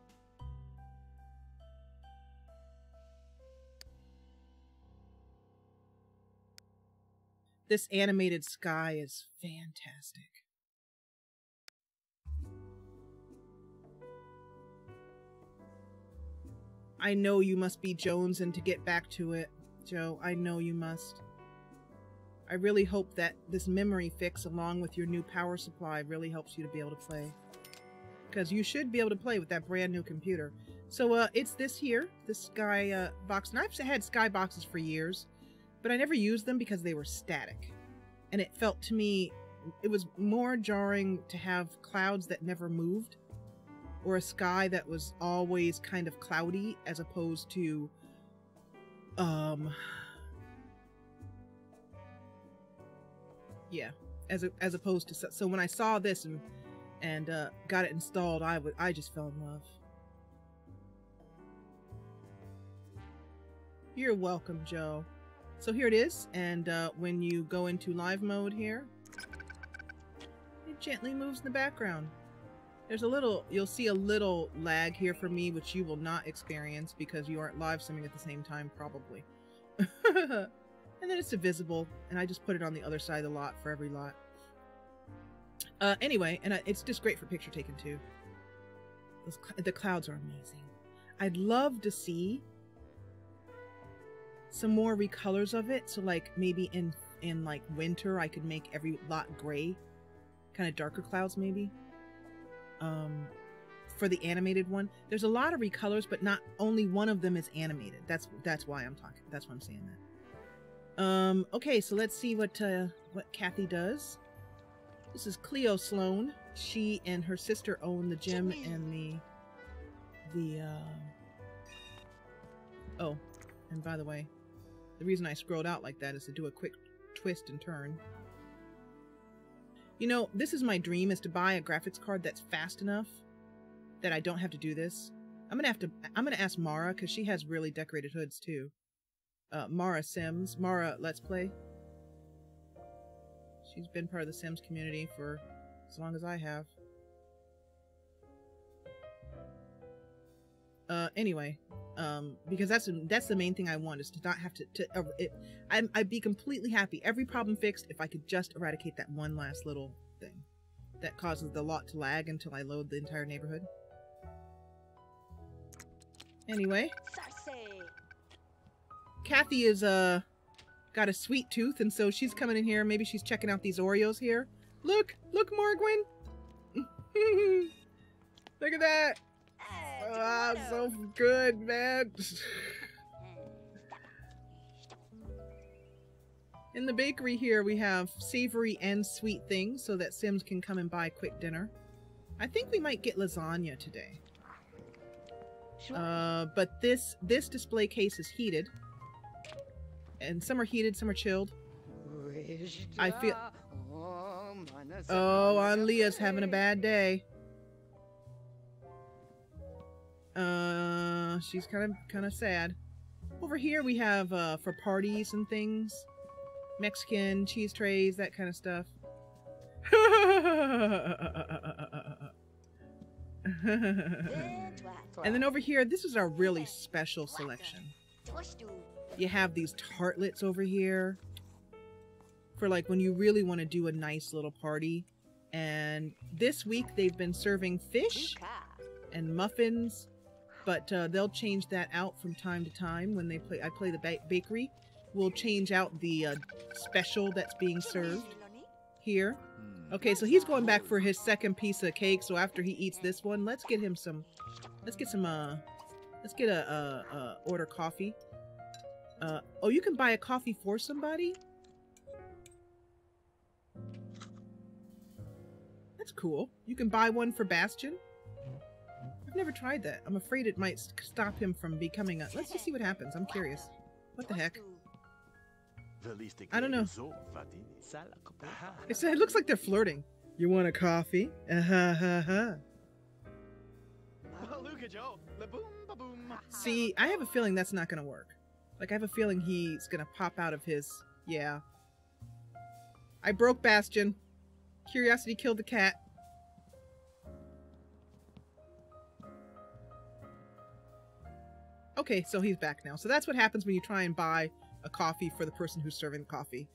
This animated sky is fantastic. I know you must be jonesing to get back to it, Joe. I know you must. I really hope that this memory fix along with your new power supply really helps you to be able to play. Because you should be able to play with that brand new computer. So it's this here, this Sky box. And I've had Sky boxes for years, but I never used them because they were static. And it felt to me, it was more jarring to have clouds that never moved, or a sky that was always kind of cloudy, as opposed to yeah, as opposed to, so when I saw this and got it installed, I just fell in love. You're welcome, Joe. So here it is, and when you go into live mode here, it gently moves in the background. There's a little, you'll see a little lag here for me, which you will not experience because you aren't live simming at the same time, probably. And then it's divisible, and I just put it on the other side of the lot for every lot. Anyway, and it's just great for picture taking too. The clouds are amazing. I'd love to see some more recolors of it. So like maybe in like winter, I could make every lot gray, kind of darker clouds maybe. For the animated one, there's a lot of recolors, but not only one of them is animated. That's why I'm talking. That's why I'm saying that. Okay, so let's see what Kathy does. This is Cleo Sloan. She and her sister own the gym and oh, and by the way, the reason I scrolled out like that is to do a quick twist and turn. You know, this is my dream, is to buy a graphics card that's fast enough that I don't have to do this. I'm gonna ask Mara, because she has really decorated hoods too. Mara Sims. Mara Let's Play. She's been part of the Sims community for as long as I have. Anyway, because that's the main thing I want, is to not have I'd be completely happy, every problem fixed, if I could just eradicate that one last little thing that causes the lot to lag until I load the entire neighborhood. Anyway, Kathy is got a sweet tooth, and so she's coming in here. Maybe she's checking out these Oreos here. Look, Morgwin. Look at that. Oh, so good, man. In the bakery here, we have savory and sweet things so that Sims can come and buy quick dinner. I think we might get lasagna today. But this display case is heated. And some are heated, some are chilled. I feel... Oh, Aunt Leah's having a bad day. She's kind of sad. Over here we have for parties and things, Mexican cheese trays, that kind of stuff. And then over here, this is our really special selection. You have these tartlets over here for like when you really want to do a nice little party. And this week they've been serving fish and muffins, but they'll change that out from time to time when they play. I play the bakery. We'll change out the special that's being served here. Okay, so he's going back for his second piece of cake. So after he eats this one, let's get him some. Let's get a order coffee. Oh, you can buy a coffee for somebody? That's cool. You can buy one for Bastion? I've never tried that. I'm afraid it might stop him from becoming a... Let's just see what happens. I'm curious. What the heck? I don't know. It looks like they're flirting. You want a coffee? See, I have a feeling that's not going to work. Like, I have a feeling he's going to pop out of his... Yeah. I broke Bastion. Curiosity killed the cat. Okay, so he's back now. So that's what happens when you try and buy a coffee for the person who's serving the coffee.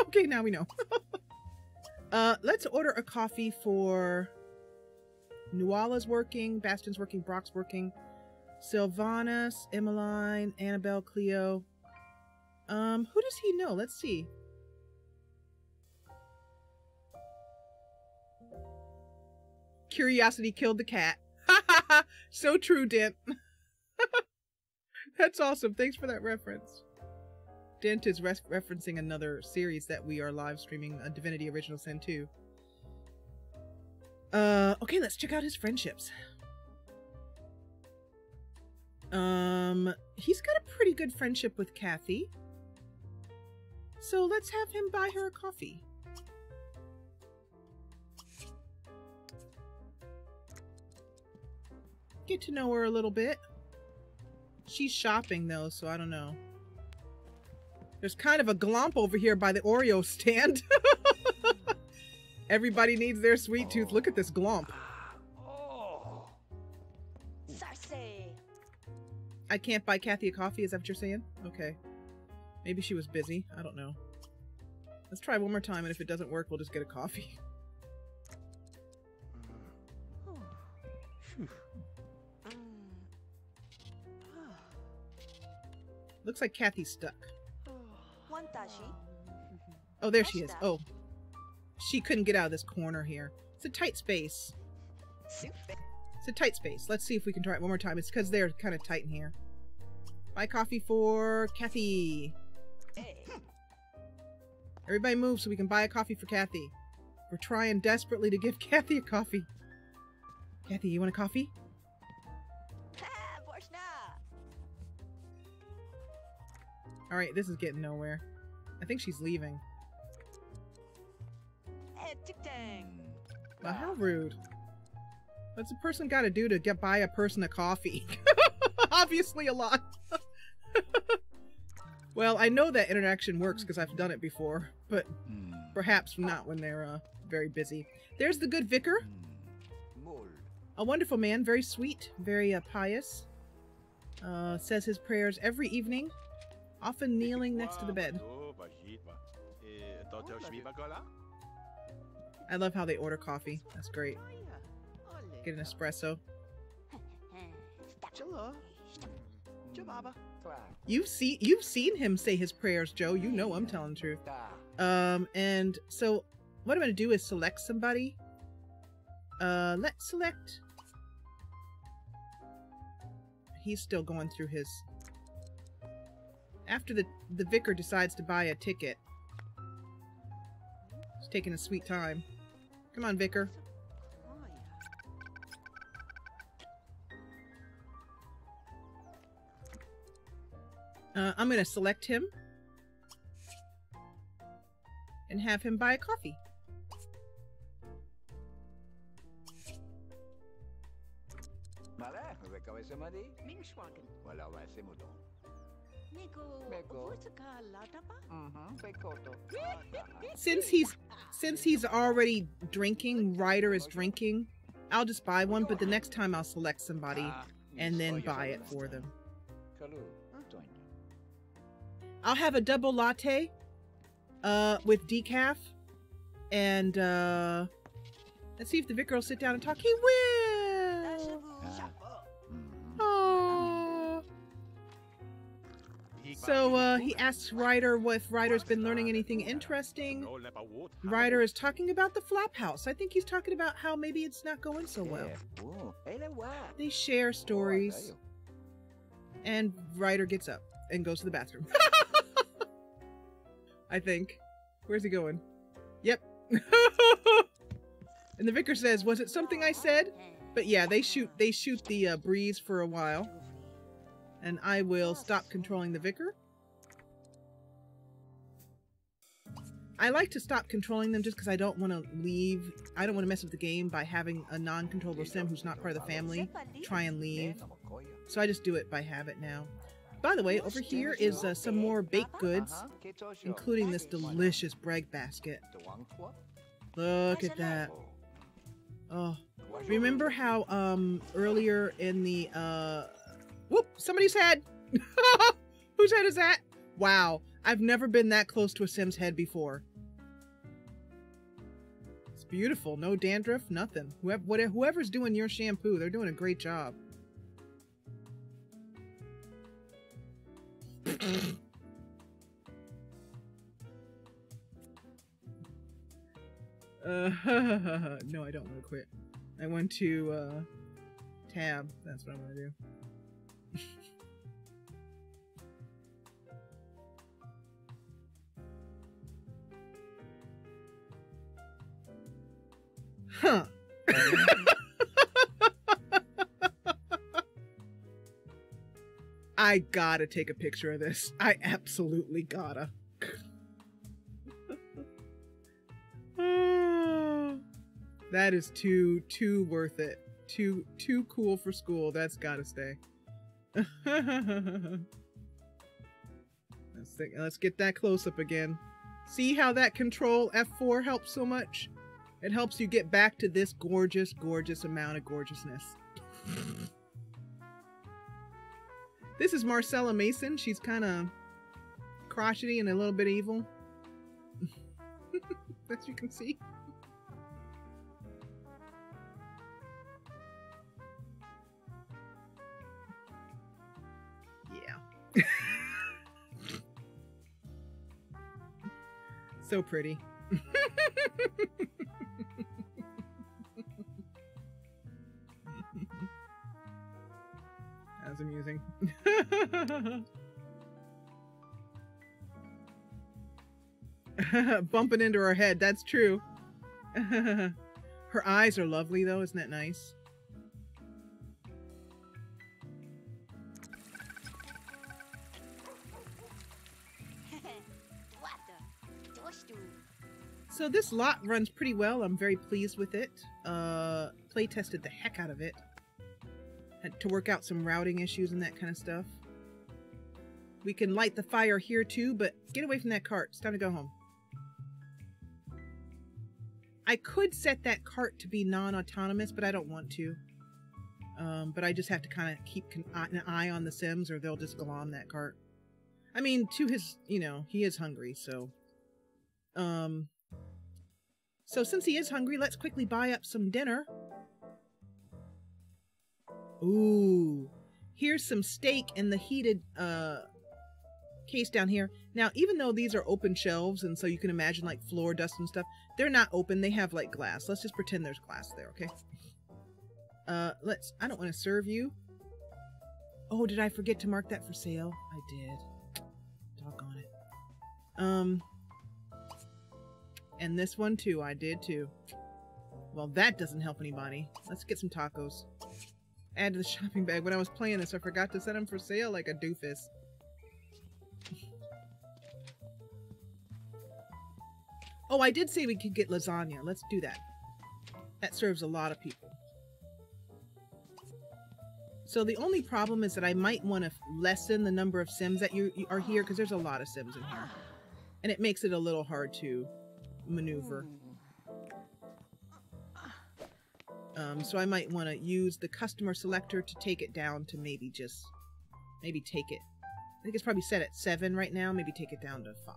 Okay, now we know. Let's order a coffee for... Nuala's working, Bastion's working, Brock's working, Sylvanas, Emmeline, Annabelle, Cleo. Who does he know? Let's see. Curiosity killed the cat. So true, Dent. That's awesome. Thanks for that reference. Dent is referencing another series that we are live streaming, Divinity Original Sin 2. Okay, let's check out his friendships. He's got a pretty good friendship with Kathy. So let's have him buy her a coffee. Get to know her a little bit. She's shopping though, so I don't know. There's kind of a glomp over here by the Oreo stand. Everybody needs their sweet tooth. Look at this glomp. I can't buy Kathy a coffee, is that what you're saying? Okay. Maybe she was busy. I don't know. Let's try one more time, and if it doesn't work, we'll just get a coffee. Looks like Kathy's stuck. Oh, there she is. Oh. She couldn't get out of this corner here. It's a tight space. It's a tight space. Let's see if we can try it one more time. It's because they're kind of tight in here. Buy coffee for Kathy. Everybody move so we can buy a coffee for Kathy. We're trying desperately to give Kathy a coffee. Kathy, you want a coffee? Alright, this is getting nowhere. I think she's leaving. Well, how rude. What's a person got to do to buy a person a coffee? Obviously a lot. Well, I know that interaction works because I've done it before, but perhaps not when they're very busy. There's the good vicar. A wonderful man, very sweet, very pious. Says his prayers every evening, often kneeling next to the bed. I love how they order coffee. That's great. Get an espresso. You've seen him say his prayers, Joe. You know I'm telling the truth. And so what I'm gonna do is select somebody. Let's select. He's still going through his. After the vicar decides to buy a ticket. He's taking a sweet time. Come on, vicar. I'm going to select him and have him buy a coffee. Since he's already drinking, Ryder is drinking, I'll just buy one, but the next time I'll select somebody and then buy it for them. I'll have a double latte with decaf, and let's see if the vicar will sit down and talk. He will! Aww. So he asks Ryder if Ryder's been learning anything interesting. Ryder is talking about the flop house. I think he's talking about how maybe it's not going so well. They share stories, and Ryder gets up and goes to the bathroom. I think. Where's he going? Yep. And the vicar says, was it something I said? But yeah, they shoot the breeze for a while. And I will stop controlling the vicar. I like to stop controlling them just because I don't want to leave. I don't want to mess with the game by having a non-controllable sim who's not part of the family try and leave. So I just do it by habit now. By the way, over here is some more baked goods, including this delicious bread basket. Look at that. Oh, remember how earlier in the whoop, somebody's head. Whose head is that? Wow, I've never been that close to a Sim's head before. It's beautiful. No dandruff, nothing. Whoever's doing your shampoo, they're doing a great job. No, I don't want to quit. I want to tab. That's what I'm going to do. Huh. I gotta take a picture of this. I absolutely gotta. That is too worth it. Too cool for school. That's gotta stay. Let's get that close up again. See how that Control F4 helps so much? It helps you get back to this gorgeous, gorgeous amount of gorgeousness. This is Marcella Mason. She's kind of crotchety and a little bit evil. As you can see. Yeah. So pretty. That's amusing. Bumping into her head, that's true. Her eyes are lovely though, isn't that nice? So this lot runs pretty well. I'm very pleased with it. Play tested the heck out of it. Had to work out some routing issues and that kind of stuff. We can light the fire here too, but get away from that cart. It's time to go home. I could set that cart to be non-autonomous, but I don't want to. But I just have to kind of keep an eye on the Sims or they'll just glom that cart. I mean, to his, you know, he is hungry, so... So since he is hungry, let's quickly buy up some dinner. Ooh, here's some steak in the heated case down here. Now, even though these are open shelves, and so you can imagine like floor dust and stuff, they're not open. They have like glass. Let's just pretend there's glass there, okay? I don't want to serve you. Oh, did I forget to mark that for sale? I did. Doggone it. And this one too, I did too. Well, that doesn't help anybody. Let's get some tacos. Add to the shopping bag. When I was playing this, I forgot to set them for sale like a doofus. Oh, I did say we could get lasagna. Let's do that. That serves a lot of people. So the only problem is that I might want to lessen the number of Sims that you are here, because there's a lot of Sims in here. And it makes it a little hard to maneuver. So I might want to use the customer selector to take it down to maybe take it. I think it's probably set at 7 right now. Maybe take it down to 5.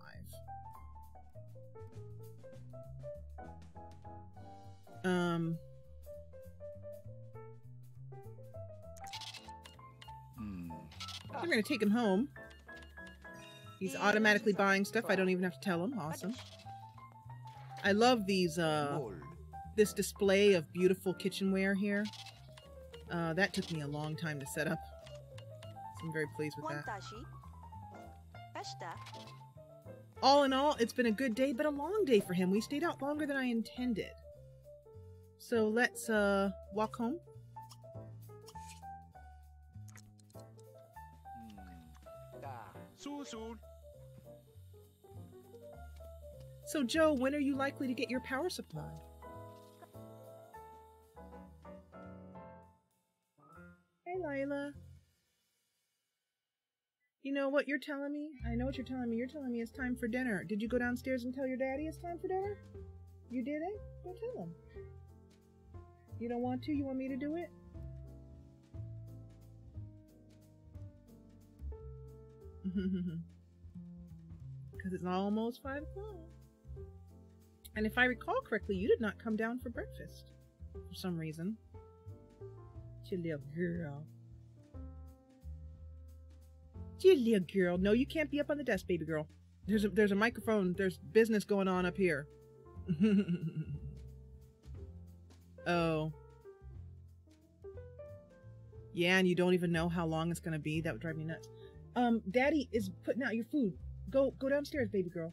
I'm going to take him home. He's automatically buying stuff. I don't even have to tell him. Awesome. I love these, this display of beautiful kitchenware here. That took me a long time to set up. So I'm very pleased with that. All in all, it's been a good day, but a long day for him. We stayed out longer than I intended. So let's, walk home. So Joe, when are you likely to get your power supply? Hey Lila. You know what you're telling me? I know what you're telling me. You're telling me it's time for dinner. Did you go downstairs and tell your daddy it's time for dinner? You didn't? Go tell him. You don't want to? You want me to do it? Because it's almost 5 o'clock. And if I recall correctly, you did not come down for breakfast for some reason. You little girl. You little girl. No, you can't be up on the desk, baby girl. There's a microphone. There's business going on up here. Oh. Yeah, and you don't even know how long it's gonna be. That would drive me nuts. Daddy is putting out your food. Go downstairs, baby girl.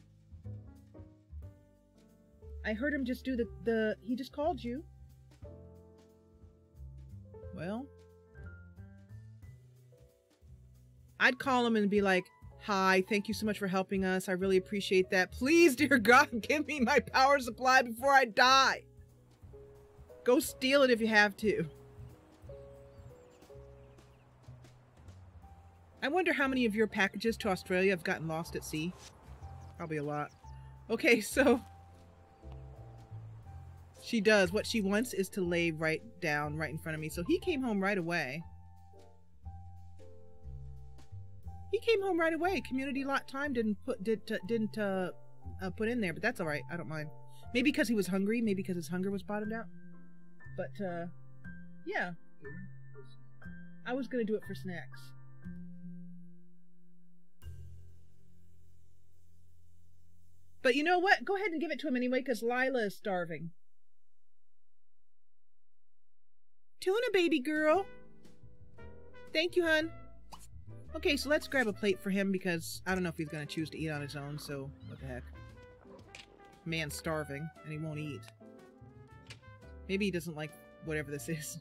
I heard him just do he just called you. Well, I'd call him and be like, hi, thank you so much for helping us. I really appreciate that. Please, dear God, give me my power supply before I die. Go steal it if you have to. I wonder how many of your packages to Australia have gotten lost at sea. Probably a lot. Okay, so she does. What she wants is to lay right down right in front of me. So he came home right away. He came home right away. Community lot time didn't put in there, but that's all right. I don't mind. Maybe because he was hungry. Maybe because his hunger was bottomed out. But yeah, I was gonna do it for snacks. But you know what? Go ahead and give it to him anyway, because Lila is starving. Tuna, baby girl. Thank you, hun. Okay, so let's grab a plate for him, because I don't know if he's going to choose to eat on his own, so what the heck. Man's starving, and he won't eat. Maybe he doesn't like whatever this is.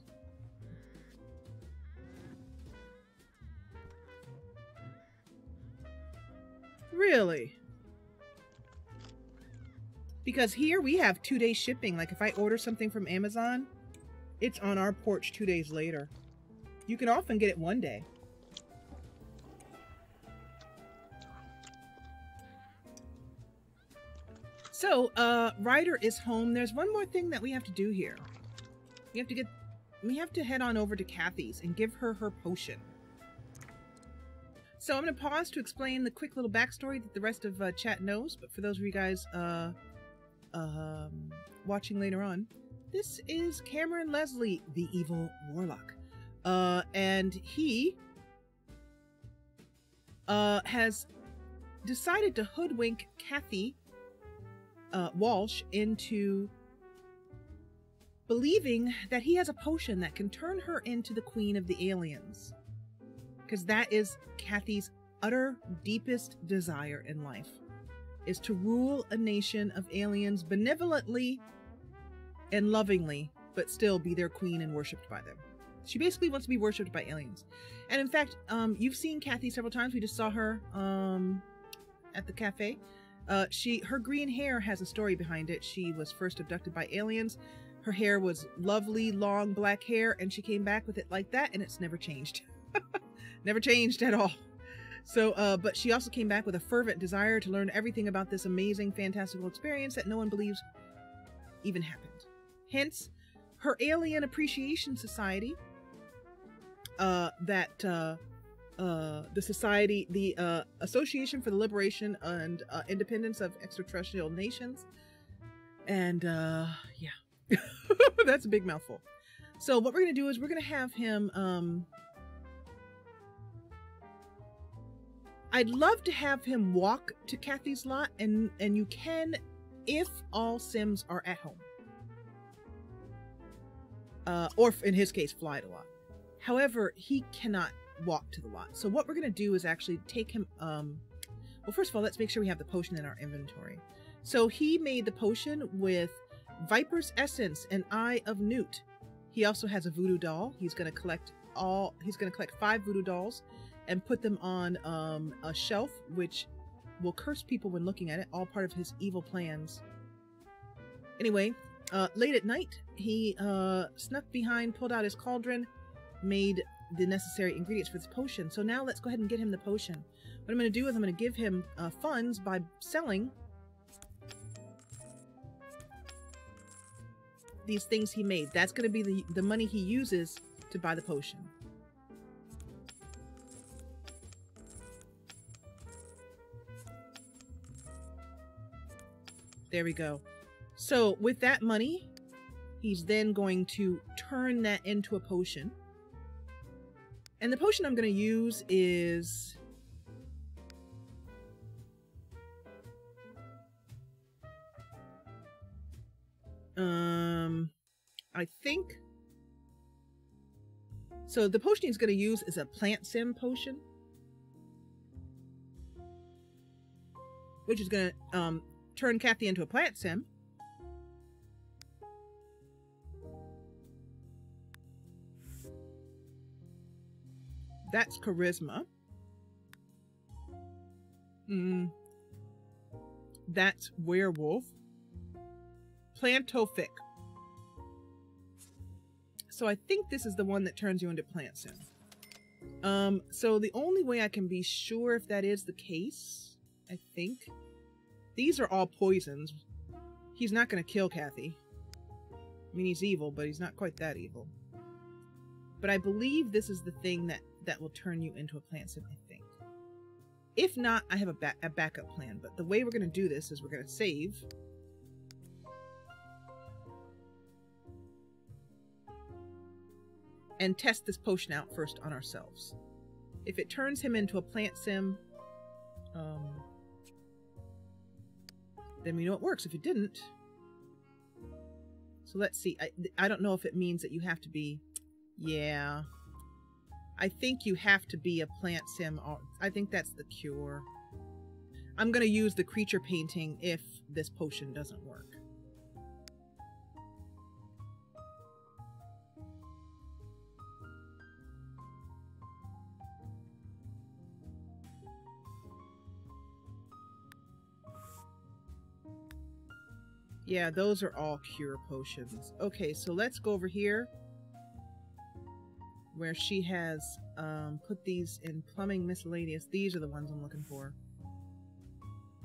Really? Because here we have 2-day shipping. Like if I order something from Amazon, it's on our porch 2 days later. You can often get it 1 day. So, Ryder is home. There's one more thing that we have to do here. We have to head on over to Kathy's and give her her potion. So I'm going to pause to explain the quick little backstory that the rest of chat knows, but for those of you guys watching later on, this is Cameron Leslie, the evil warlock, and he has decided to hoodwink Kathy Walsh into believing that he has a potion that can turn her into the queen of the aliens, because that is Kathy's utter deepest desire in life, is to rule a nation of aliens benevolently and lovingly, but still be their queen and worshipped by them. She basically wants to be worshipped by aliens. And in fact, you've seen Kathy several times. We just saw her at the cafe. Her green hair has a story behind it. She was first abducted by aliens. Her hair was lovely, long black hair, and she came back with it like that, and it's never changed. Never changed at all. So, but she also came back with a fervent desire to learn everything about this amazing, fantastical experience that no one believes even happened. Hence, her Alien Appreciation Society, the Association for the Liberation and Independence of Extraterrestrial Nations. And, yeah, that's a big mouthful. So what we're going to do is we're going to have him, I'd love to have him walk to Kathy's lot, and you can if all Sims are at home. Or in his case, fly to lot. However, he cannot walk to the lot. So what we're going to do is actually take him, well, first of all, let's make sure we have the potion in our inventory. So he made the potion with Viper's Essence and Eye of Newt. He also has a voodoo doll. He's going to collect 5 voodoo dolls and put them on a shelf, which will curse people when looking at it, all part of his evil plans. Anyway, late at night, he snuck behind, pulled out his cauldron, made the necessary ingredients for this potion. So now let's go ahead and get him the potion. What I'm going to do is I'm going to give him funds by selling these things he made. That's going to be the money he uses to buy the potion. There we go. So with that money, he's then going to turn that into a potion. And the potion I'm going to use is... I think... So the potion he's going to use is a plant sim potion. Which is going to turn Kathy into a plant sim. That's charisma. That's werewolf. Plantofic. So I think this is the one that turns you into plant sim. So the only way I can be sure if that is the case, I think, these are all poisons. He's not going to kill Kathy. I mean, he's evil, but he's not quite that evil. But I believe this is the thing that will turn you into a plant sim, I think. If not, I have a backup plan. But the way we're going to do this is we're going to save. And test this potion out first on ourselves. If it turns him into a plant sim, then we know it works. If it didn't... So let's see. I don't know if it means that you have to be... Yeah. I think you have to be a plant sim. I think that's the cure. I'm going to use the creature painting if this potion doesn't work. Yeah, those are all cure potions. Okay, so let's go over here where she has put these in plumbing miscellaneous. These are the ones I'm looking for.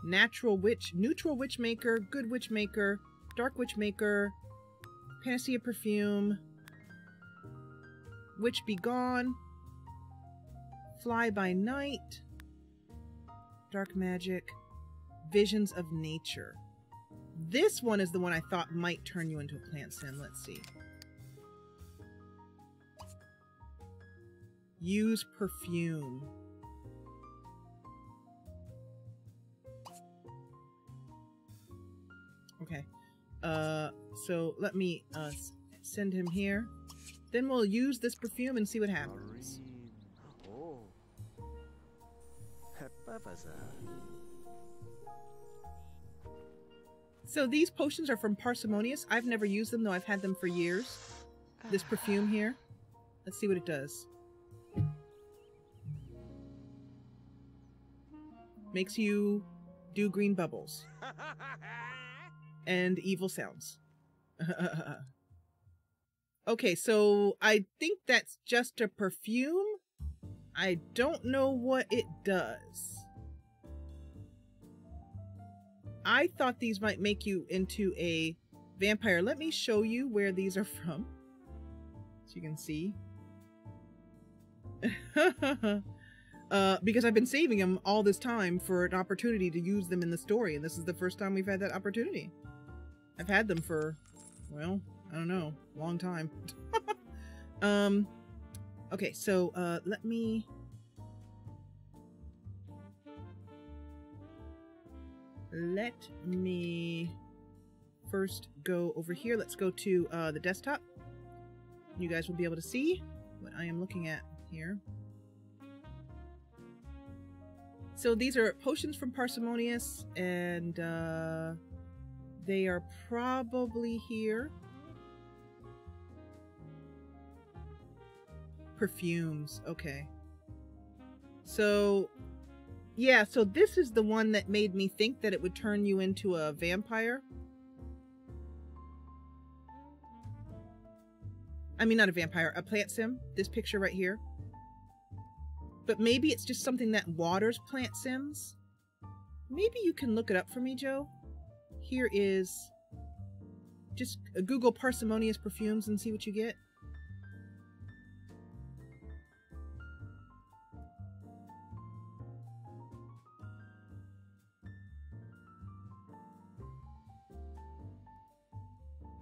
Natural witch, neutral witch maker, good witch maker, dark witch maker, panacea perfume, witch be gone, fly by night, dark magic, visions of nature. This one is the one I thought might turn you into a plant sim. Let's see. Use perfume. Okay. So let me send him here. Then we'll use this perfume and see what happens. So these potions are from Parsimonious. I've never used them, though I've had them for years. This perfume here. Let's see what it does. Makes you do green bubbles. And evil sounds. Okay, so I think that's just a perfume. I don't know what it does. I thought these might make you into a vampire. Let me show you where these are from, so you can see. Because I've been saving them all this time for an opportunity to use them in the story, and this is the first time we've had that opportunity. I've had them for, well, I don't know, a long time. Okay, so let me... Let me first go over here. Let's go to the desktop. You guys will be able to see what I am looking at here. So these are potions from Parsimonious, and they are probably here. Perfumes, okay. So... yeah, so this is the one that made me think that it would turn you into a vampire. I mean, not a vampire, a plant sim. This picture right here. But maybe it's just something that waters plant sims. Maybe you can look it up for me, Joe. Here is... just Google Parsimonious perfumes and see what you get.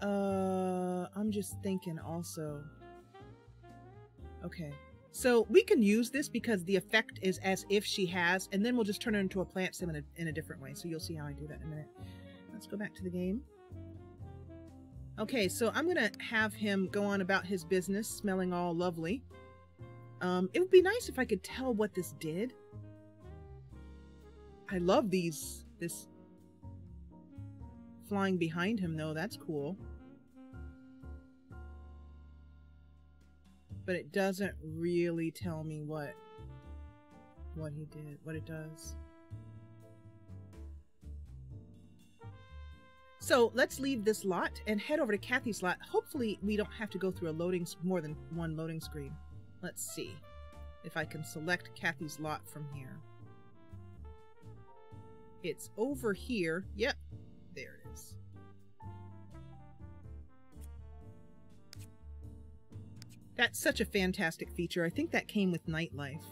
I'm just thinking also. Okay. So we can use this because the effect is as if she has, and then we'll just turn her into a plant sim in a different way. So you'll see how I do that in a minute. Let's go back to the game. Okay, so I'm going to have him go on about his business, smelling all lovely. It would be nice if I could tell what this did. I love this flying behind him, though. That's cool. But it doesn't really tell me what he did, what it does. So let's leave this lot and head over to Kathy's lot. Hopefully we don't have to go through more than one loading screen. Let's see if I can select Kathy's lot from here. It's over here. Yep, there it is. That's such a fantastic feature. I think that came with Nightlife.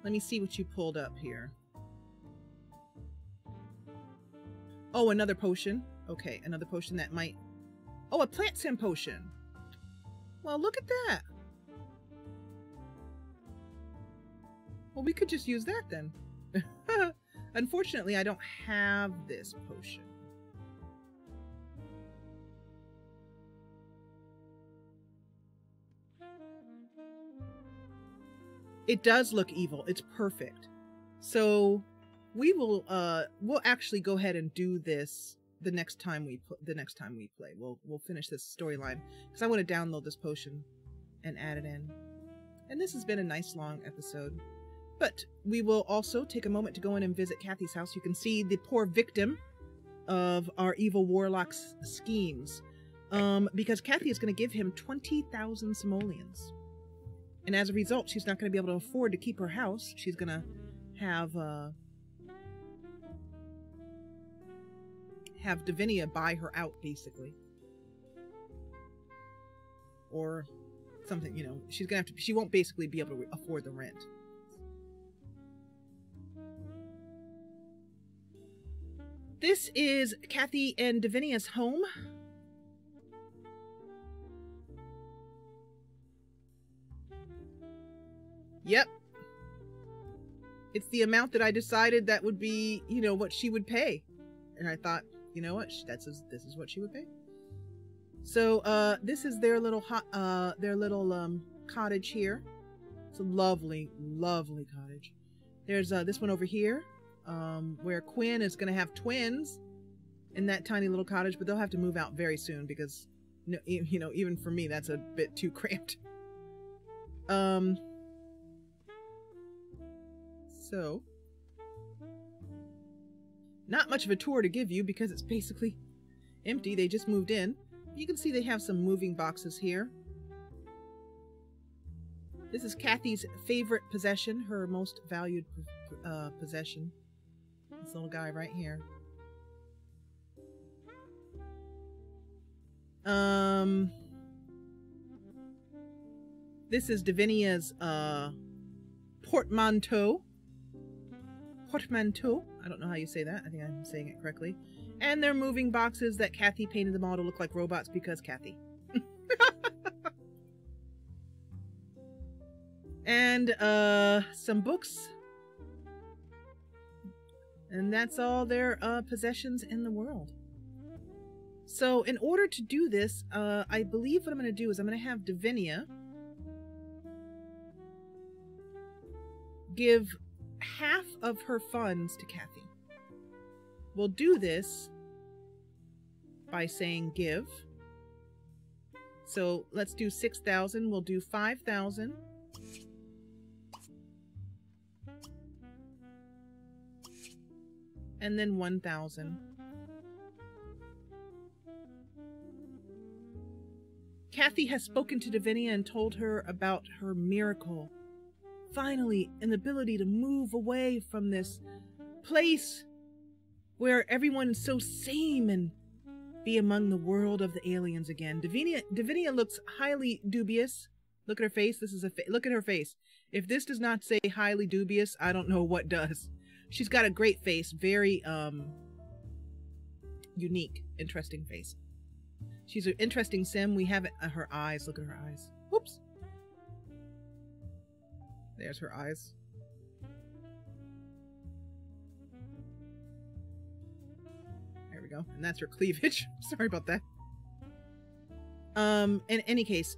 Let me see what you pulled up here. Oh, another potion. Okay, another potion that might... Oh, a plant sim potion. Well, look at that. Well, we could just use that then. Unfortunately, I don't have this potion. It does look evil. It's perfect. So we will we'll actually go ahead and do this the next time we play. We'll finish this storyline because I want to download this potion and add it in. And this has been a nice long episode. But we will also take a moment to go in and visit Kathy's house. You can see the poor victim of our evil warlock's schemes. Because Kathy is going to give him 20,000 simoleons. And as a result, she's not going to be able to afford to keep her house. She's going to have Davinia buy her out, basically. Or something, you know. She's going to have to, she won't basically be able to afford the rent. This is Kathy and Davinia's home. Yep. It's the amount that I decided that would be, you know, what she would pay. And I thought, you know what, this is what she would pay. So, this is their little cottage here. It's a lovely, lovely cottage. There's this one over here, where Quinn is going to have twins in that tiny little cottage, but they'll have to move out very soon because, you know, even for me, that's a bit too cramped. So, not much of a tour to give you because it's basically empty. They just moved in. You can see they have some moving boxes here. This is Kathy's favorite possession, her most valued possession. This little guy right here. This is Davinia's portmanteau. Portmanteau. I don't know how you say that. I think I'm saying it correctly. And they're moving boxes that Kathy painted them all to look like robots because Kathy. And some books. And that's all their possessions in the world. So in order to do this, I believe what I'm going to do is I'm going to have Davinia give half of her funds to Kathy. We'll do this by saying give. So let's do 6,000. We'll do 5,000. And then 1,000. Kathy has spoken to Davinia and told her about her miracle. Finally, an ability to move away from this place where everyone is so sane and be among the world of the aliens again. Davinia looks highly dubious. Look at her face. This is look at her face. If this does not say highly dubious, I don't know what does. She's got a great face, very unique, interesting face. She's an interesting sim. We have it, her eyes. Look at her eyes. Whoops. There's her eyes. There we go. And that's her cleavage. Sorry about that. In any case,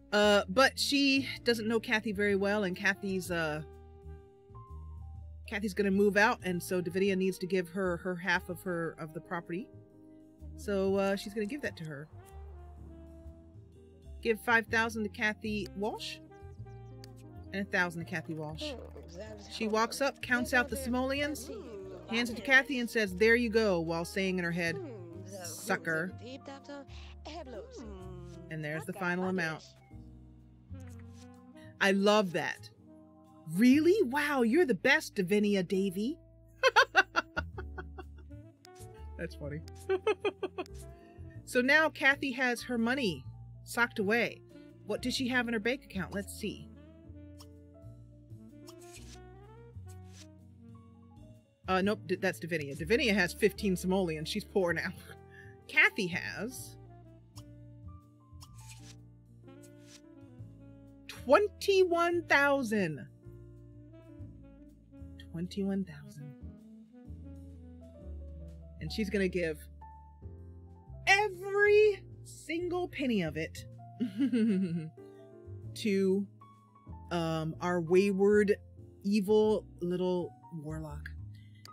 but she doesn't know Kathy very well, and Kathy's gonna move out, and so Davinia needs to give her half of the property. So she's gonna give that to her. Give 5,000 to Kathy Walsh and 1,000 to Kathy Walsh. She walks up, counts out the simoleons, hands it to Kathy, and says, "There you go," while saying in her head, "Sucker." And there's the final amount. I love that. Really? Wow, you're the best, Davinia Davy. That's funny. So now Kathy has her money socked away. What does she have in her bank account? Let's see. Nope, that's Davinia. Davinia has 15 simoleons. She's poor now. Kathy has 21,000. 21,000. And she's gonna give every single penny of it to our wayward, evil little warlock.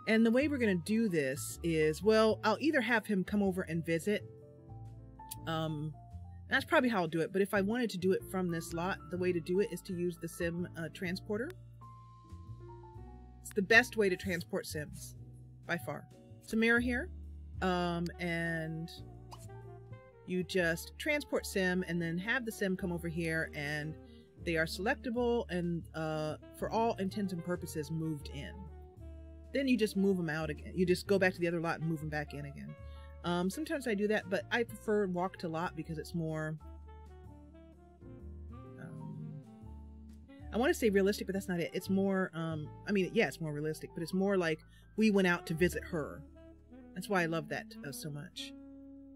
And the way we're gonna do this is, well, I'll either have him come over and visit. That's probably how I'll do it, but if I wanted to do it from this lot, the way to do it is to use the sim transporter. It's the best way to transport sims, by far. It's a mirror here, and you just transport sim and then have the sim come over here, and they are selectable and for all intents and purposes moved in. Then you just move them out again. You just go back to the other lot and move them back in again. Sometimes I do that, but I prefer walk to lot because it's more, I want to say realistic, but that's not it. It's more, I mean, yeah, it's more realistic, but it's more like we went out to visit her. That's why I love that so much.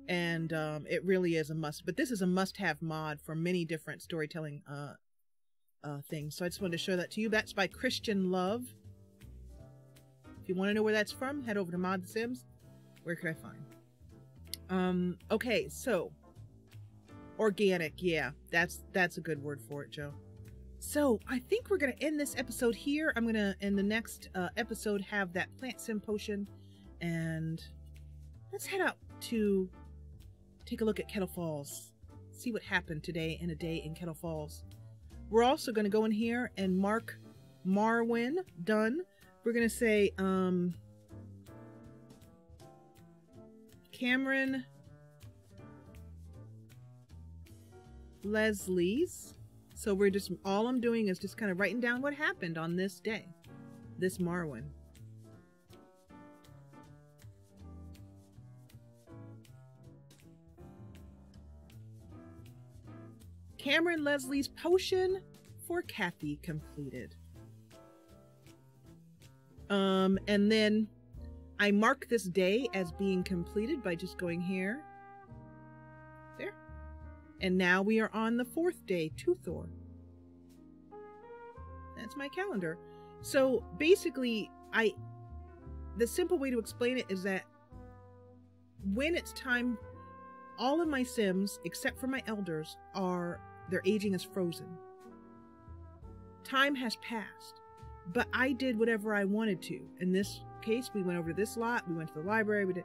And it really is a must, but this is a must-have mod for many different storytelling things. So I just wanted to show that to you. That's by Christian Love. If you want to know where that's from, head over to Mod the Sims. Where could I find? Okay, so organic, yeah, that's a good word for it, Joe. So I think we're gonna end this episode here. I'm gonna in the next episode have that plant sim potion, and let's head out to take a look at Kettle Falls, see what happened today in a day in Kettle Falls. We're also gonna go in here and mark Marwin done. We're gonna say Cameron Leslie's. So we're just, all I'm doing is just kind of writing down what happened on this day, this Marwin. Cameron Leslie's potion for Kathy completed. And then I mark this day as being completed by just going here, there. And now we are on the 4th day, Tuthor. That's my calendar. So basically, the simple way to explain it is that when it's time, all of my Sims, except for my elders, their aging is frozen. Time has passed, but I did whatever I wanted to. In this case, we went over to this lot, we went to the library, we did.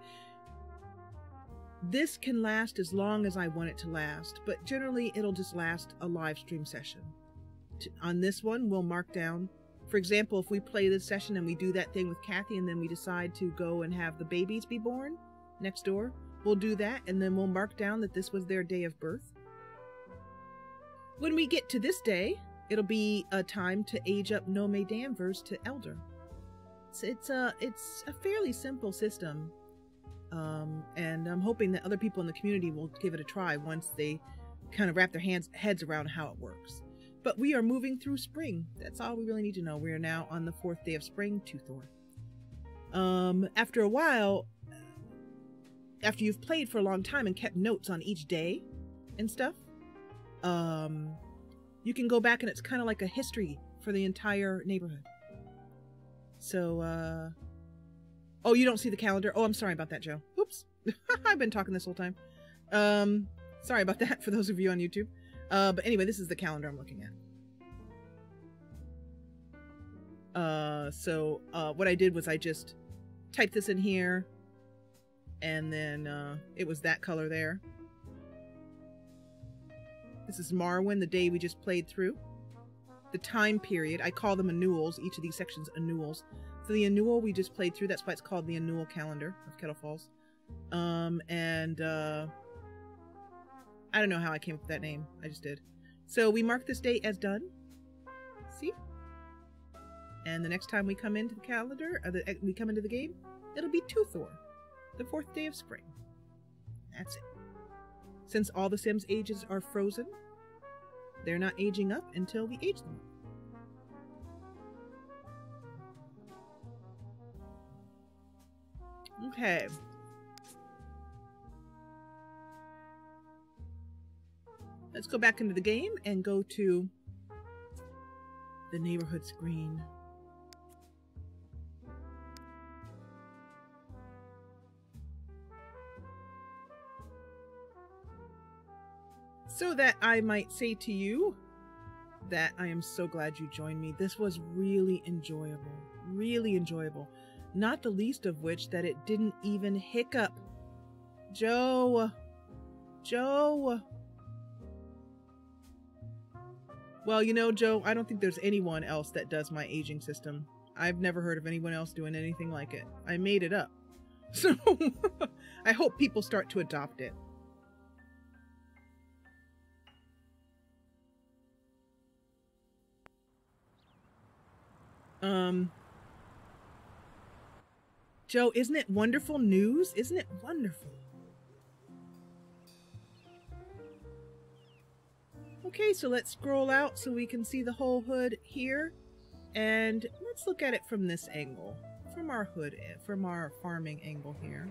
This can last as long as I want it to last, but generally it'll just last a live stream session. On this one, we'll mark down, for example, if we play this session and we do that thing with Kathy and then we decide to go and have the babies be born next door, we'll do that and then we'll mark down that this was their day of birth. When we get to this day, it'll be a time to age up Nome Danvers to Elder. It's a fairly simple system. And I'm hoping that other people in the community will give it a try once they kind of wrap their heads around how it works. But we are moving through spring. That's all we really need to know. We are now on the 4th day of spring, 2 Thor. After a while, after you've played for a long time and kept notes on each day and stuff, you can go back and it's kind of like a history for the entire neighborhood. So, oh, you don't see the calendar? Oh, I'm sorry about that, Joe. Oops. I've been talking this whole time. Sorry about that for those of you on YouTube. But anyway, this is the calendar I'm looking at. So what I did was I just typed this in here, and then it was that color there. This is Marwin, the day we just played through. The time period, I call them annuals, each of these sections annuals. So the annual we just played through, that's why it's called the annual calendar of Kettle Falls. I don't know how I came up with that name, I just did. So we mark this day as done. See? And the next time we come into the calendar, we come into the game, it'll be 2 Thor, the 4th day of spring. That's it. Since all the Sims ages are frozen, they're not aging up until we age them. Okay. Let's go back into the game and go to the neighborhood screen. So that I might say to you that I am so glad you joined me. This was really enjoyable. Really enjoyable. Not the least of which that it didn't even hiccup. Joe. Well, you know, Joe, I don't think there's anyone else that does my aging system. I've never heard of anyone else doing anything like it. I made it up. So I hope people start to adopt it. Joe, isn't it wonderful news? Isn't it wonderful? Okay, so let's scroll out so we can see the whole hood here. And let's look at it from this angle. From our hood, from our farming angle here.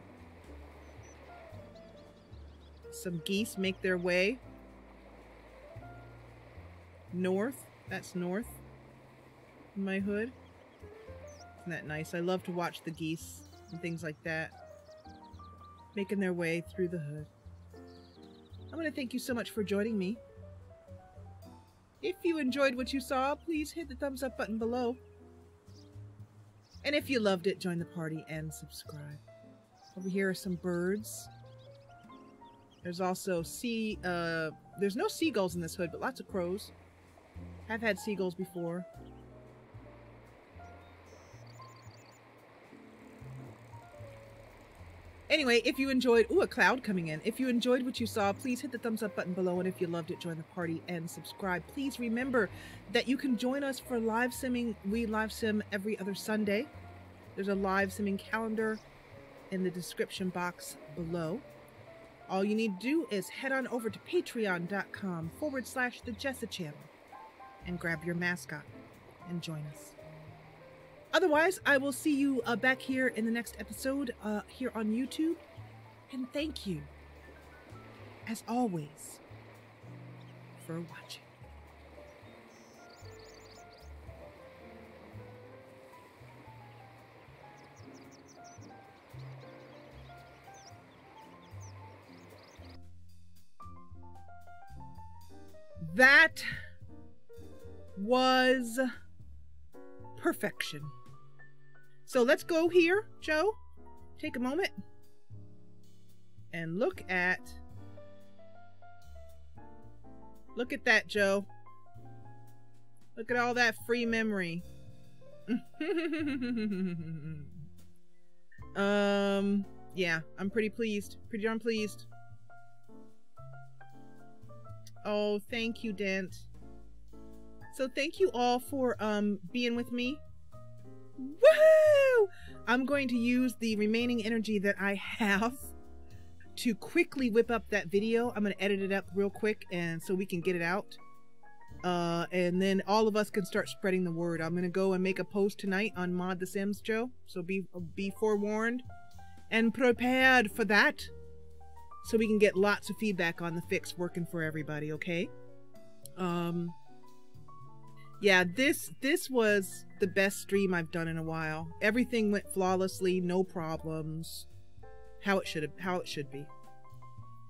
Some geese make their way north. That's north. My hood. Isn't that nice? I love to watch the geese and things like that making their way through the hood. I'm going to thank you so much for joining me. If you enjoyed what you saw, please hit the thumbs up button below. And if you loved it, join the party and subscribe. Over here are some birds. There's also there's no seagulls in this hood, but lots of crows. I've had seagulls before. Anyway, if you enjoyed... Ooh, a cloud coming in. If you enjoyed what you saw, please hit the thumbs up button below. And if you loved it, join the party and subscribe. Please remember that you can join us for live simming. We live sim every other Sunday. There's a live simming calendar in the description box below. All you need to do is head on over to patreon.com/the Jessa channel and grab your mascot and join us. Otherwise, I will see you back here in the next episode here on YouTube. And thank you, as always, for watching. That was perfection. So let's go here, Joe. Take a moment and look at that, Joe. Look at all that free memory. Yeah, I'm pretty pleased. Pretty darn pleased. Oh, thank you, Dent. So thank you all for being with me. Woohoo! I'm going to use the remaining energy that I have to quickly whip up that video. I'm going to edit it up real quick and so we can get it out. And then all of us can start spreading the word. I'm gonna go and make a post tonight on Mod the Sims, Joe. So be forewarned and prepared for that, so we can get lots of feedback on the fix working for everybody. Okay. Yeah, this was the best stream I've done in a while. Everything went flawlessly, no problems. How it should be.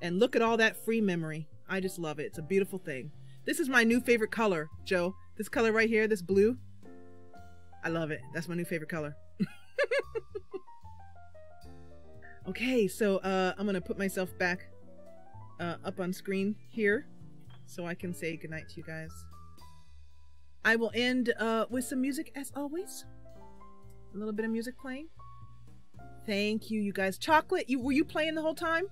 And look at all that free memory. I just love it. It's a beautiful thing. This is my new favorite color, Joe. This color right here, this blue. I love it. That's my new favorite color. Okay, so I'm gonna put myself back up on screen here so I can say goodnight to you guys. I will end with some music as always. A little bit of music playing. Thank you, you guys. Chocolate, were you playing the whole time?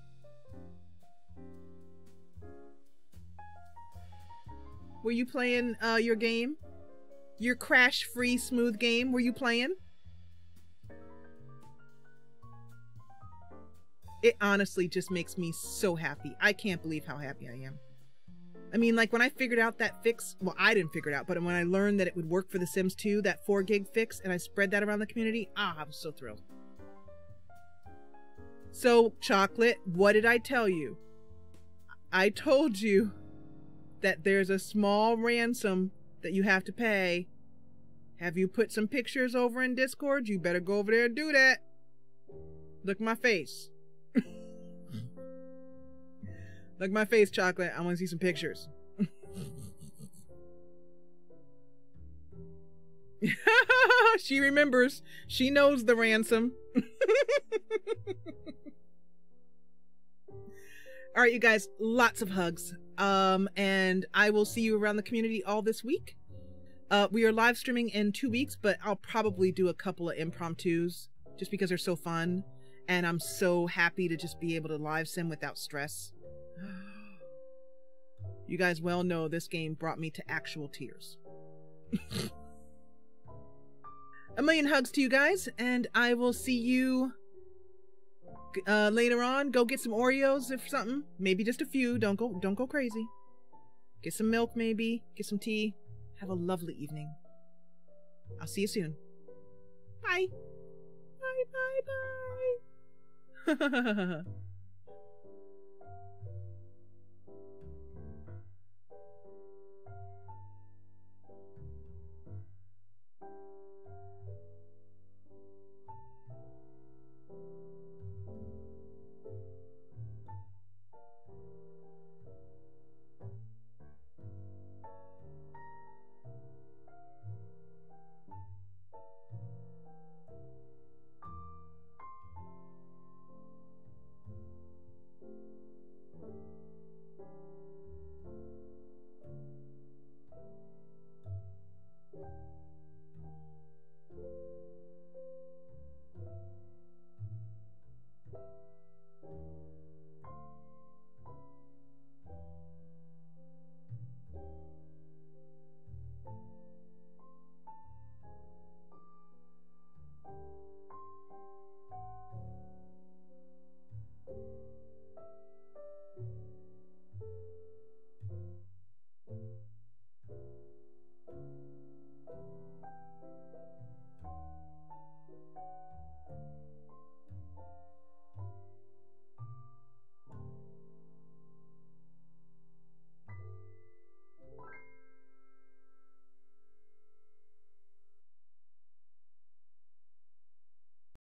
Were you playing your game? Your crash-free smooth game? Were you playing? It honestly just makes me so happy. I can't believe how happy I am. I mean, like, when I figured out that fix, well, I didn't figure it out, but when I learned that it would work for The Sims 2, that 4 gig fix, and I spread that around the community, I was so thrilled. So, Chocolate, what did I tell you? I told you that there's a small ransom that you have to pay. Have you put some pictures over in Discord? You better go over there and do that. Look at my face. Look at my face, Chocolate. I want to see some pictures. She remembers. She knows the ransom. All right, you guys, lots of hugs. And I will see you around the community all this week. We are live streaming in 2 weeks, but I'll probably do a couple of impromptus just because they're so fun. And I'm so happy to just be able to live sim without stress. You guys well know this game brought me to actual tears. A million hugs to you guys, and I will see you later on. Go get some Oreos or something. Maybe just a few. Don't go crazy. Get some milk, maybe. Get some tea. Have a lovely evening. I'll see you soon. Bye. Bye, bye, bye.